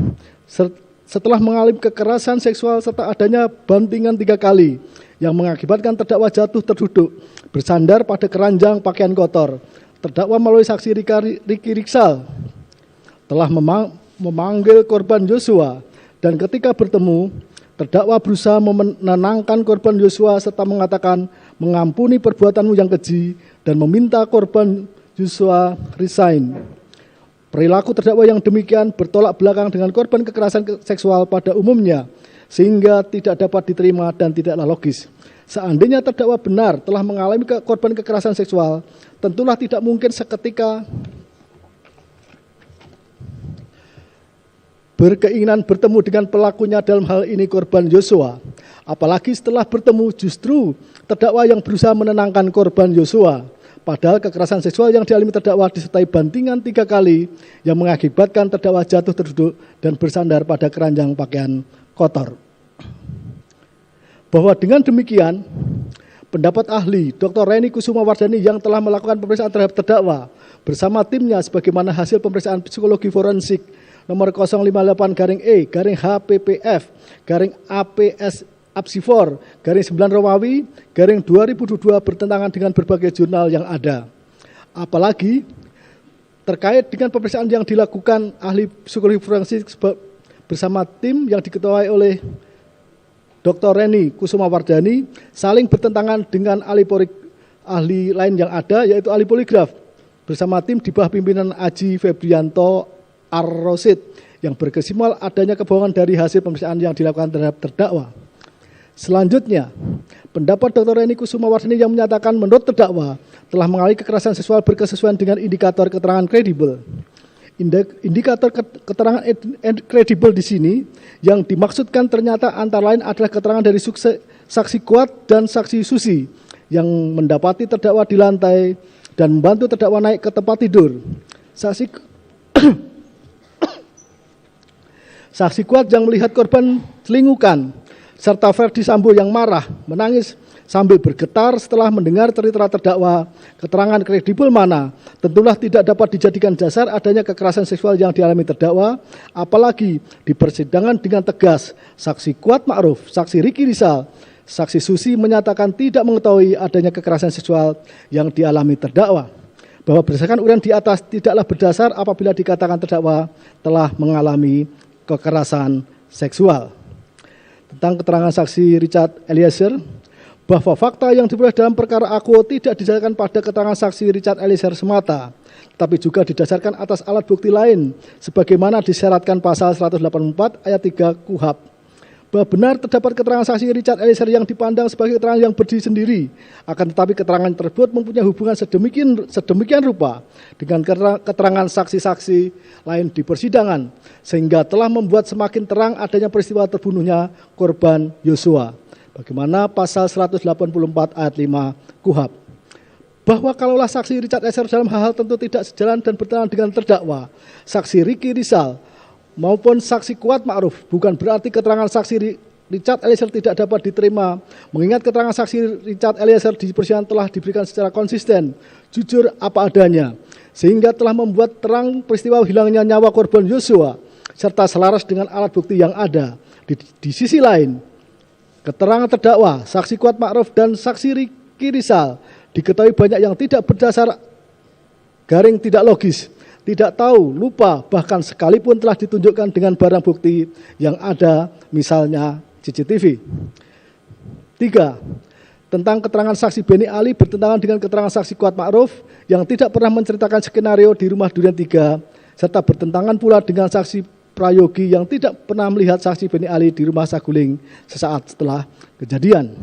S2: setelah mengalami kekerasan seksual serta adanya bantingan 3 kali yang mengakibatkan terdakwa jatuh terduduk, bersandar pada keranjang pakaian kotor, terdakwa melalui saksi Ricky Rizal telah memanggil korban Yosua, dan ketika bertemu, terdakwa berusaha menenangkan korban Yosua serta mengatakan mengampuni perbuatanmu yang keji dan meminta korban Yosua resign. Perilaku terdakwa yang demikian bertolak belakang dengan korban kekerasan seksual pada umumnya, sehingga tidak dapat diterima dan tidaklah logis. Seandainya terdakwa benar telah mengalami korban kekerasan seksual, tentulah tidak mungkin seketika berkeinginan bertemu dengan pelakunya, dalam hal ini korban Yosua. Apalagi setelah bertemu justru terdakwa yang berusaha menenangkan korban Yosua. Padahal kekerasan seksual yang dialami terdakwa disertai bantingan 3 kali yang mengakibatkan terdakwa jatuh terduduk dan bersandar pada keranjang pakaian kotor. Bahwa dengan demikian, pendapat ahli Dr. Reni Kusuma Wardani yang telah melakukan pemeriksaan terhadap terdakwa bersama timnya sebagaimana hasil pemeriksaan psikologi forensik nomor 058-HPPF-APS Apsifor _9 Romawi _2022 bertentangan dengan berbagai jurnal yang ada. Apalagi terkait dengan pemeriksaan yang dilakukan ahli psikologi forensik bersama tim yang diketuai oleh Dr. Reni Kusuma Wardani saling bertentangan dengan ahli lain yang ada, yaitu ahli poligraf bersama tim di bawah pimpinan Aji Febrianto Ar-Rosid yang berkesimpulan adanya kebohongan dari hasil pemeriksaan yang dilakukan terhadap terdakwa. Selanjutnya, pendapat Dr. Reni Kusuma Wardani yang menyatakan menurut terdakwa telah mengalami kekerasan seksual berkesesuaian dengan indikator keterangan kredibel. Indikator keterangan kredibel di sini yang dimaksudkan ternyata antara lain adalah keterangan dari saksi kuat dan saksi Susi yang mendapati terdakwa di lantai dan membantu terdakwa naik ke tempat tidur. Saksi kuat yang melihat korban selingkuhan, serta Ferdi Sambo yang marah, menangis sambil bergetar setelah mendengar cerita terdakwa. Keterangan kredibel mana tentulah tidak dapat dijadikan dasar adanya kekerasan seksual yang dialami terdakwa, apalagi di persidangan dengan tegas saksi kuat Ma'ruf, saksi Ricky Rizal, saksi Susi menyatakan tidak mengetahui adanya kekerasan seksual yang dialami terdakwa. Bahwa berdasarkan uraian di atas tidaklah berdasar apabila dikatakan terdakwa telah mengalami kekerasan seksual. Tentang keterangan saksi Richard Eliezer, bahwa fakta yang diperoleh dalam perkara Akuo tidak didasarkan pada keterangan saksi Richard Eliezer semata, tapi juga didasarkan atas alat bukti lain, sebagaimana disyaratkan pasal 184 ayat 3 KUHAP. Bahwa benar terdapat keterangan saksi Richard Eliezer yang dipandang sebagai keterangan yang berdiri sendiri, akan tetapi keterangan tersebut mempunyai hubungan sedemikian rupa dengan keterangan saksi-saksi lain di persidangan, sehingga telah membuat semakin terang adanya peristiwa terbunuhnya korban Yosua. Bagaimana pasal 184 ayat 5 KUHAP. Bahwa kalaulah saksi Richard Eliezer dalam hal-hal tentu tidak sejalan dan bertentangan dengan terdakwa, saksi Ricky Rizal maupun saksi kuat Ma'ruf, bukan berarti keterangan saksi Richard Eliezer tidak dapat diterima, mengingat keterangan saksi Richard Eliezer di persidangan telah diberikan secara konsisten, jujur apa adanya, sehingga telah membuat terang peristiwa hilangnya nyawa korban Yosua, serta selaras dengan alat bukti yang ada. Di sisi lain, keterangan terdakwa, saksi kuat Ma'ruf dan saksi Ricky Rizal diketahui banyak yang tidak berdasar garing tidak logis, tidak tahu, lupa, bahkan sekalipun telah ditunjukkan dengan barang bukti yang ada, misalnya CCTV. 3. Tentang keterangan saksi Beni Ali bertentangan dengan keterangan saksi kuat Ma'ruf yang tidak pernah menceritakan skenario di rumah Durian 3, serta bertentangan pula dengan saksi Prayogi yang tidak pernah melihat saksi Beni Ali di rumah Saguling sesaat setelah kejadian.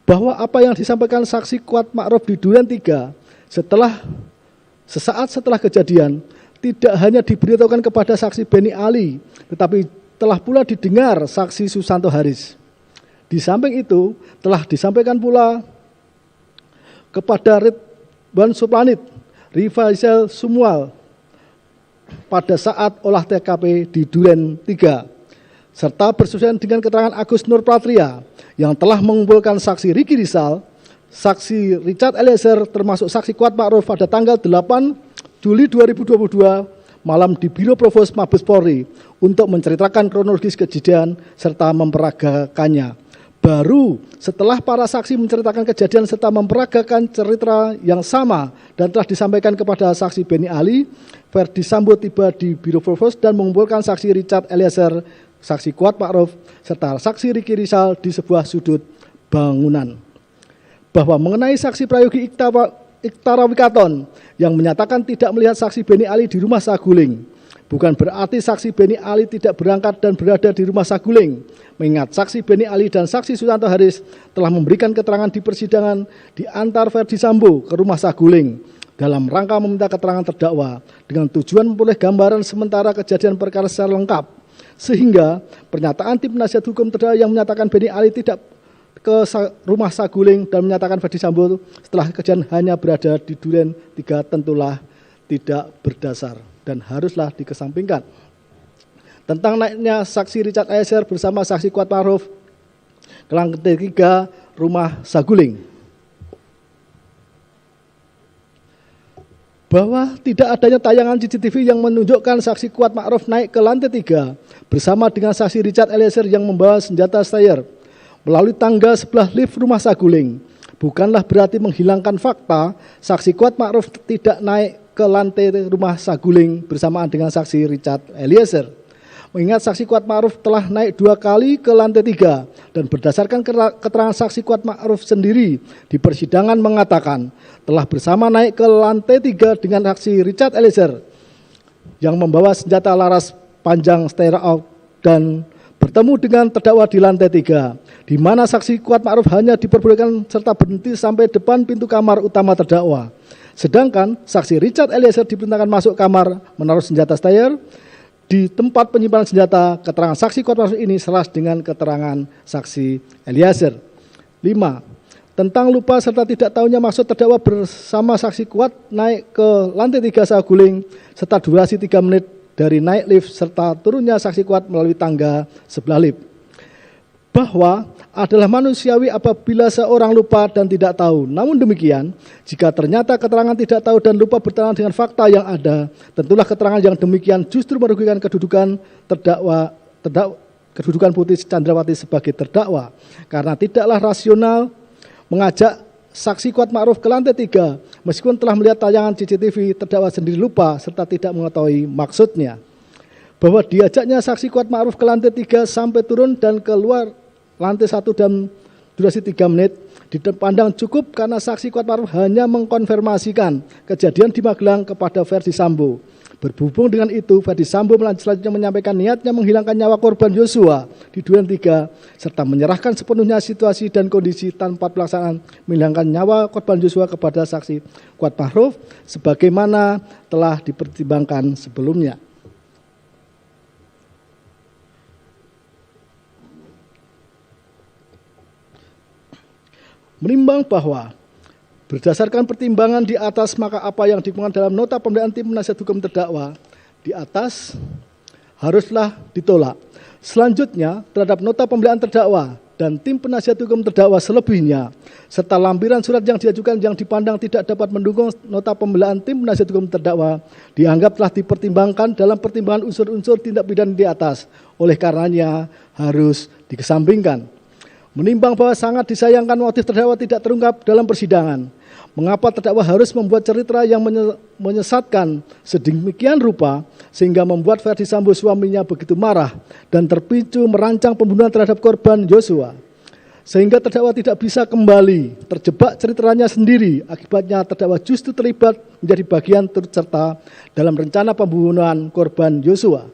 S2: bahwa apa yang disampaikan saksi Kuat Ma'ruf di Duren 3 sesaat setelah kejadian tidak hanya diberitahukan kepada saksi Beni Ali, tetapi telah pula didengar saksi Susanto Haris. Di samping itu telah disampaikan pula kepada Ridwan Suplanit, Rifaisal Sumual pada saat olah TKP di Duren 3, serta bersesuaian dengan keterangan Agus Nur Pratria yang telah mengumpulkan saksi Ricky Rizal, saksi Richard Eliezer, termasuk saksi Kuat Ma'ruf pada tanggal 8 Juli 2022 malam di Biro Provos Mabes Polri untuk menceritakan kronologis kejadian serta memperagakannya. Baru setelah para saksi menceritakan kejadian serta memperagakan cerita yang sama dan telah disampaikan kepada saksi Beni Ali, Verdi Sambo tiba di Biro Provos dan mengumpulkan saksi Richard Eliezer, saksi Kuat Ma'ruf, serta saksi Ricky Rizal di sebuah sudut bangunan. Bahwa mengenai saksi Prayogi Iktara Wikaton yang menyatakan tidak melihat saksi Beni Ali di rumah Saguling, bukan berarti saksi Beni Ali tidak berangkat dan berada di rumah Saguling, mengingat saksi Beni Ali dan saksi Susanto Haris telah memberikan keterangan di persidangan diantar Verdi Sambo ke rumah Saguling dalam rangka meminta keterangan terdakwa dengan tujuan memperoleh gambaran sementara kejadian perkara secara lengkap, sehingga pernyataan tim penasihat hukum terdakwa yang menyatakan Beni Ali tidak ke rumah Saguling dan menyatakan Verdi Sambo setelah kejadian hanya berada di Duren 3 tentulah tidak berdasar dan haruslah dikesampingkan. Tentang naiknya saksi Richard Eliezer bersama saksi Kuat Ma'ruf ke lantai 3 rumah Saguling, bahwa tidak adanya tayangan CCTV yang menunjukkan saksi Kuat Ma'ruf naik ke lantai 3 bersama dengan saksi Richard Eliezer yang membawa senjata Steyr melalui tangga sebelah lift rumah Saguling bukanlah berarti menghilangkan fakta saksi Kuat Ma'ruf tidak naik ke lantai rumah Saguling bersamaan dengan saksi Richard Eliezer. Mengingat saksi Kuat Ma'ruf telah naik 2 kali ke lantai 3 dan berdasarkan keterangan saksi Kuat Ma'ruf sendiri di persidangan mengatakan telah bersama naik ke lantai 3 dengan saksi Richard Eliezer yang membawa senjata laras panjang Steyr dan bertemu dengan terdakwa di lantai 3, di mana saksi Kuat Ma'ruf hanya diperbolehkan serta berhenti sampai depan pintu kamar utama terdakwa. Sedangkan saksi Richard Eliezer diperintahkan masuk kamar menaruh senjata Steyr di tempat penyimpanan senjata. Keterangan saksi Kuat Ma'ruf ini selaras dengan keterangan saksi Eliezer. 5. Tentang lupa serta tidak tahunya maksud terdakwa bersama saksi Kuat naik ke lantai 3 Saguling serta durasi 3 menit dari naik lift serta turunnya saksi Kuat melalui tangga sebelah lift. Bahwa adalah manusiawi apabila seorang lupa dan tidak tahu. Namun demikian, jika ternyata keterangan tidak tahu dan lupa bertentangan dengan fakta yang ada, tentulah keterangan yang demikian justru merugikan kedudukan kedudukan Putri Chandrawati sebagai terdakwa, karena tidaklah rasional mengajak saksi Kuat Ma'ruf ke lantai 3 meskipun telah melihat tayangan CCTV, terdakwa sendiri lupa serta tidak mengetahui maksudnya. Bahwa diajaknya saksi Kuat Ma'ruf ke lantai 3 sampai turun dan keluar lantai 1 dan durasi 3 menit dipandang cukup karena saksi Kuat Ma'ruf hanya mengkonfirmasikan kejadian di Magelang kepada Verdi Sambo. Berhubung dengan itu, Verdi Sambo selanjutnya menyampaikan niatnya menghilangkan nyawa korban Yosua di Duren 3 serta menyerahkan sepenuhnya situasi dan kondisi tanpa pelaksanaan menghilangkan nyawa korban Yosua kepada saksi Kuat Ma'ruf sebagaimana telah dipertimbangkan sebelumnya. Menimbang bahwa berdasarkan pertimbangan di atas, maka apa yang dikemukakan dalam nota pembelaan tim penasihat hukum terdakwa di atas haruslah ditolak. Selanjutnya, terhadap nota pembelaan terdakwa dan tim penasihat hukum terdakwa selebihnya, serta lampiran surat yang diajukan yang dipandang tidak dapat mendukung nota pembelaan tim penasihat hukum terdakwa, dianggap telah dipertimbangkan dalam pertimbangan unsur-unsur tindak pidana di atas, oleh karenanya harus dikesampingkan. Menimbang bahwa sangat disayangkan motif terdakwa tidak terungkap dalam persidangan, mengapa terdakwa harus membuat cerita yang menyesatkan sedemikian rupa sehingga membuat Verdi Sambo suaminya begitu marah dan terpicu merancang pembunuhan terhadap korban Yosua, sehingga terdakwa tidak bisa kembali, terjebak ceritanya sendiri, akibatnya terdakwa justru terlibat menjadi bagian turut serta dalam rencana pembunuhan korban Yosua.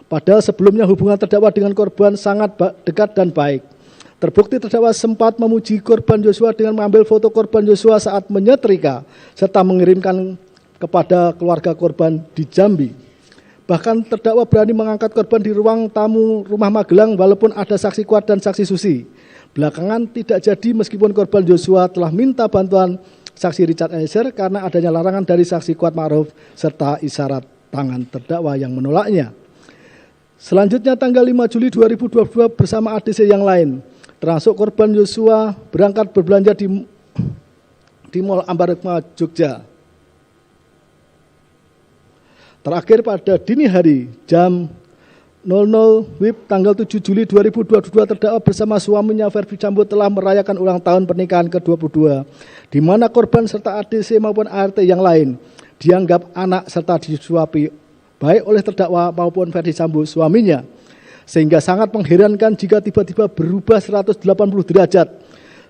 S2: Padahal sebelumnya hubungan terdakwa dengan korban sangat dekat dan baik. Terbukti terdakwa sempat memuji korban Yosua dengan mengambil foto korban Yosua saat menyetrika serta mengirimkan kepada keluarga korban di Jambi. Bahkan terdakwa berani mengangkat korban di ruang tamu rumah Magelang walaupun ada saksi kuat dan saksi susi. Belakangan tidak jadi meskipun korban Yosua telah minta bantuan saksi Richard Eliezer karena adanya larangan dari saksi kuat Ma'ruf serta isyarat tangan terdakwa yang menolaknya. Selanjutnya tanggal 5 Juli 2022 bersama ADC yang lain, termasuk korban Yosua berangkat berbelanja di Mall Ambarukma, Jogja. Terakhir pada dini hari jam 00 WIB tanggal 7 Juli 2022 terdakwa bersama suaminya Verdi Sambo telah merayakan ulang tahun pernikahan ke-22 di mana korban serta ADC maupun ART yang lain dianggap anak serta disuapi baik oleh terdakwa maupun Verdi Sambo suaminya, sehingga sangat mengherankan jika tiba-tiba berubah 180 derajat.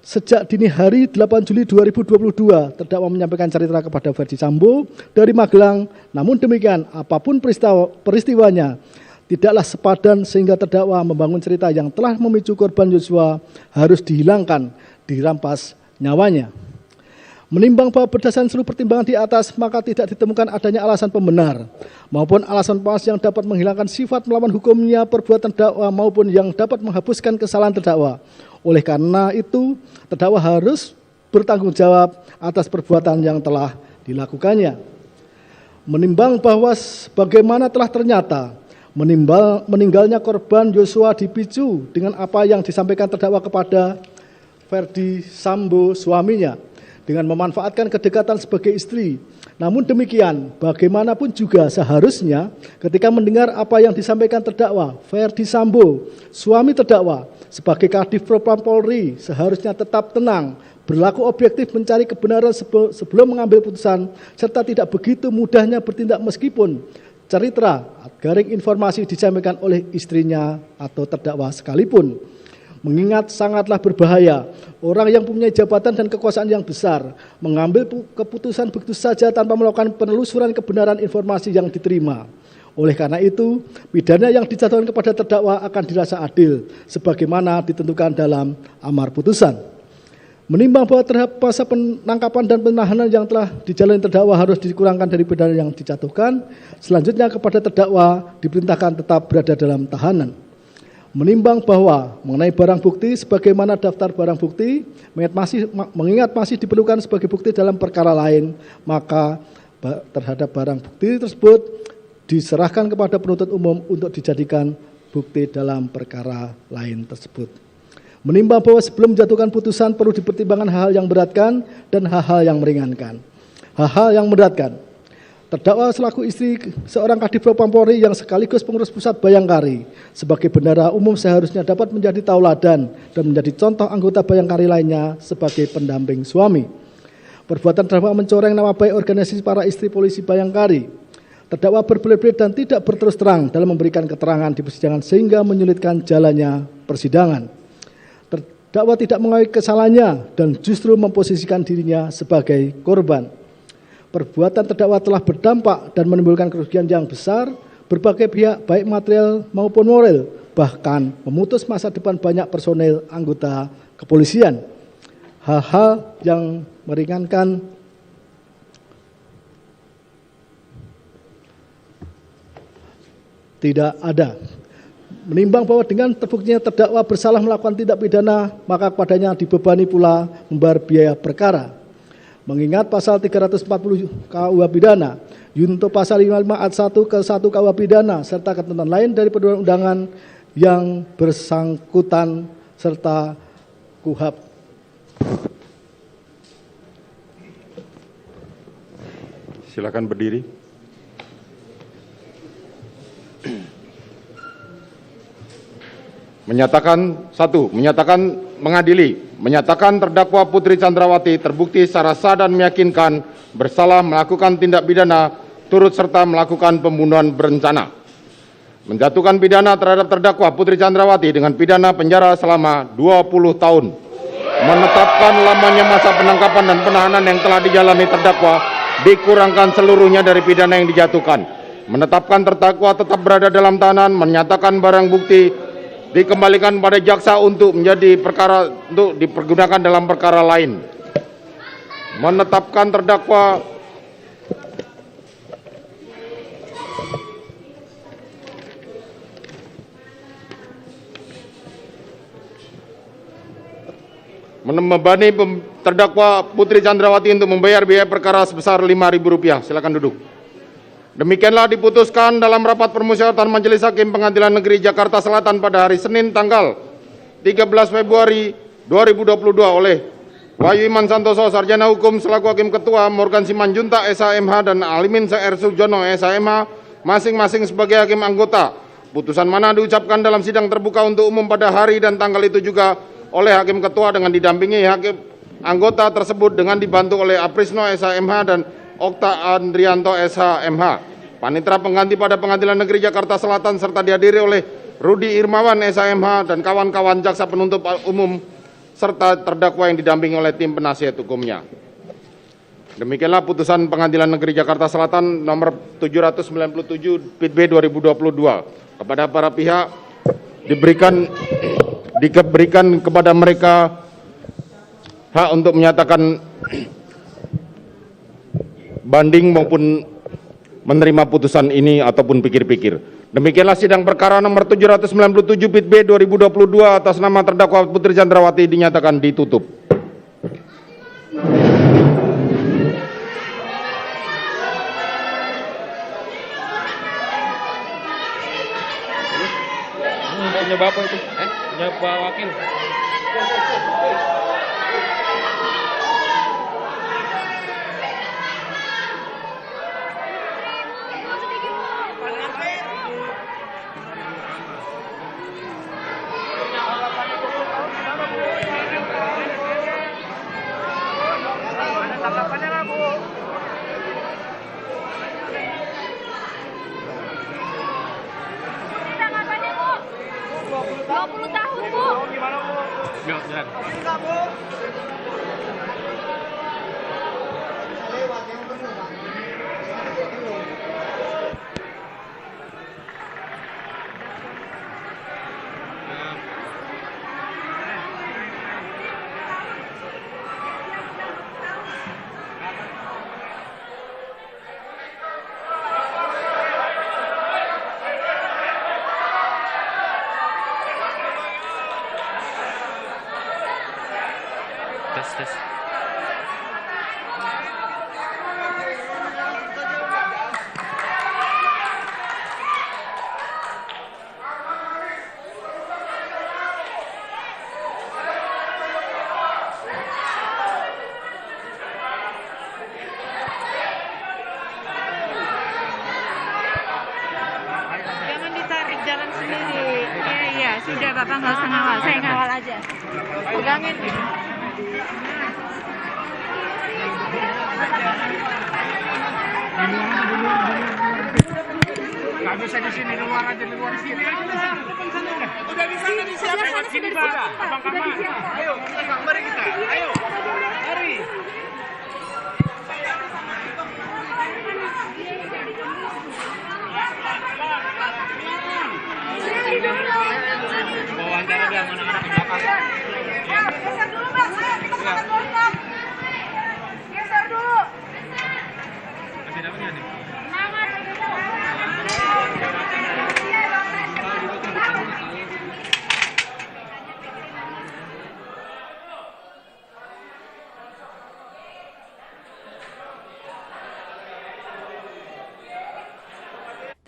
S2: Sejak dini hari 8 Juli 2022, terdakwa menyampaikan cerita kepada Verdi Sambo dari Magelang, namun demikian apapun peristiwanya, tidaklah sepadan sehingga terdakwa membangun cerita yang telah memicu korban Yosua harus dihilangkan, dirampas nyawanya. Menimbang bahwa berdasarkan seluruh pertimbangan di atas, maka tidak ditemukan adanya alasan pembenar maupun alasan pas yang dapat menghilangkan sifat melawan hukumnya perbuatan terdakwa maupun yang dapat menghapuskan kesalahan terdakwa. Oleh karena itu, terdakwa harus bertanggung jawab atas perbuatan yang telah dilakukannya. Menimbang bahwa bagaimana telah ternyata meninggalnya korban Yosua dipicu dengan apa yang disampaikan terdakwa kepada Verdi Sambo suaminya dengan memanfaatkan kedekatan sebagai istri. Namun demikian, bagaimanapun juga seharusnya ketika mendengar apa yang disampaikan terdakwa Verdi Sambo, suami terdakwa, sebagai Kadif Propam Polri seharusnya tetap tenang, berlaku objektif mencari kebenaran sebelum mengambil putusan, serta tidak begitu mudahnya bertindak meskipun cerita garing informasi disampaikan oleh istrinya atau terdakwa sekalipun. Mengingat sangatlah berbahaya orang yang mempunyai jabatan dan kekuasaan yang besar mengambil keputusan begitu saja tanpa melakukan penelusuran kebenaran informasi yang diterima. Oleh karena itu, pidana yang dijatuhkan kepada terdakwa akan dirasa adil sebagaimana ditentukan dalam amar putusan. Menimbang bahwa terhadap masa penangkapan dan penahanan yang telah dijalani terdakwa harus dikurangkan dari pidana yang dijatuhkan, selanjutnya kepada terdakwa diperintahkan tetap berada dalam tahanan. Menimbang bahwa mengenai barang bukti sebagaimana daftar barang bukti mengingat masih diperlukan sebagai bukti dalam perkara lain, maka terhadap barang bukti tersebut diserahkan kepada penuntut umum untuk dijadikan bukti dalam perkara lain tersebut. Menimbang bahwa sebelum menjatuhkan putusan perlu dipertimbangkan hal-hal yang memberatkan dan hal-hal yang meringankan. Hal-hal yang memberatkan, terdakwa selaku istri seorang Kadif Propam Polri yang sekaligus pengurus pusat Bayangkari sebagai bendahara umum seharusnya dapat menjadi tauladan dan menjadi contoh anggota Bayangkari lainnya sebagai pendamping suami. Perbuatan terdakwa mencoreng nama baik organisasi para istri polisi Bayangkari. Terdakwa berbelit-belit dan tidak berterus terang dalam memberikan keterangan di persidangan sehingga menyulitkan jalannya persidangan. Terdakwa tidak mengakui kesalahannya dan justru memposisikan dirinya sebagai korban. Perbuatan terdakwa telah berdampak dan menimbulkan kerugian yang besar berbagai pihak baik material maupun moral, bahkan memutus masa depan banyak personel anggota kepolisian. Hal-hal yang meringankan tidak ada. Menimbang bahwa dengan terbuktinya terdakwa bersalah melakukan tindak pidana, maka kepadanya dibebani pula membayar biaya perkara. Mengingat pasal 340 KUH pidana, junto pasal 55 ayat 1 ke 1 KUH pidana, serta ketentuan lain dari perundang-undangan yang bersangkutan serta KUHP.
S1: Silakan berdiri. Menyatakan mengadili, menyatakan terdakwa Putri Chandrawati terbukti secara sah dan meyakinkan bersalah melakukan tindak pidana turut serta melakukan pembunuhan berencana. Menjatuhkan pidana terhadap terdakwa Putri Chandrawati dengan pidana penjara selama 20 tahun. Menetapkan lamanya masa penangkapan dan penahanan yang telah dijalani terdakwa dikurangkan seluruhnya dari pidana yang dijatuhkan. Menetapkan terdakwa tetap berada dalam tahanan, menyatakan barang bukti dikembalikan pada jaksa untuk menjadi perkara untuk dipergunakan dalam perkara lain. Menetapkan terdakwa membebani terdakwa Putri Chandrawati untuk membayar biaya perkara sebesar Rp5.000. Silakan duduk. Demikianlah diputuskan dalam rapat permusyawaratan Majelis Hakim Pengadilan Negeri Jakarta Selatan pada hari Senin tanggal 13 Februari 2022 oleh Wahyu Iman Santoso, Sarjana Hukum selaku Hakim Ketua, Morgan Simanjuntak SHMH dan Alimin C.R. Sujono SHMH masing-masing sebagai Hakim Anggota. Putusan mana diucapkan dalam sidang terbuka untuk umum pada hari dan tanggal itu juga oleh Hakim Ketua dengan didampingi Hakim Anggota tersebut dengan dibantu oleh Aprisno SHMH dan Okta Andrianto SHMH. Panitera pengganti pada Pengadilan Negeri Jakarta Selatan serta dihadiri oleh Rudi Irmawan SHMH dan kawan-kawan jaksa penuntut umum serta terdakwa yang didampingi oleh tim penasihat hukumnya. Demikianlah putusan Pengadilan Negeri Jakarta Selatan nomor 797 Pit B 2022. Kepada para pihak diberikan kepada mereka hak untuk menyatakan banding maupun menerima putusan ini ataupun pikir-pikir. Demikianlah sidang perkara nomor 797 Pit B 2022 atas nama terdakwa Putri Chandrawati dinyatakan ditutup.
S3: Punya bapak itu, punya Pak Wakil. Tes.
S4: Jangan ditarik, jalan sendiri. Iya, sudah Bapak nggak usah ngawal, saya ngawal aja. Pegangin.
S3: Nggak bisa di sini, di luar aja, di luar sini. Udah di sana siapa lewat sini, Pak? Abang Kamal. Ayo, mari kita. Ayo. Mari. Bawa antara dia anak-anak di belakang.
S4: Geser dulu, Pak. Ayo, kita makan dulu, Pak. Geser dulu.
S3: Masih dapatnya nih.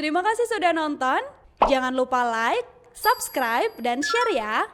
S5: Terima kasih sudah nonton. Jangan lupa like, subscribe, dan share ya.